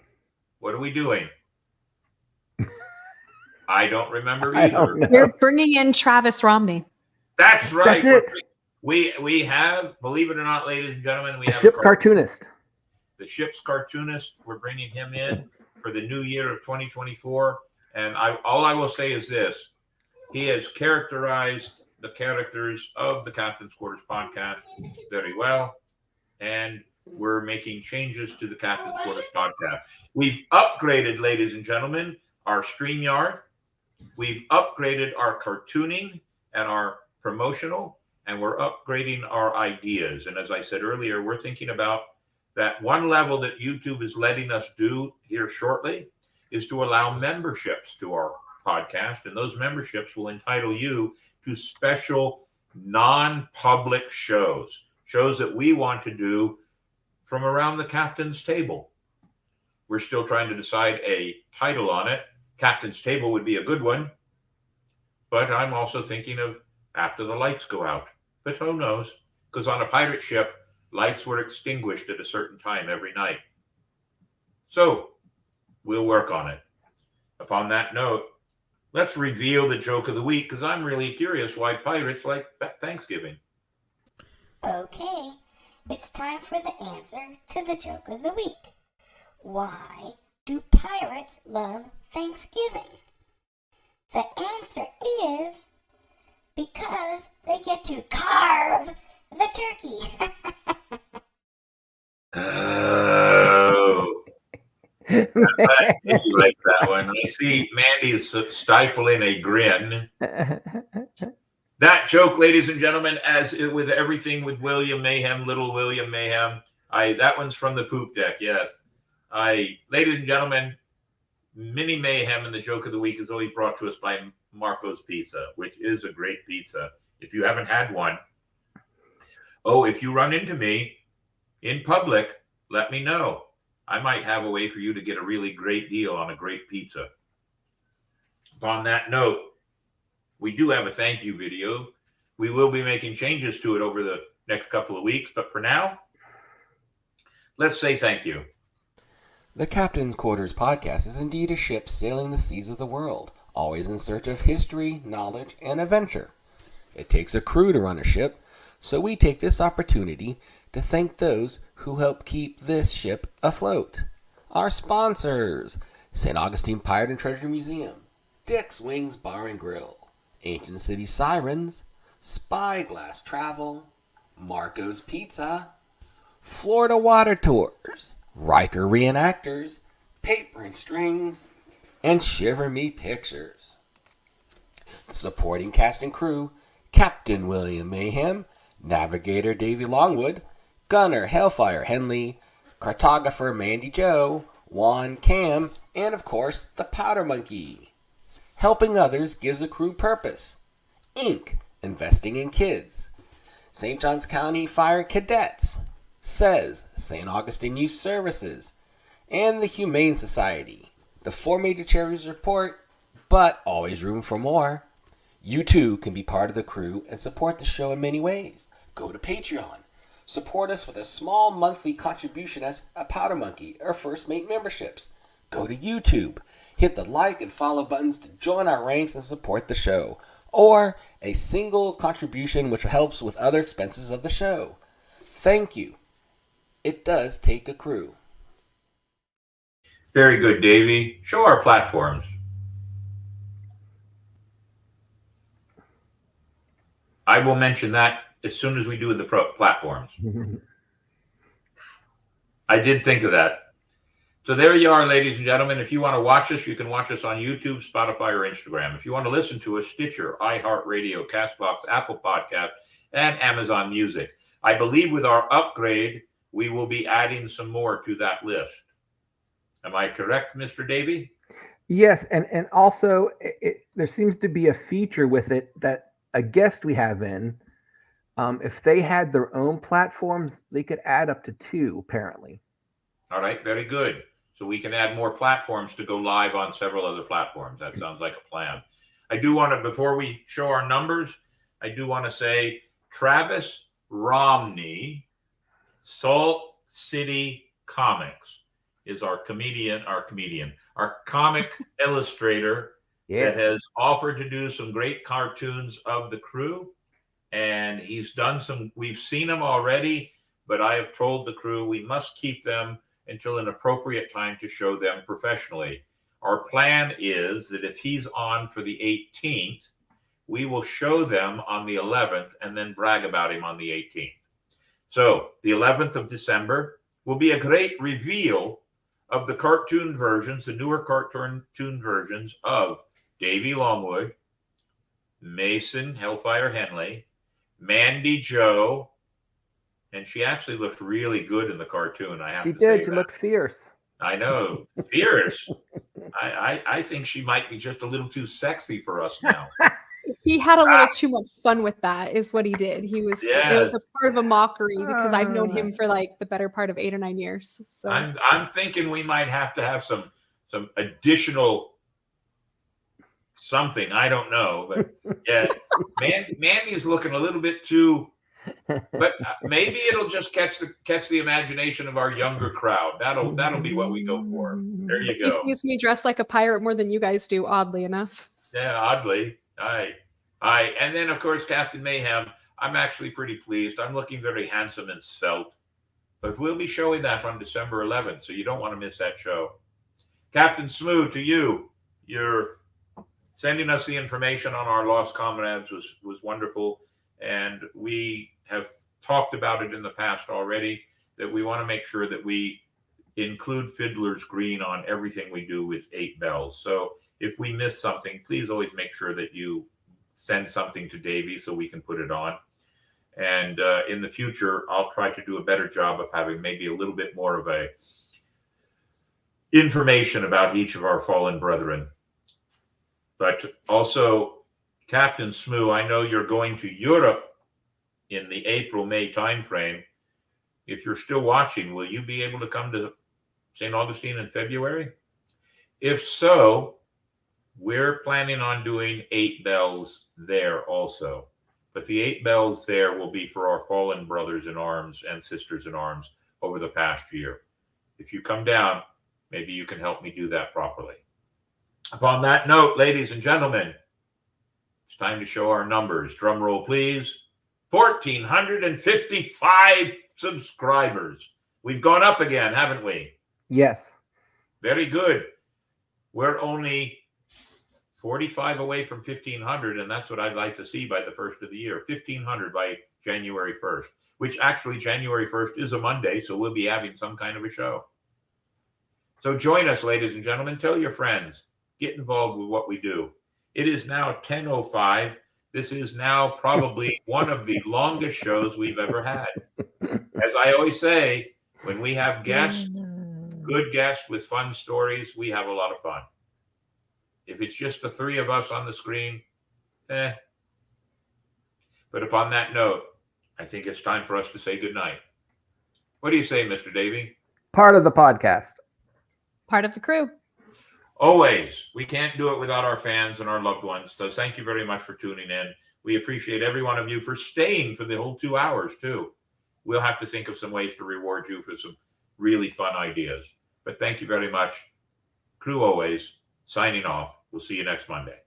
What are we doing? I don't remember I either. don't know. We're bringing in Travis Romney. That's right. That's it. We have, believe it or not, ladies and gentlemen, we The have ship cartoonist. the ship's cartoonist. We're bringing him in for the new year of 2024. And all I will say is this. He has characterized the characters of the Captain's Quarters podcast very well. And we're making changes to the Captain's Quarters podcast. We've upgraded, ladies and gentlemen, our StreamYard. We've upgraded our cartooning and our promotional, and we're upgrading our ideas. And as I said earlier, we're thinking about that one level that YouTube is letting us do here shortly is to allow memberships to our podcast. And those memberships will entitle you to special non-public shows that we want to do from around the captain's table. We're still trying to decide a title on it. Captain's Table would be a good one, but I'm also thinking of after the lights go out. But who knows? Because on a pirate ship, lights were extinguished at a certain time every night. So we'll work on it. Upon that note, let's reveal the joke of the week, because I'm really curious why pirates like Thanksgiving. Okay, it's time for the answer to the joke of the week. Why do pirates love Thanksgiving? The answer is because they get to carve the turkey. Oh, I like that one. I see Mandy is stifling a grin. That joke, ladies and gentlemen, as with everything with William Mayhem, little William Mayhem, that one's from the poop deck. Yes, ladies and gentlemen, Mini Mayhem and the joke of the week is always brought to us by Marco's Pizza, which is a great pizza. If you haven't had one, if you run into me in public, let me know. I might have a way for you to get a really great deal on a great pizza. Upon that note, we do have a thank you video. We will be making changes to it over the next couple of weeks, but for now, let's say thank you. The Captain's Quarters podcast is indeed a ship sailing the seas of the world, always in search of history, knowledge, and adventure. It takes a crew to run a ship, so we take this opportunity to thank those who help keep this ship afloat. Our sponsors: St. Augustine Pirate and Treasure Museum, Dick's Wings Bar and Grill, Ancient City Sirens, Spyglass Travel, Marco's Pizza, Florida Water Tours, Riker Reenactors, Paper and Strings, and Shiver Me Pictures. The supporting cast and crew: Captain William Mayhem, Navigator Davey Longwood, Gunner Hellfire Henley, Cartographer Mandy Joe, Juan Cam, and of course the Powder Monkey. Helping others gives the crew purpose. Inc. Investing in Kids. St. Johns County Fire Cadets. Says St. Augustine Youth Services. And the Humane Society. The 4 major charities report, but always room for more. You too can be part of the crew and support the show in many ways. Go to Patreon. Support us with a small monthly contribution as a Powder Monkey or First Mate memberships. Go to YouTube. Hit the like and follow buttons to join our ranks and support the show. Or a single contribution which helps with other expenses of the show. Thank you. It does take a crew. Very good, Davey. Show our platforms. I will mention that as soon as we do the platforms. I did think of that. So there you are, ladies and gentlemen. If you want to watch us, you can watch us on YouTube, Spotify, or Instagram. If you want to listen to us, Stitcher, iHeartRadio, Castbox, Apple Podcast, and Amazon Music. I believe with our upgrade, we will be adding some more to that list. Am I correct, Mr. Davey? Yes, and also there seems to be a feature with it that a guest we have in, if they had their own platforms, they could add up to 2, apparently. All right, very good. So we can add more platforms to go live on several other platforms. That sounds like a plan. I do want to, before we show our numbers, I do want to say Travis Romney, Salt City Comics, is our comic illustrator that has offered to do some great cartoons of the crew. And he's done some, we've seen them already, but I have told the crew we must keep them until an appropriate time to show them professionally. Our plan is that if he's on for the 18th, we will show them on the 11th and then brag about him on the 18th. So the 11th of December will be a great reveal of the cartoon versions, the newer cartoon versions of Davey Longwood, Mason Hellfire Henley, Mandy Joe, and she actually looked really good in the cartoon. I have to say that. She looked fierce. I know, fierce. I think she might be just a little too sexy for us now. He had a little too much fun with that, is what he did. It was a part of a mockery because I've known him for like the better part of 8 or 9 years. So I'm thinking we might have to have some additional something. I don't know, but yeah, Mandy's looking a little bit too. But maybe it'll just catch the imagination of our younger crowd. That'll be what we go for. There you He go. sees me dressed like a pirate more than you guys do, oddly enough. Yeah, oddly. And then of course Captain Mayhem. I'm actually pretty pleased. I'm looking very handsome and svelte. But we'll be showing that on December 11th, so you don't want to miss that show. Captain Smooth, to you. You're sending us the information on our lost comrades was wonderful. And we have talked about it in the past already, that we want to make sure that we include Fiddler's Green on everything we do with 8 Bells. So if we miss something, please always make sure that you send something to Davey so we can put it on. And in the future, I'll try to do a better job of having maybe a little bit more of a information about each of our fallen brethren. But also, Captain Smoo, I know you're going to Europe in the April-May timeframe. If you're still watching, will you be able to come to St. Augustine in February? If so, we're planning on doing 8 Bells there also. But the 8 Bells there will be for our fallen brothers in arms and sisters in arms over the past year. If you come down, maybe you can help me do that properly. Upon that note, ladies and gentlemen, it's time to show our numbers. Drum roll, please. 1,455 subscribers. We've gone up again, haven't we? Yes. Very good. We're only 45 away from 1,500, and that's what I'd like to see by the first of the year. 1,500 by January 1st, which actually January 1st is a Monday, so we'll be having some kind of a show. So join us, ladies and gentlemen. Tell your friends. Get involved with what we do. It is now 10:05. This is now probably one of the longest shows we've ever had. As I always say, when we have guests, good guests with fun stories, we have a lot of fun. If it's just the 3 of us on the screen, But upon that note, I think it's time for us to say goodnight. What do you say, Mr. Davey? Part of the podcast. Part of the crew. Always. We can't do it without our fans and our loved ones. So thank you very much for tuning in. We appreciate every one of you for staying for the whole 2 hours, too. We'll have to think of some ways to reward you for some really fun ideas. But thank you very much. Crew always, signing off. We'll see you next Monday.